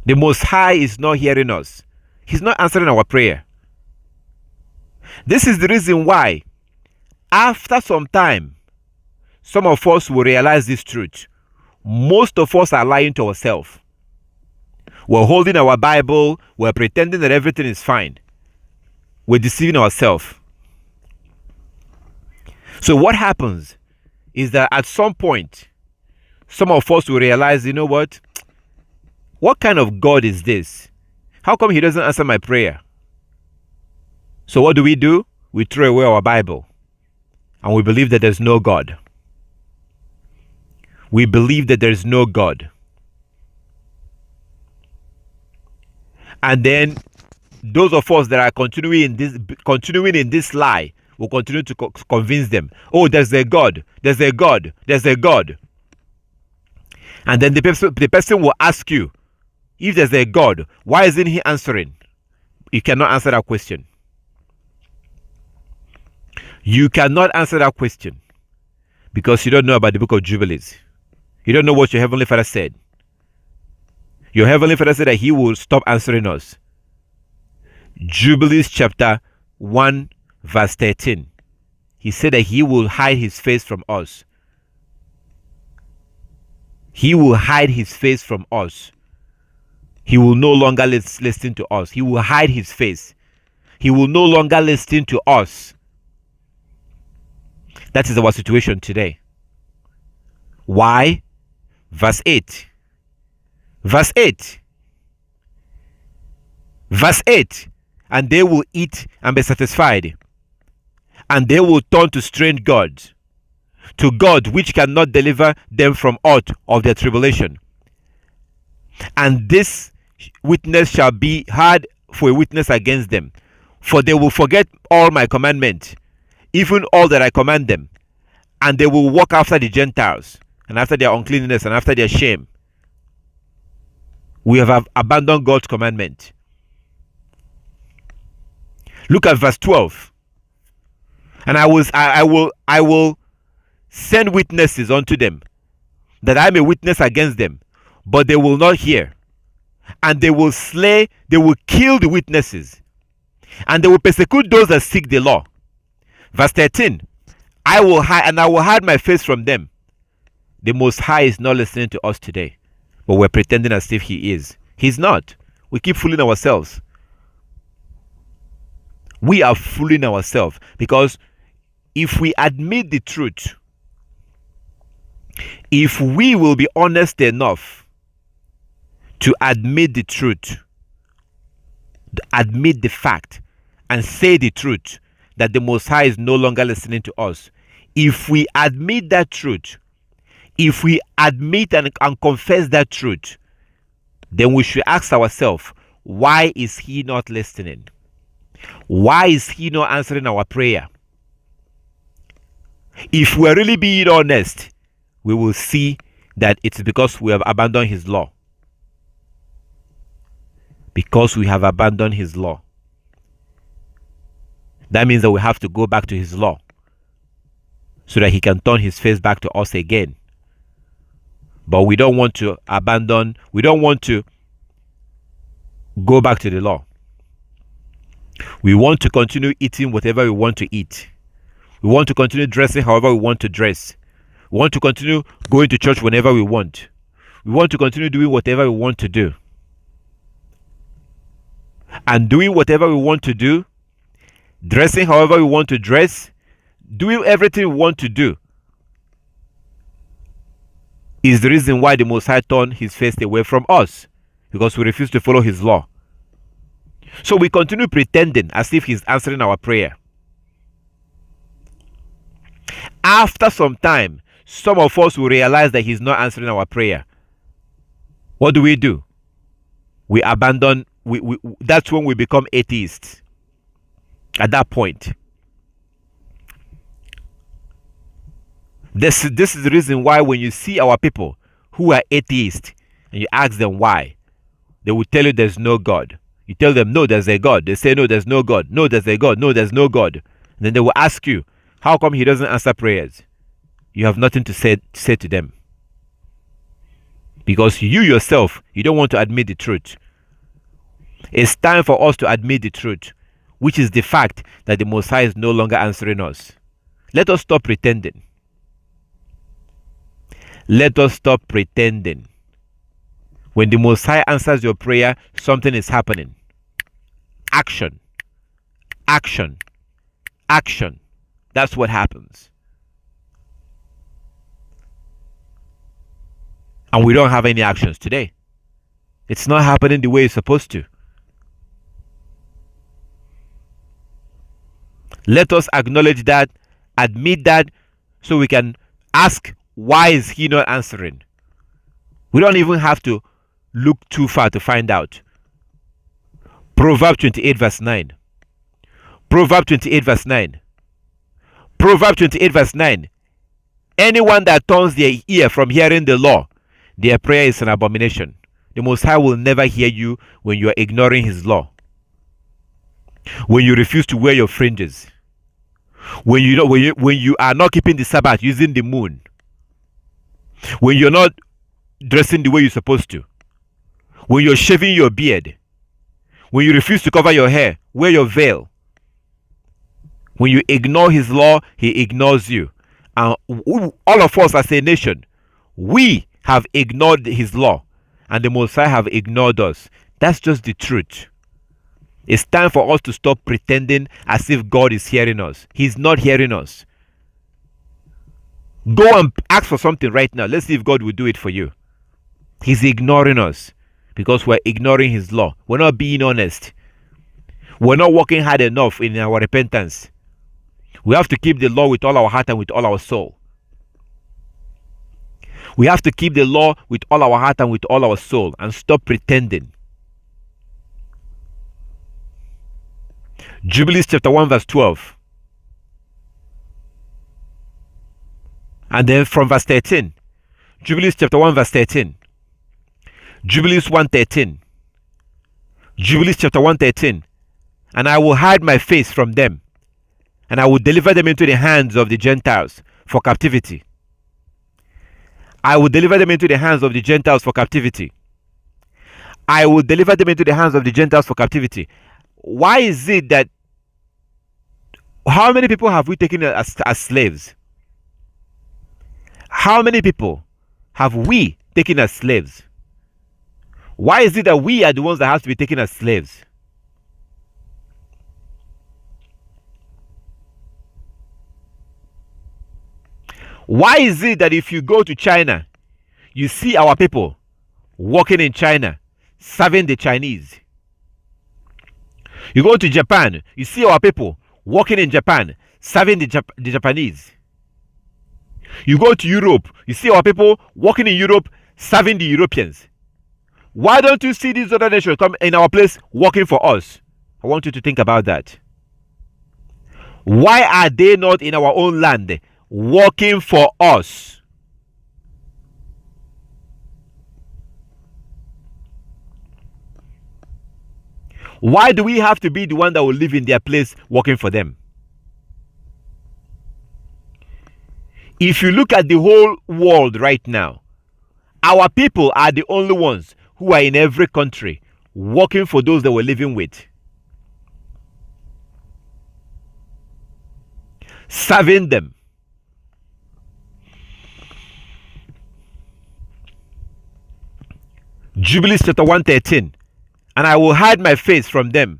The Most High is not hearing us. He's not answering our prayer. This is the reason why, after some time, some of us will realize this truth. Most of us are lying to ourselves. We're holding our Bible. We're pretending that everything is fine. We're deceiving ourselves. So what happens is that at some point, some of us will realize, you know what? What kind of God is this? How come He doesn't answer my prayer? So what do? We throw away our Bible. And we believe that there's no God. We believe that there's no God. And then those of us that are continuing in this lie will continue to convince them, oh, there's a God, there's a God, there's a God. And then the person will ask you, if there's a God, why isn't He answering? You cannot answer that question. You cannot answer that question because you don't know about the Book of Jubilees. You don't know what your Heavenly Father said. Your Heavenly Father said that He will stop answering us. Jubilees chapter 1 verse 13. He said that He will hide His face from us. He will hide His face from us. He will no longer listen to us. He will hide His face. He will no longer listen to us. That is our situation today. Why? Verse 8. Verse 8. Verse 8. And they will eat and be satisfied. And they will turn to strange gods, to God which cannot deliver them from aught of their tribulation. And this witness shall be hard for a witness against them, for they will forget all my commandment, even all that I command them, and they will walk after the Gentiles, and after their uncleanness, and after their shame. We have abandoned God's commandment. Look at verse 12. And I will send witnesses unto them, that I may witness against them, but they will not hear. And they will kill the witnesses, and they will persecute those that seek the law. Verse 13, I will hide my face from them. The Most High is not listening to us today, but we're pretending as if he is. He's not. We keep fooling ourselves. We are fooling ourselves, because if we admit the truth, if we will be honest enough to admit the truth, admit the fact, and say the truth that the Most High is no longer listening to us, if we admit that truth, if we admit and confess that truth, then we should ask ourselves, why is he not listening? Why is he not answering our prayer? If we're really being honest, we will see that it's because we have abandoned his law. Because we have abandoned his law. That means that we have to go back to his law so that he can turn his face back to us again. But we don't want to abandon, we don't want to go back to the law. We want to continue eating whatever we want to eat. We want to continue dressing however we want to dress. We want to continue going to church whenever we want. We want to continue doing whatever we want to do. And doing whatever we want to do, dressing however we want to dress, doing everything we want to do, is the reason why the Most High turned his face away from us, because we refuse to follow his law. So we continue pretending as if he's answering our prayer. After some time, some of us will realize that he's not answering our prayer. What do? We abandon. That's when we become atheists. At that point, this is the reason why when you see our people who are atheists and you ask them why, they will tell you there's no God. You tell them no, there's a God. They say no, there's no God. No, there's a God. No, there's no God. And then they will ask you, how come he doesn't answer prayers? You have nothing to say to them, because you yourself, you don't want to admit the truth. It's time for us to admit the truth, which is the fact that the Most High is no longer answering us. Let us stop pretending. Let us stop pretending. When the Most High answers your prayer, something is happening. Action. Action. Action. That's what happens. And we don't have any actions today. It's not happening the way it's supposed to. Let us acknowledge that, admit that, so we can ask, why is he not answering? We don't even have to look too far to find out. Proverbs 28 verse 9. Proverbs 28 verse 9. Proverbs 28 verse 9. Anyone that turns their ear from hearing the law, their prayer is an abomination. The Most High will never hear you when you are ignoring his law. When you refuse to wear your fringes. When you are not keeping the Sabbath using the moon. When you're not dressing the way you're supposed to. When you're shaving your beard. When you refuse to cover your hair, wear your veil. When you ignore his law, he ignores you. And all of us as a nation, we have ignored his law, and the Most High have ignored us. That's just the truth. It's time for us to stop pretending as if God is hearing us. He's not hearing us. Go and ask for something right now. Let's see if God will do it for you. He's ignoring us because we're ignoring his law. We're not being honest. We're not working hard enough in our repentance. We have to keep the law with all our heart and with all our soul. We have to keep the law with all our heart and with all our soul, and stop pretending. Jubilees chapter 1 verse 12. And then from verse 13. Jubilees chapter 1 verse 13. Jubilees 1:13. Jubilees chapter 1:13. And I will hide my face from them, and I will deliver them into the hands of the Gentiles for captivity. I will deliver them into the hands of the Gentiles for captivity. I will deliver them into the hands of the Gentiles for captivity. Why is it that, how many people have we taken as slaves? How many people have we taken as slaves? Why is it that we are the ones that have to be taken as slaves? Why is it that if you go to China, you see our people working in China, serving the Chinese? You go to Japan, you see our people working in Japan, serving the Japanese. You go to Europe, you see our people working in Europe, serving the Europeans. Why don't you see these other nations come in our place working for us? I want you to think about that. Why are they not in our own land working for us? Why do we have to be the one that will live in their place working for them? If you look at the whole world right now, our people are the only ones who are in every country working for those that we're living with, serving them. Jubilees chapter 113. And I will hide my face from them,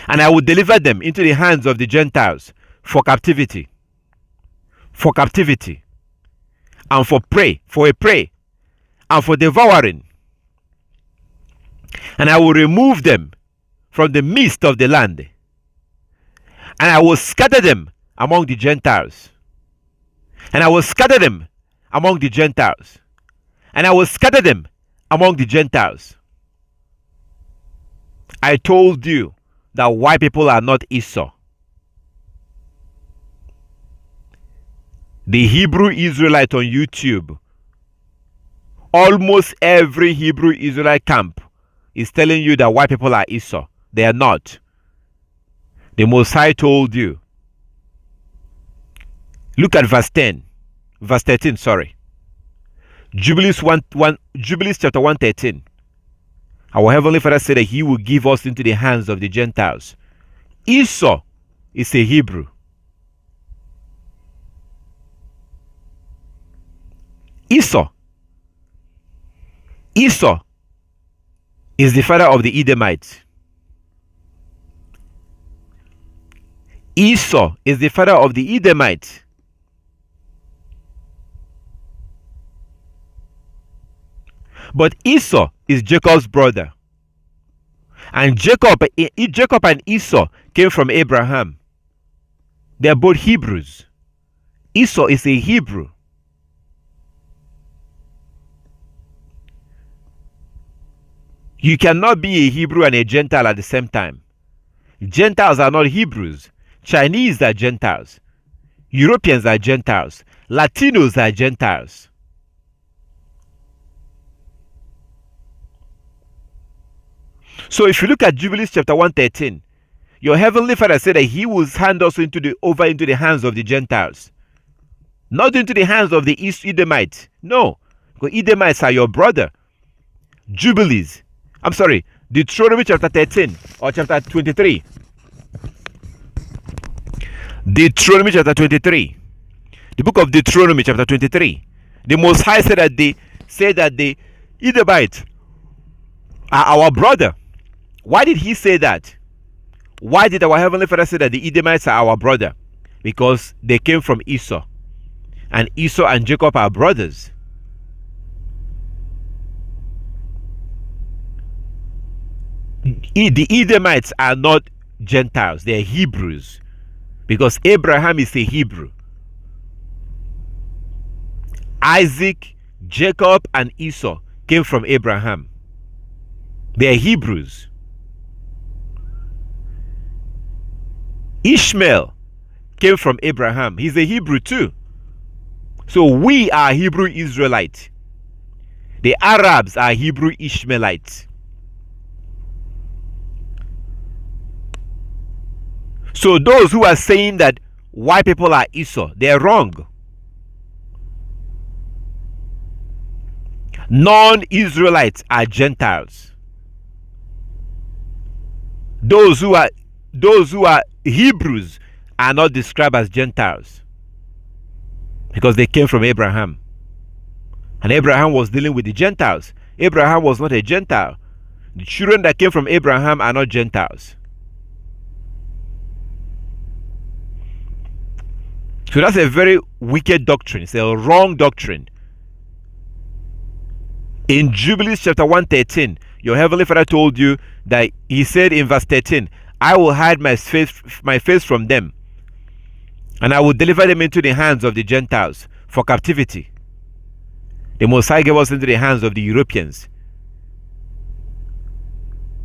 and I will deliver them into the hands of the Gentiles for captivity, and for a prey, and for devouring. And I will remove them from the midst of the land, and I will scatter them among the Gentiles. And I will scatter them among the Gentiles. And I will scatter them among the Gentiles. I told you that white people are not Esau. The Hebrew Israelite on YouTube, almost every Hebrew Israelite camp is telling you that white people are Esau. They are not. The Most High told you. Look at verse 13, sorry. Jubilees chapter 113. Our Heavenly Father said that He will give us into the hands of the Gentiles. Esau is a Hebrew. Esau is the father of the Edomites. Esau is the father of the Edomites. But Esau is Jacob's brother. And Jacob and Esau came from Abraham. They are both Hebrews. Esau is a Hebrew. You cannot be a Hebrew and a Gentile at the same time. Gentiles are not Hebrews. Chinese are Gentiles. Europeans are Gentiles. Latinos are Gentiles. So if you look at Jubilees chapter 113, your Heavenly Father said that He will hand us over into the hands of the Gentiles. Not into the hands of the Edomites. No. Because Edomites are your brother. Deuteronomy chapter 13 or chapter 23. Deuteronomy chapter 23. The book of Deuteronomy chapter 23. The Most High said that the Edomites are our brother. Why did He say that? Why did our Heavenly Father say that the Edomites are our brother? Because they came from Esau. And Esau and Jacob are brothers. The Edomites are not Gentiles. They are Hebrews. Because Abraham is a Hebrew. Isaac, Jacob, and Esau came from Abraham. They are Hebrews. Ishmael came from Abraham. He's a Hebrew too. So we are Hebrew Israelites. The Arabs are Hebrew Ishmaelites. So those who are saying that white people are Esau, they are wrong. Non-Israelites are Gentiles. Those who are Hebrews are not described as Gentiles because they came from Abraham. And Abraham was dealing with the Gentiles. Abraham was not a Gentile. The children that came from Abraham are not Gentiles. So that's a very wicked doctrine. It's a wrong doctrine. In Jubilees chapter 113, your Heavenly Father told you that He said in verse 13, I will hide my face from them, and I will deliver them into the hands of the Gentiles for captivity. The Most High gave us into the hands of the Europeans.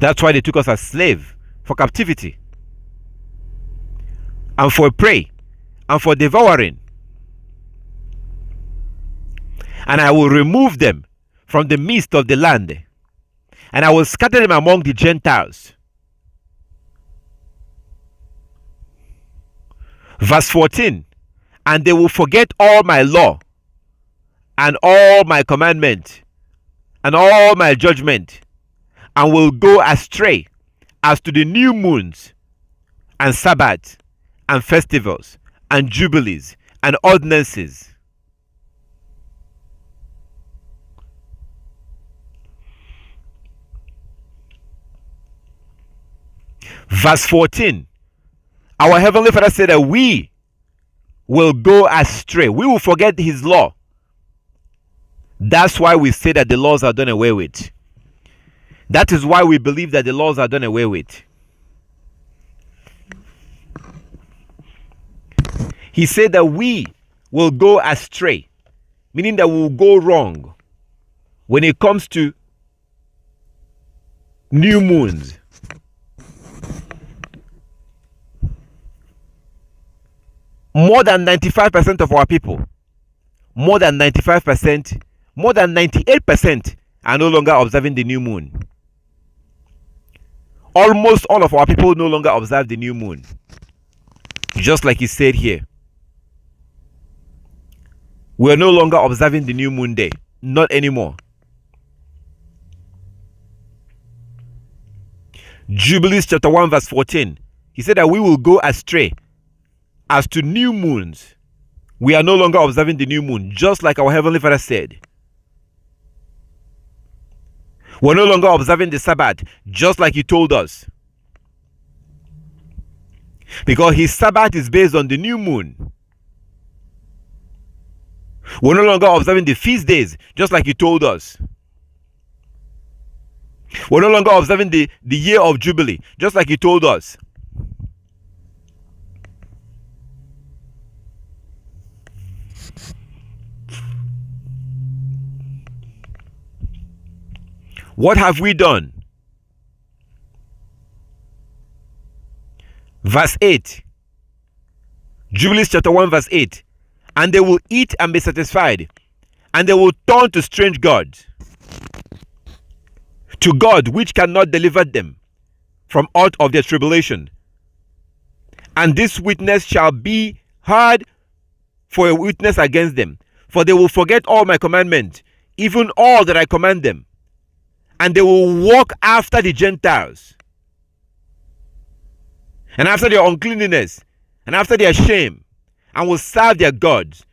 That's why they took us as slaves, for captivity, and for prey, and for devouring. And I will remove them from the midst of the land, and I will scatter them among the Gentiles. Verse 14, and they will forget all my law, and all my commandment, and all my judgment, and will go astray as to the new moons, and Sabbaths, and festivals, and jubilees, and ordinances. Verse 14, our Heavenly Father said that we will go astray. We will forget His law. That's why we say that the laws are done away with. That is why we believe that the laws are done away with. He said that we will go astray, meaning that we will go wrong when it comes to new moons. More than 95% of our people, more than 95%, more than 98% are no longer observing the new moon. Almost all of our people no longer observe the new moon. Just like he said here. We are no longer observing the new moon day. Not anymore. Jubilees chapter 1 verse 14. He said that we will go astray as to new moons. We are no longer observing the new moon, just like our Heavenly Father said. We're no longer observing the Sabbath, just like He told us. Because His Sabbath is based on the new moon. We're no longer observing the feast days, just like He told us. We're no longer observing the year of Jubilee, just like He told us. What have we done? Verse 8. Jubilees chapter 1 verse 8. And they will eat and be satisfied, and they will turn to strange gods, to God which cannot deliver them from out of their tribulation. And this witness shall be heard for a witness against them, for they will forget all my commandments, even all that I command them. And they will walk after the Gentiles, and after their uncleanness, and after their shame, and will serve their gods.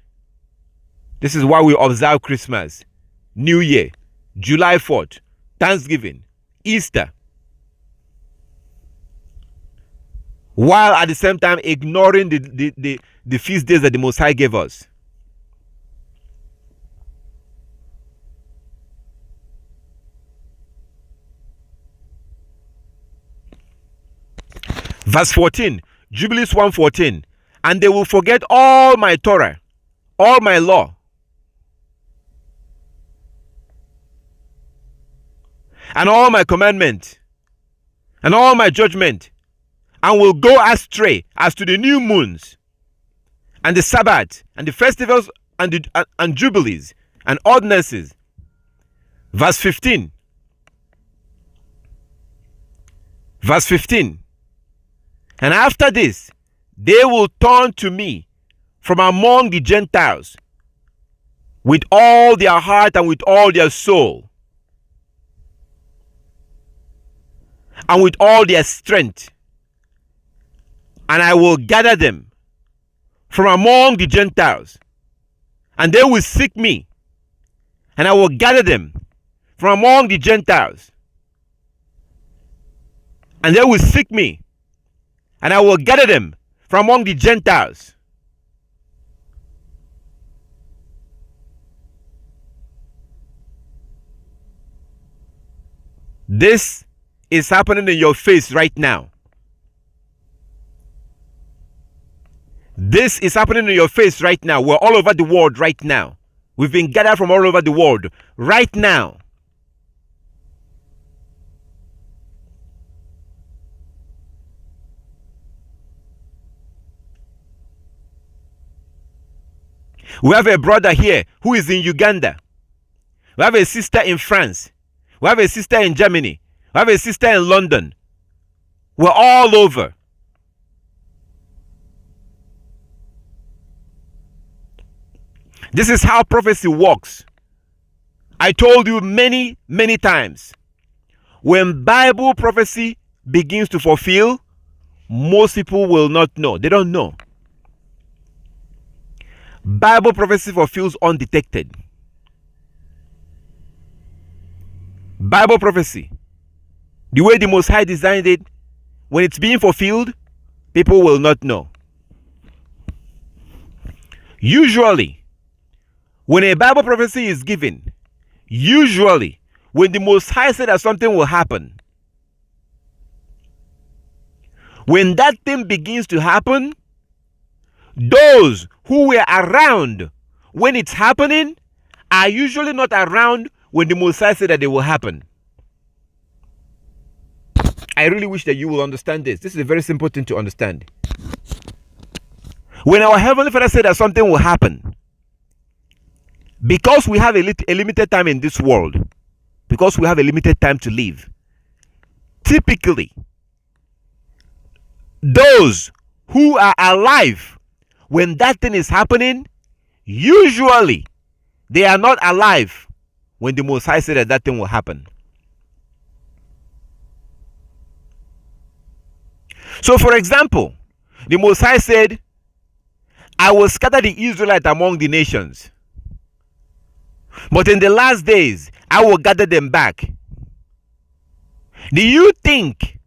This is why we observe Christmas, New Year, July 4th, Thanksgiving, Easter, while at the same time ignoring the feast days that the Most High gave us. Verse 14, Jubilees 1:14, and they will forget all my Torah, all my law, and all my commandment, and all my judgment, and will go astray as to the new moons, and the Sabbath, and the festivals, and jubilees, and ordinances. Verse 15. Verse 15. And after this, they will turn to me from among the Gentiles, with all their heart and with all their soul and with all their strength. And I will gather them from among the Gentiles, and they will seek me. And I will gather them from among the Gentiles, and they will seek me. And I will gather them from among the Gentiles. This is happening in your face right now. This is happening in your face right now. We're all over the world right now. We've been gathered from all over the world right now. We have a brother here who is in Uganda. We have a sister in France. We have a sister in Germany. We have a sister in London. We're all over. This is how prophecy works. I told you many, many times. When Bible prophecy begins to fulfill, most people will not know. They don't know. Bible prophecy fulfills undetected. Bible prophecy, the way the Most High designed it, when it's being fulfilled, people will not know. Usually, when a Bible prophecy is given, usually when the Most High said that something will happen, when that thing begins to happen, those who were around when it's happening are usually not around when the Most High said that they will happen. I really wish that you will understand this. This is a very simple thing to understand. When our Heavenly Father said that something will happen, because we have a limited time in this world, because we have a limited time to live, typically, those who are alive when that thing is happening, usually they are not alive when the Most High said that that thing will happen. So, for example, the Most High said, I will scatter the Israelites among the nations, but in the last days, I will gather them back. Do you think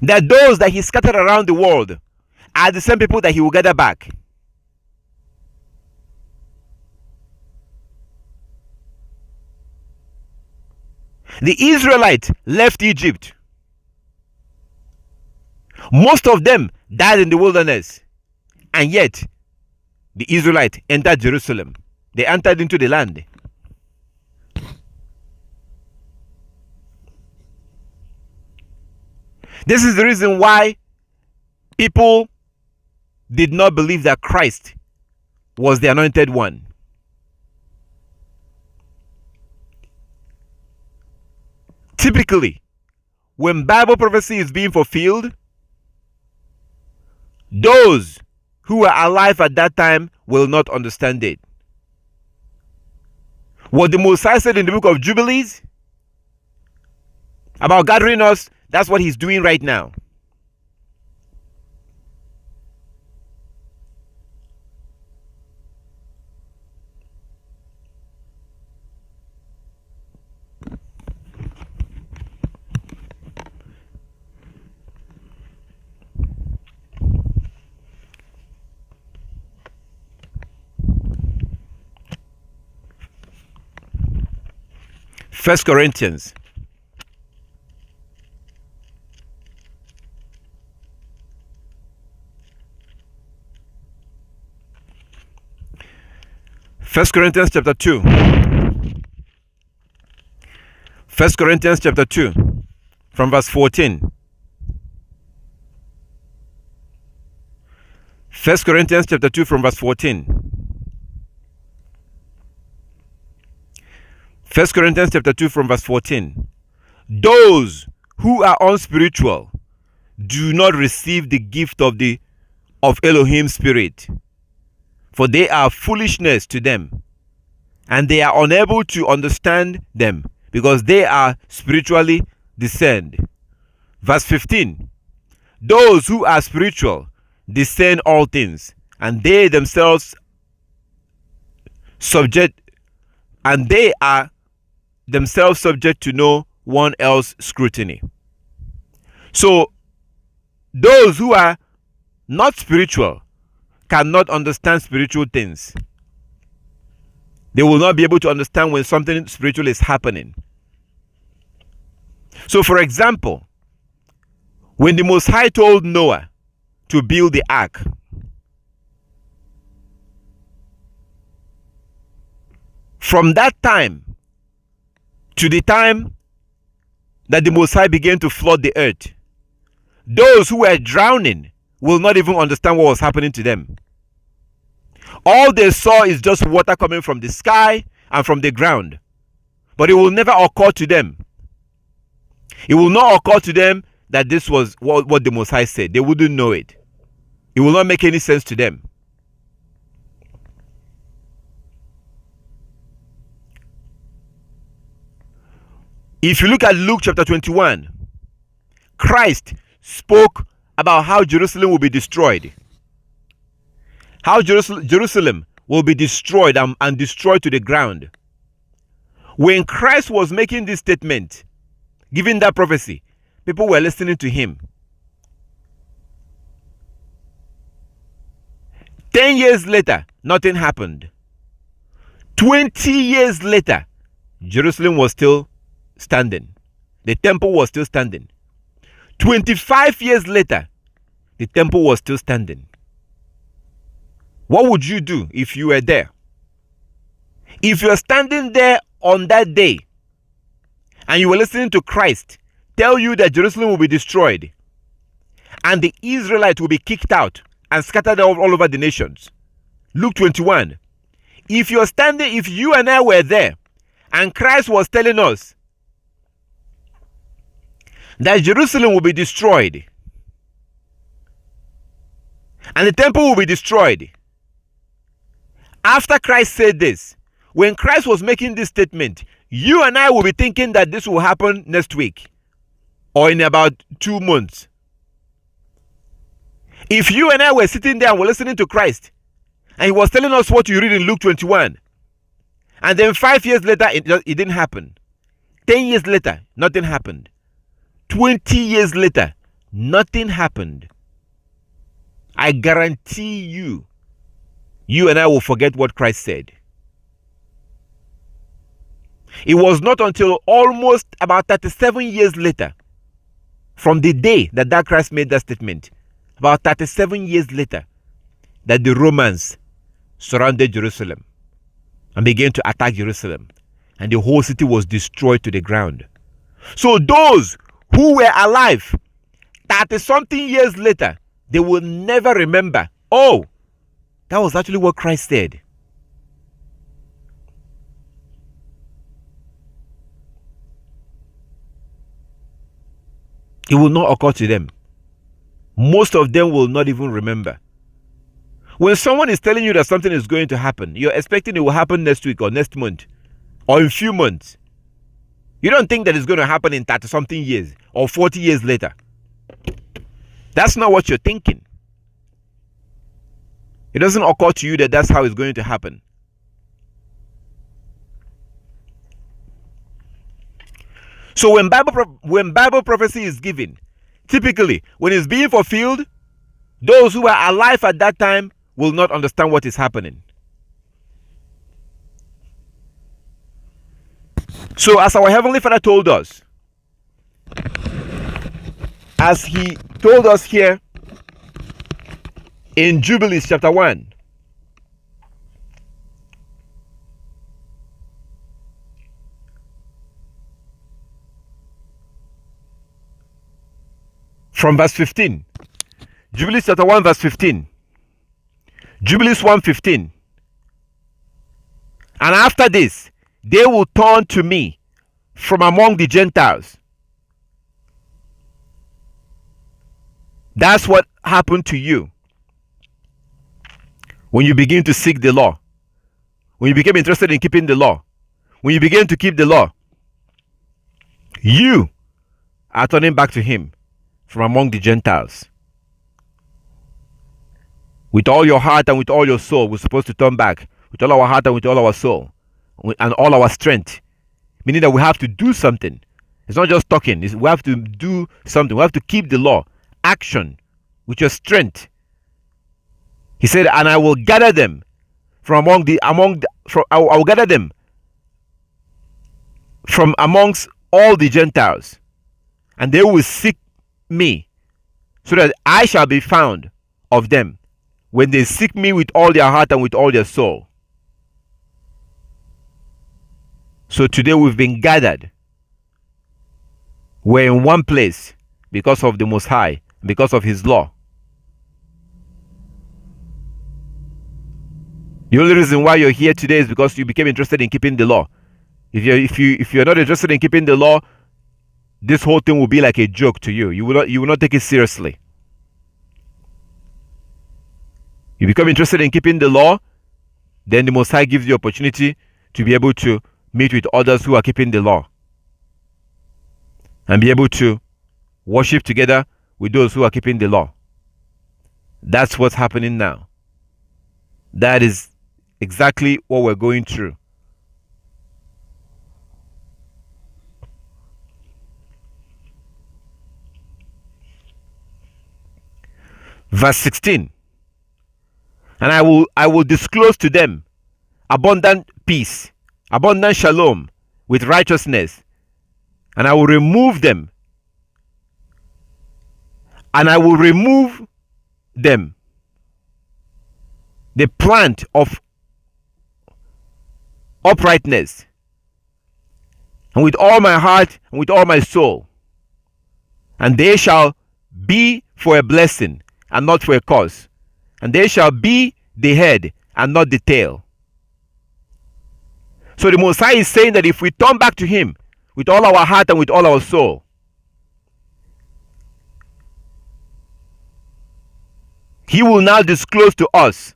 that those that he scattered around the world are the same people that he will gather back? The Israelites left Egypt. Most of them died in the wilderness. And yet, the Israelites entered Jerusalem. They entered into the land. This is the reason why people did not believe that Christ was the anointed one. Typically, when Bible prophecy is being fulfilled, those who were alive at that time will not understand it. What the Most High said in the Book of Jubilees about gathering us, that's what he's doing right now. First Corinthians chapter 2. 1 Corinthians chapter 2 from verse 14. 1 Corinthians chapter 2 from verse 14. 1 Corinthians chapter 2 from verse 14. Those who are unspiritual do not receive the gift of Elohim's spirit, for they are foolishness to them, and they are unable to understand them, because they are spiritually discerned. Verse 15. Those who are spiritual discern all things, and they themselves are themselves subject to no one else's scrutiny. So those who are not spiritual cannot understand spiritual things. They will not be able to understand when something spiritual is happening. So, for example, when the Most High told Noah to build the ark, from that time to the time that the Most High began to flood the earth, those who were drowning will not even understand what was happening to them. All they saw is just water coming from the sky and from the ground. But it will never occur to them. It will not occur to them that this was what the Most High said. They wouldn't know it. It will not make any sense to them. If you look at Luke chapter 21, Christ spoke about how Jerusalem will be destroyed. How Jerusalem will be destroyed and destroyed to the ground. When Christ was making this statement, giving that prophecy, people were listening to him. 10 years later, nothing happened. 20 years later, Jerusalem was still standing. The temple was still standing. 25 years later, the temple was still standing. What would you do if you were there? If you are standing there on that day and you were listening to Christ tell you that Jerusalem will be destroyed and the Israelites will be kicked out and scattered all over the nations. Luke 21. If you and I were there and Christ was telling us that Jerusalem will be destroyed and the temple will be destroyed. After Christ said this, when Christ was making this statement, you and I will be thinking that this will happen next week or in about 2 months. If you and I were sitting there and were listening to Christ and he was telling us what you read in Luke 21, and then 5 years later it didn't happen, 10 years later nothing happened, 20 years later nothing happened, I guarantee you and I will forget what Christ said. It was not until almost about 37 years later from the day that Christ made that statement, about 37 years later, that the Romans surrounded Jerusalem and began to attack Jerusalem, and the whole city was destroyed to the ground. So those who were alive 30-something years later, they will never remember, oh, that was actually what Christ said. It will not occur to them. Most of them will not even remember. When someone is telling you that something is going to happen, you're expecting it will happen next week or next month or in a few months. You don't think that it's going to happen in 30-something years or 40 years later. That's not what you're thinking. It doesn't occur to you that that's how it's going to happen. So when Bible prophecy is given, typically when it's being fulfilled, those who are alive at that time will not understand what is happening. So as our Heavenly Father told us, as He told us here in Jubilees chapter 1, from verse 15, Jubilees chapter 1 verse 15, Jubilees 1:15, and after this they will turn to me from among the Gentiles. That's what happened to you. when you begin to seek the law, when you become interested in keeping the law, when you begin to keep the law, you are turning back to him from among the Gentiles. With all your heart and with all your soul, we're supposed to turn back. With all our heart and with all our soul and all our strength. Meaning that we have to do something. It's not just talking. We have to do something. We have to keep the law. Action with your strength. He said, and I will gather them from I will gather them from amongst all the Gentiles, and they will seek me, so that I shall be found of them, when they seek me with all their heart and with all their soul. So today we've been gathered. We're in one place because of the Most High, because of His law. The only reason why you're here today is because you became interested in keeping the law. If you're not interested in keeping the law, this whole thing will be like a joke to you. You will not take it seriously. You become interested in keeping the law, then the Most High gives you opportunity to be able to meet with others who are keeping the law, and be able to worship together with those who are keeping the law. That's what's happening now. That is exactly what we're going through. Verse 16. And I will disclose to them abundant peace, abundant shalom with righteousness, and I will remove them. And I will remove them the plant of uprightness, and with all my heart and with all my soul, and they shall be for a blessing and not for a curse, and they shall be the head and not the tail. So the Most High is saying that if we turn back to Him with all our heart and with all our soul, He will now disclose to us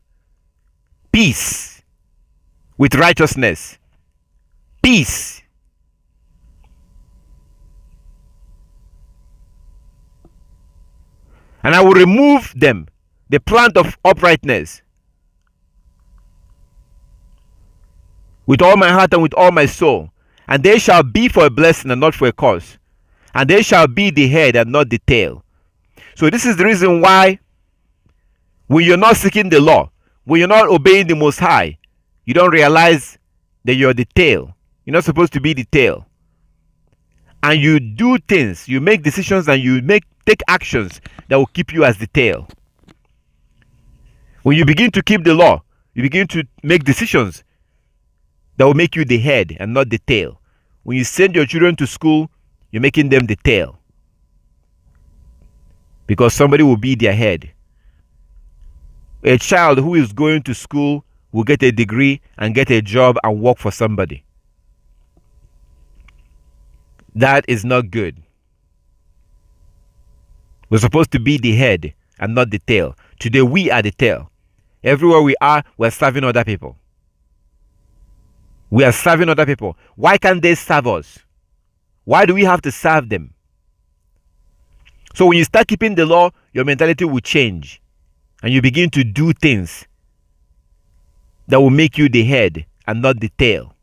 peace with righteousness. Peace. And I will remove them the plant of uprightness with all my heart and with all my soul, and they shall be for a blessing and not for a curse, and they shall be the head and not the tail. So this is the reason why when you're not seeking the law, when you're not obeying the Most High, you don't realize that you're the tail. You're not supposed to be the tail. And you do things, you make decisions, and you take actions that will keep you as the tail. When you begin to keep the law, you begin to make decisions that will make you the head and not the tail. When you send your children to school, you're making them the tail, because somebody will be their head. A child who is going to school will get a degree and get a job and work for somebody. That is not good. We're supposed to be the head and not the tail. Today we are the tail. Everywhere we are, we're serving other people. We are serving other people. Why can't they serve us? Why do we have to serve them? So when you start keeping the law, your mentality will change. And you begin to do things that will make you the head and not the tail.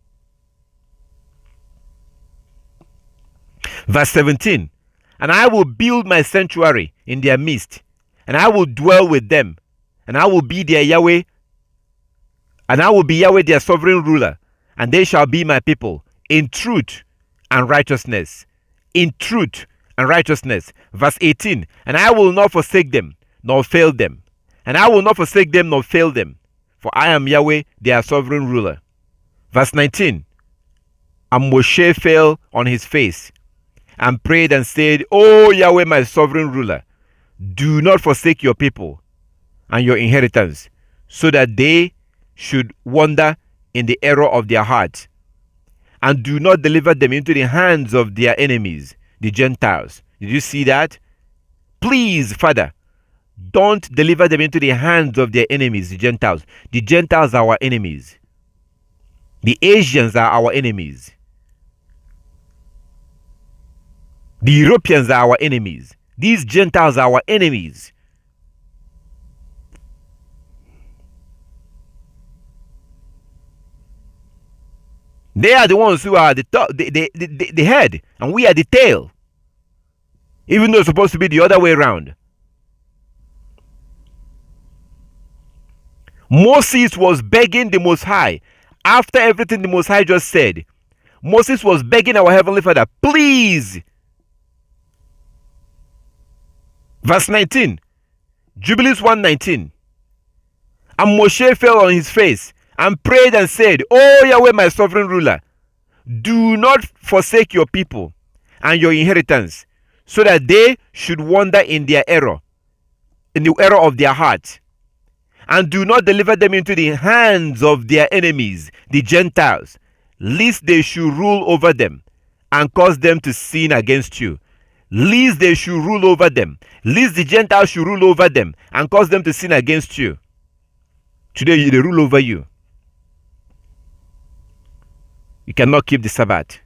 Verse 17. And I will build my sanctuary in their midst, and I will dwell with them, and I will be their Yahweh, and I will be Yahweh their sovereign ruler, and they shall be my people in truth and righteousness. In truth and righteousness. Verse 18. And I will not forsake them, nor fail them. And I will not forsake them nor fail them, for I am Yahweh, their sovereign ruler. Verse 19. And Moshe fell on his face and prayed and said, O Yahweh, my sovereign ruler, do not forsake your people and your inheritance, so that they should wander in the error of their hearts, and do not deliver them into the hands of their enemies, the Gentiles. Did you see that? Please, Father, Don't deliver them into the hands of their enemies, the Gentiles. The Gentiles are our enemies. The Asians are our enemies. The Europeans are our enemies. These Gentiles are our enemies. They are the ones who are the top, the head, and we are the tail. Even though it's supposed to be the other way around. Moses was begging the Most High. After everything the Most High just said, Moses was begging our Heavenly Father, please. Verse 19, Jubilees 1:19. And Moshe fell on his face and prayed and said, O Yahweh, my sovereign ruler, do not forsake your people and your inheritance, so that they should wander in their error, in the error of their heart. And do not deliver them into the hands of their enemies, the Gentiles, lest they should rule over them and cause them to sin against you. Lest they should rule over them, lest the Gentiles should rule over them and cause them to sin against you. Today they rule over you. You cannot keep the Sabbath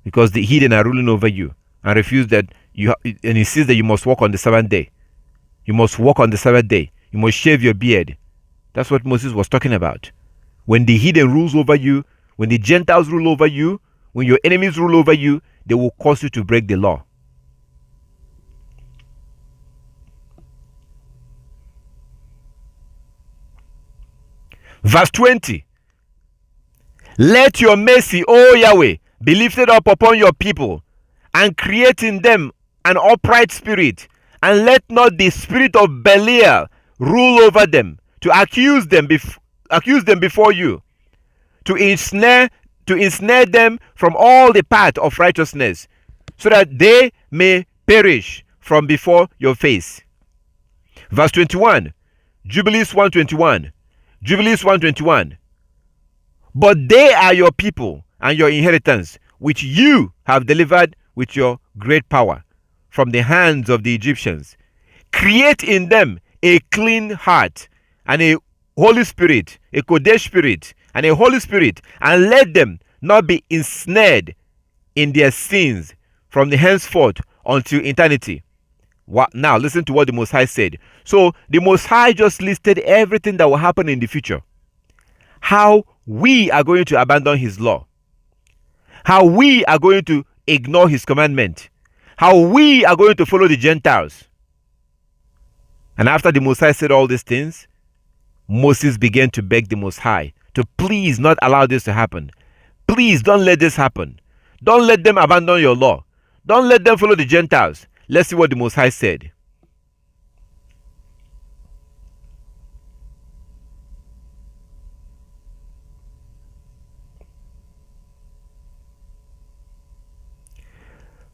because the heathen are ruling over you and refuse that and insist that you must walk on the seventh day. You must walk on the Sabbath day. You must shave your beard. That's what Moses was talking about. When the heathen rules over you, when the Gentiles rule over you, when your enemies rule over you, they will cause you to break the law. Verse 20. Let your mercy, O Yahweh, be lifted up upon your people, and create in them an upright spirit, and let not the spirit of Belial rule over them, to accuse them before you, to ensnare them from all the path of righteousness, so that they may perish from before your face. Verse 21, Jubilees 1:21. Jubilees 1:21. But they are your people and your inheritance, which you have delivered with your great power from the hands of the Egyptians. Create in them a clean heart and a holy spirit, a Kodesh spirit and a holy spirit, and let them not be ensnared in their sins from the henceforth until eternity. Now listen to what the Most High said. So the Most High just listed everything that will happen in the future. How we are going to abandon his law. How we are going to ignore his commandment. How we are going to follow the Gentiles. And after the Most High said all these things, Moses began to beg the Most High to please not allow this to happen. Please don't let this happen. Don't let them abandon your law. Don't let them follow the Gentiles. Let's see what the Most High said.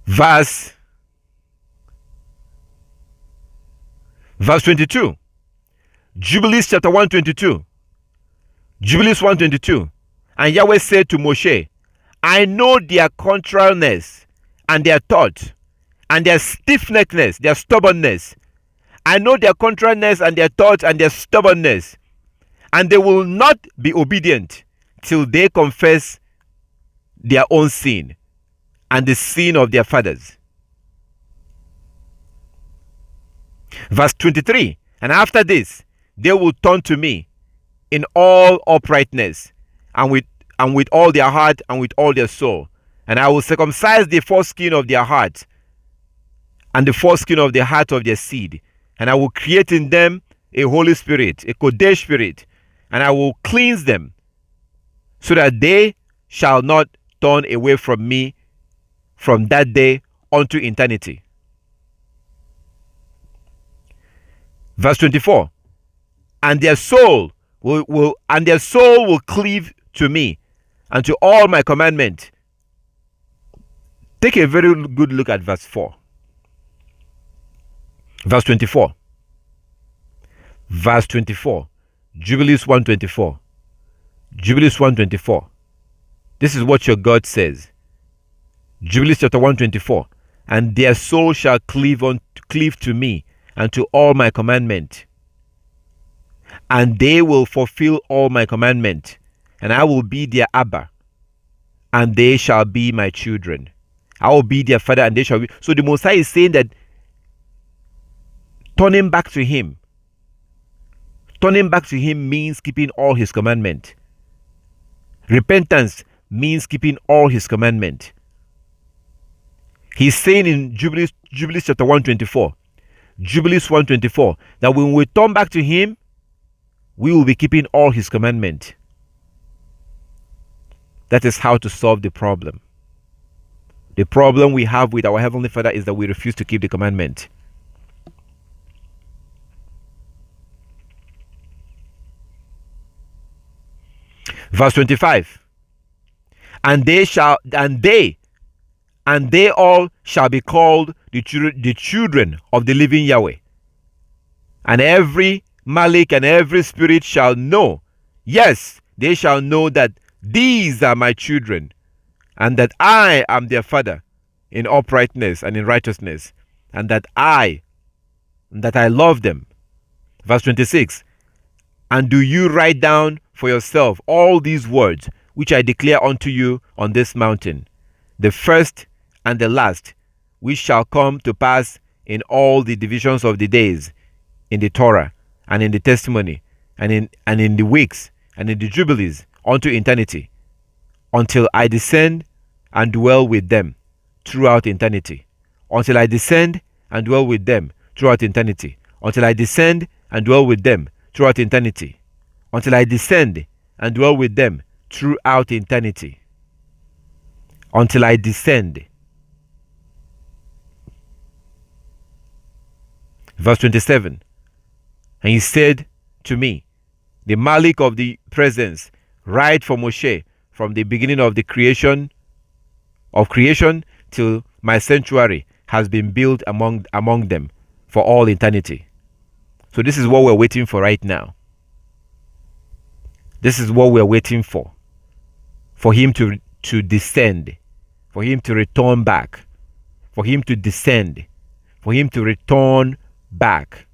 Verse 22. Jubilees chapter 122. Jubilees 122. And Yahweh said to Moshe, I know their contrariness and their thought and their stiff-neckedness, their stubbornness. I know their contrariness and their thought and their stubbornness. And they will not be obedient till they confess their own sin and the sin of their fathers. Verse 23. And after this, they will turn to me in all uprightness and with all their heart and with all their soul. And I will circumcise the foreskin of their heart and the foreskin of the heart of their seed. And I will create in them a holy spirit, a Kodesh spirit, and I will cleanse them so that they shall not turn away from me from that day unto eternity. Verse 24. And their soul will cleave to me and to all my commandment. Take a very good look at verse 4. Verse 24. Verse 24. Jubilees 124. Jubilees 124. This is what your God says. Jubilees chapter 124. And their soul shall cleave to me, and to all my commandment. And they will fulfill all my commandment, and I will be their Abba, and they shall be my children. I will be their father, and they shall be. So the Messiah is saying that turning back to him means keeping all his commandment. Repentance means keeping all his commandment. He's saying in Jubilees chapter 124, Jubilees 124, that when we turn back to him, we will be keeping all his commandment. That is how to solve the problem. The problem we have with our Heavenly Father is that we refuse to keep the commandment. Verse 25. And they all shall be called the children of the living Yahweh. And every Malik and every spirit shall know, yes, they shall know that these are my children, and that I am their father in uprightness and in righteousness, and that I love them. Verse 26. And do you write down for yourself all these words which I declare unto you on this mountain, the first and the last, which shall come to pass in all the divisions of the days, in the Torah, and in the testimony, and in the weeks, and in the jubilees, unto eternity, until I descend and dwell with them throughout eternity. Until I descend and dwell with them throughout eternity. Until I descend and dwell with them throughout eternity. Until I descend and dwell with them throughout eternity. Until I descend. Verse 27. And he said to me, the Malik of the presence, write for Moshe from the beginning of the creation till my sanctuary has been built among them for all eternity. So this is what we're waiting for right now. This is what we're waiting for him to descend, for him to return back, for him to descend, for him to return back.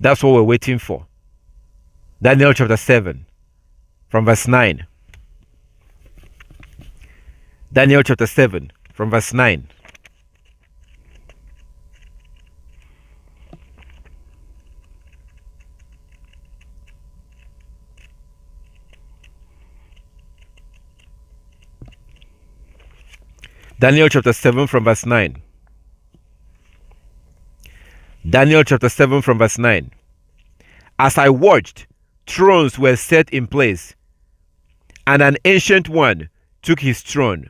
That's what we're waiting for. Daniel chapter 7 from verse 9. Daniel chapter 7 from verse 9. Daniel chapter 7 from verse 9. Daniel chapter 7 from verse 9. As I watched, thrones were set in place, and an ancient one took his throne.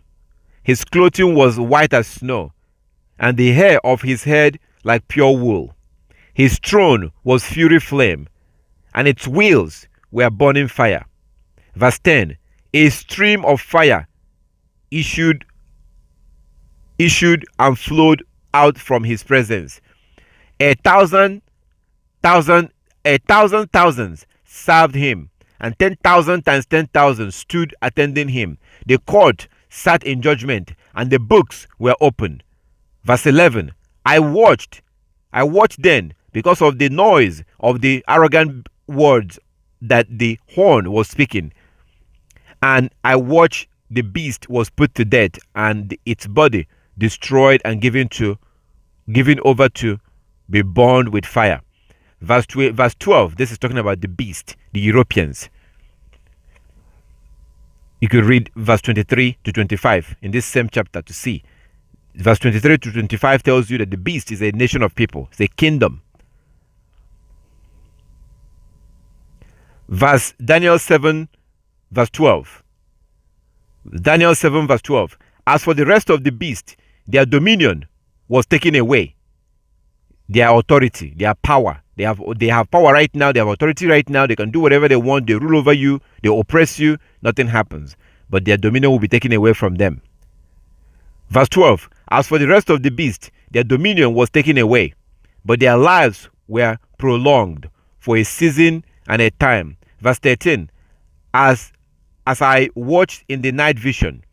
His clothing was white as snow, and the hair of his head like pure wool. His throne was fury flame, and its wheels were burning fire. Verse 10. A stream of fire issued and flowed out from his presence. A thousand thousands served him, and 10,000 times 10,000 stood attending him. The court sat in judgment, and the books were opened. Verse 11. I watched then, because of the noise of the arrogant words that the horn was speaking. And I watched the beast was put to death, and its body destroyed and given over to be burned with fire. Verse 12, this is talking about the beast, the Europeans. You could read verse 23 to 25 in this same chapter to see. Verse 23 to 25 tells you that the beast is a nation of people, it's a kingdom. Daniel 7 verse 12. Daniel 7 verse 12. As for the rest of the beast, their dominion was taken away. Their authority, their power. They have power right now. They have authority right now. They can do whatever they want. They rule over you. They oppress you. Nothing happens. But their dominion will be taken away from them. Verse 12. As for the rest of the beast, their dominion was taken away, but their lives were prolonged for a season and a time. Verse 13. As I watched in the night vision,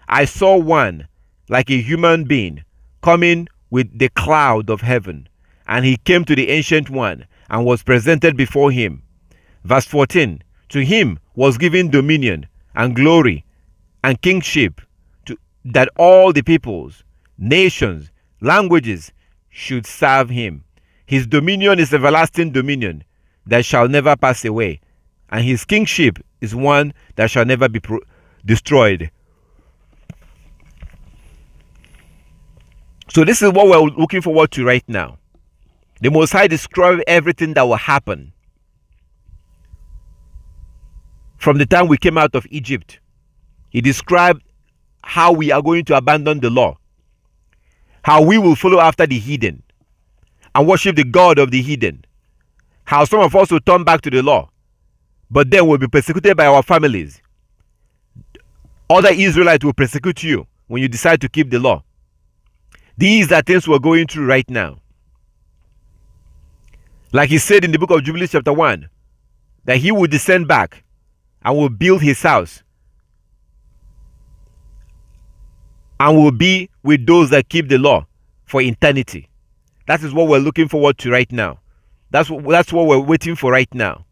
I saw one like a human being coming with the cloud of heaven, and he came to the Ancient One and was presented before him. Verse 14, to him was given dominion and glory and kingship, that all the peoples, nations, languages should serve him. His dominion is everlasting dominion that shall never pass away, and his kingship is one that shall never be destroyed. So this is what we're looking forward to right now. The Most High described everything that will happen from the time we came out of Egypt. He described how we are going to abandon the law, how we will follow after the heathen and worship the God of the heathen, how some of us will turn back to the law, but then we'll be persecuted by our families. Other Israelites will persecute you when you decide to keep the law. These are things we're going through right now. Like he said in the book of Jubilees chapter 1, that he will descend back and will build his house and will be with those that keep the law for eternity. That is what we're looking forward to right now. That's what we're waiting for right now.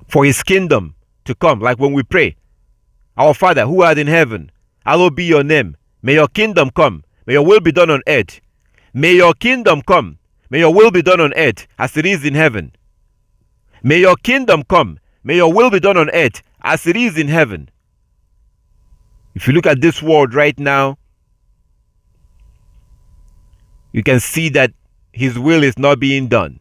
For his kingdom to come. Like when we pray, our Father who art in heaven, hallowed be your name. May your kingdom come. May your will be done on earth. May your kingdom come. May your will be done on earth as it is in heaven. May your kingdom come. May your will be done on earth as it is in heaven. If you look at this world right now, you can see that his will is not being done.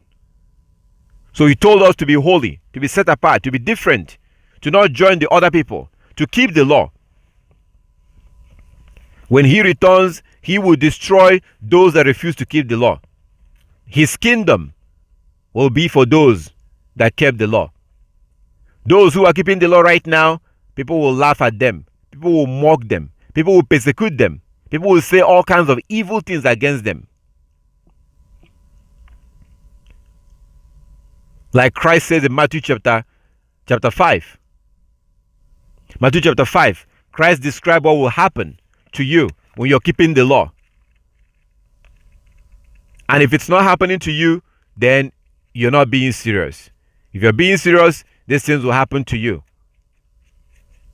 So he told us to be holy, to be set apart, to be different, to not join the other people, to keep the law. When he returns, he will destroy those that refuse to keep the law. His kingdom will be for those that kept the law. Those who are keeping the law right now, people will laugh at them. People will mock them. People will persecute them. People will say all kinds of evil things against them. Like Christ says in Matthew chapter 5. Matthew chapter 5, Christ described what will happen to you when you're keeping the law. And if it's not happening to you, then you're not being serious. If you're being serious, these things will happen to you.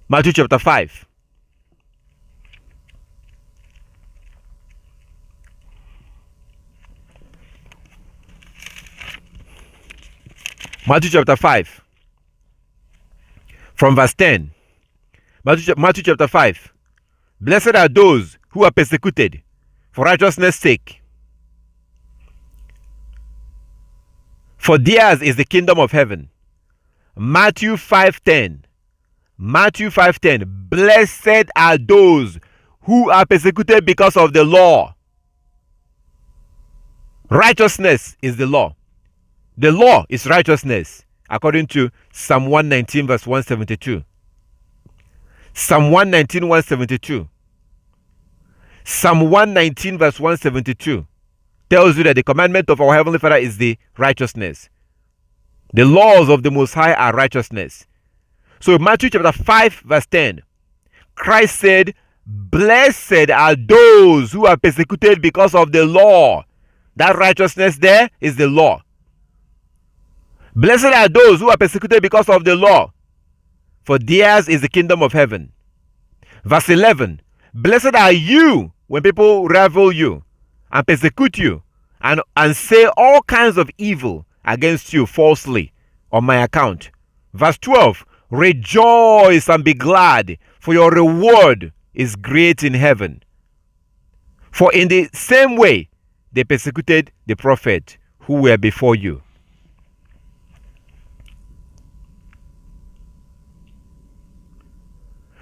Matthew chapter 5. Matthew chapter 5. From verse 10. Matthew chapter 5. Blessed are those who are persecuted for righteousness' sake, for theirs is the kingdom of heaven. Matthew 5:10. Matthew 5:10. Blessed are those who are persecuted because of the law. Righteousness is the law. The law is righteousness, according to Psalm 119 verse 172. Psalm 119 172. Psalm 119 verse 172 tells you that the commandment of our Heavenly Father is the righteousness. The laws of the Most High are righteousness. So in Matthew chapter 5 verse 10, Christ said, blessed are those who are persecuted because of the law. That righteousness there is the law. Blessed are those who are persecuted because of the law, for theirs is the kingdom of heaven. Verse 11, blessed are you when people revile you and persecute you and say all kinds of evil against you falsely on my account. Verse 12, rejoice and be glad, for your reward is great in heaven. For in the same way they persecuted the prophet who were before you.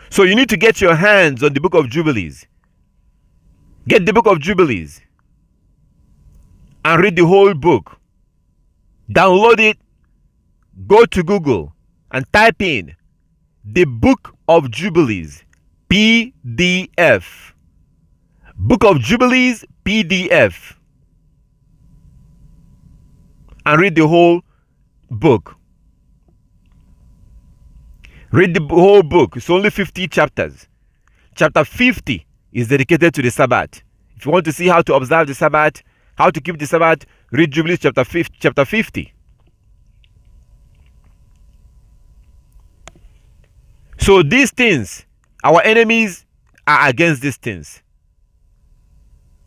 So you need to get your hands on the Book of Jubilees. Get the Book of Jubilees and read the whole book. Download it. Go to Google and type in the Book of Jubilees PDF. Book of Jubilees PDF. And read the whole book. Read the whole book. It's only 50 chapters. Chapter 50 is dedicated to the Sabbath. If you want to see how to observe the Sabbath, how to keep the Sabbath, read Jubilees chapter 50. So these things, our enemies are against these things.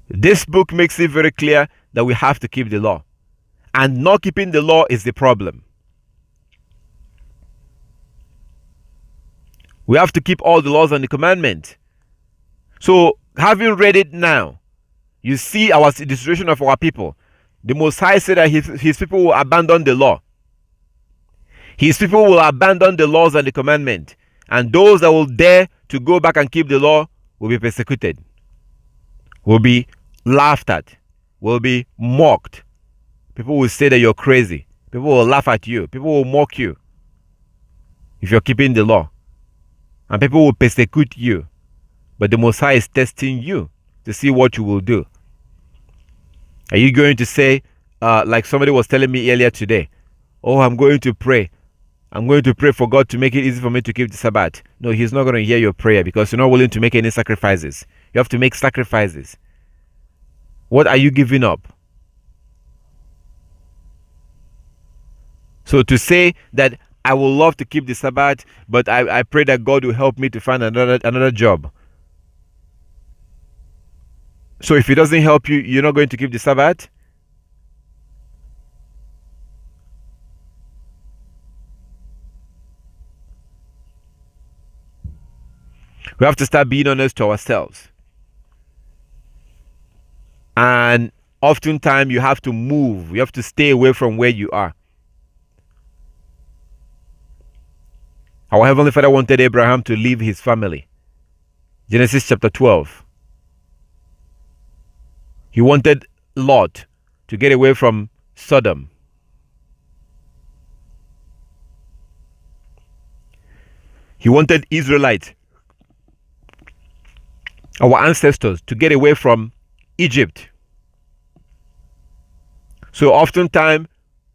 This book makes it very clear that we have to keep the law. And not keeping the law is the problem. We have to keep all the laws and the commandments. So, having read it now, you see the situation of our people. The Most High said that his people will abandon the law. His people will abandon the laws and the commandment. And those that will dare to go back and keep the law will be persecuted, will be laughed at, will be mocked. People will say that you're crazy. People will laugh at you. People will mock you if you're keeping the law. And people will persecute you. But the Most High is testing you to see what you will do. Are you going to say, like somebody was telling me earlier today, oh, I'm going to pray. I'm going to pray for God to make it easy for me to keep the Sabbath. No, He's not going to hear your prayer because you're not willing to make any sacrifices. You have to make sacrifices. What are you giving up? So to say that I will love to keep the Sabbath, but I pray that God will help me to find another job. So if He doesn't help you, you're not going to keep the Sabbath? We have to start being honest to ourselves. And oftentimes you have to move. You have to stay away from where you are. Our Heavenly Father wanted Abraham to leave his family. Genesis chapter 12. He wanted Lot to get away from Sodom. He wanted Israelites, our ancestors, to get away from Egypt. So oftentimes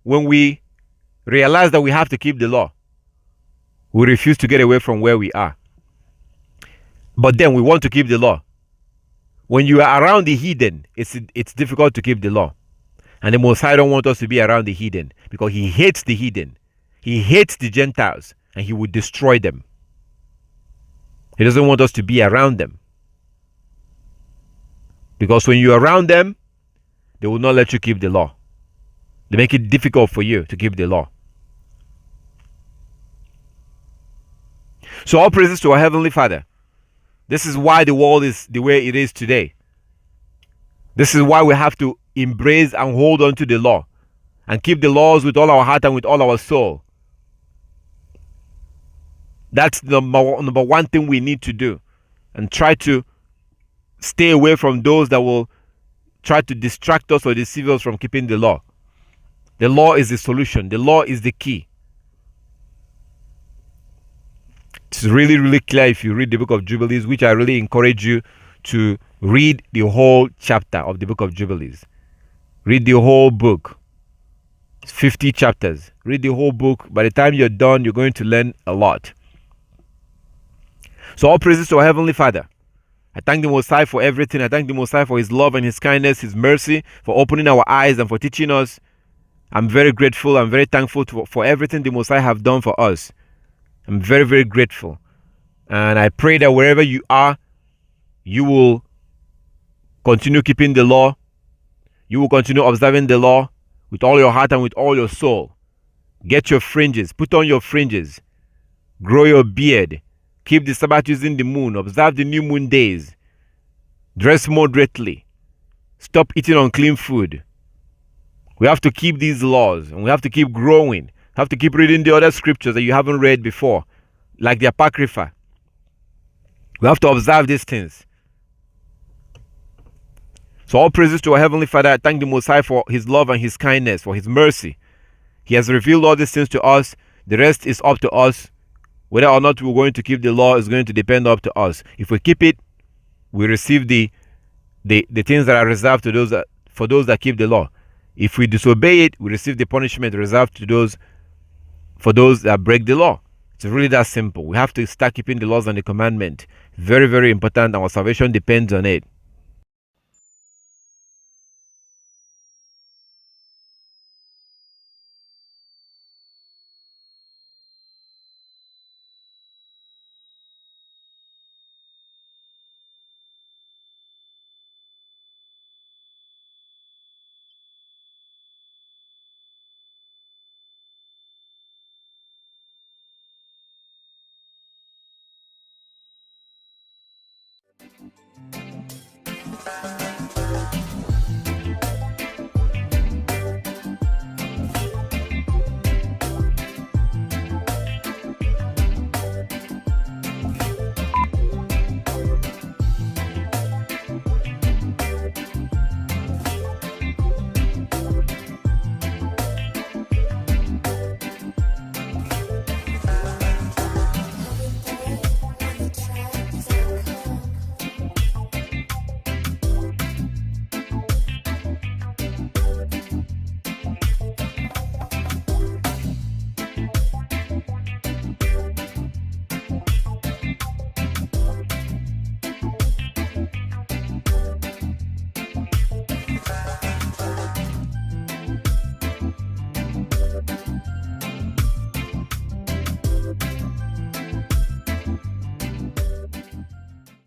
when we realize that we have to keep the law, we refuse to get away from where we are. But then we want to keep the law. When you are around the heathen, it's difficult to keep the law. And the Most High don't want us to be around the heathen because He hates the heathen. He hates the Gentiles and He would destroy them. He doesn't want us to be around them. Because when you're around them, they will not let you keep the law. They make it difficult for you to keep the law. So all praises to our Heavenly Father. This is why the world is the way it is today. This is why we have to embrace and hold on to the law and keep the laws with all our heart and with all our soul. That's the number one thing we need to do. And try to stay away from those that will try to distract us or deceive us from keeping the law. The law is the solution. The law is the key. It's really, really clear if you read the Book of Jubilees, which I really encourage you to read the whole chapter of the Book of Jubilees. Read the whole book. It's 50 chapters. Read the whole book. By the time you're done, you're going to learn a lot. So all praises to our Heavenly Father. I thank the Most High for everything. I thank the Most High for His love and His kindness, His mercy, for opening our eyes and for teaching us. I'm very grateful. I'm very thankful for everything the Most High have done for us. I'm very, very grateful. And I pray that wherever you are, you will continue keeping the law. You will continue observing the law with all your heart and with all your soul. Get your fringes. Put on your fringes. Grow your beard. Keep the Sabbath using the moon. Observe the new moon days. Dress moderately. Stop eating unclean food. We have to keep these laws and we have to keep growing. Have to keep reading the other scriptures that you haven't read before, like the Apocrypha. We have to observe these things. So all praises to our Heavenly Father. I thank the Most High for His love and His kindness, for His mercy. He has revealed all these things to us. The rest is up to us. Whether or not we're going to keep the law is going to depend up to us. If we keep it, we receive the things that are reserved to those for those that keep the law. If we disobey it, we receive the punishment reserved to those for those that break the law. It's really that simple. We have to start keeping the laws and the commandment. Very, very important. Our salvation depends on it.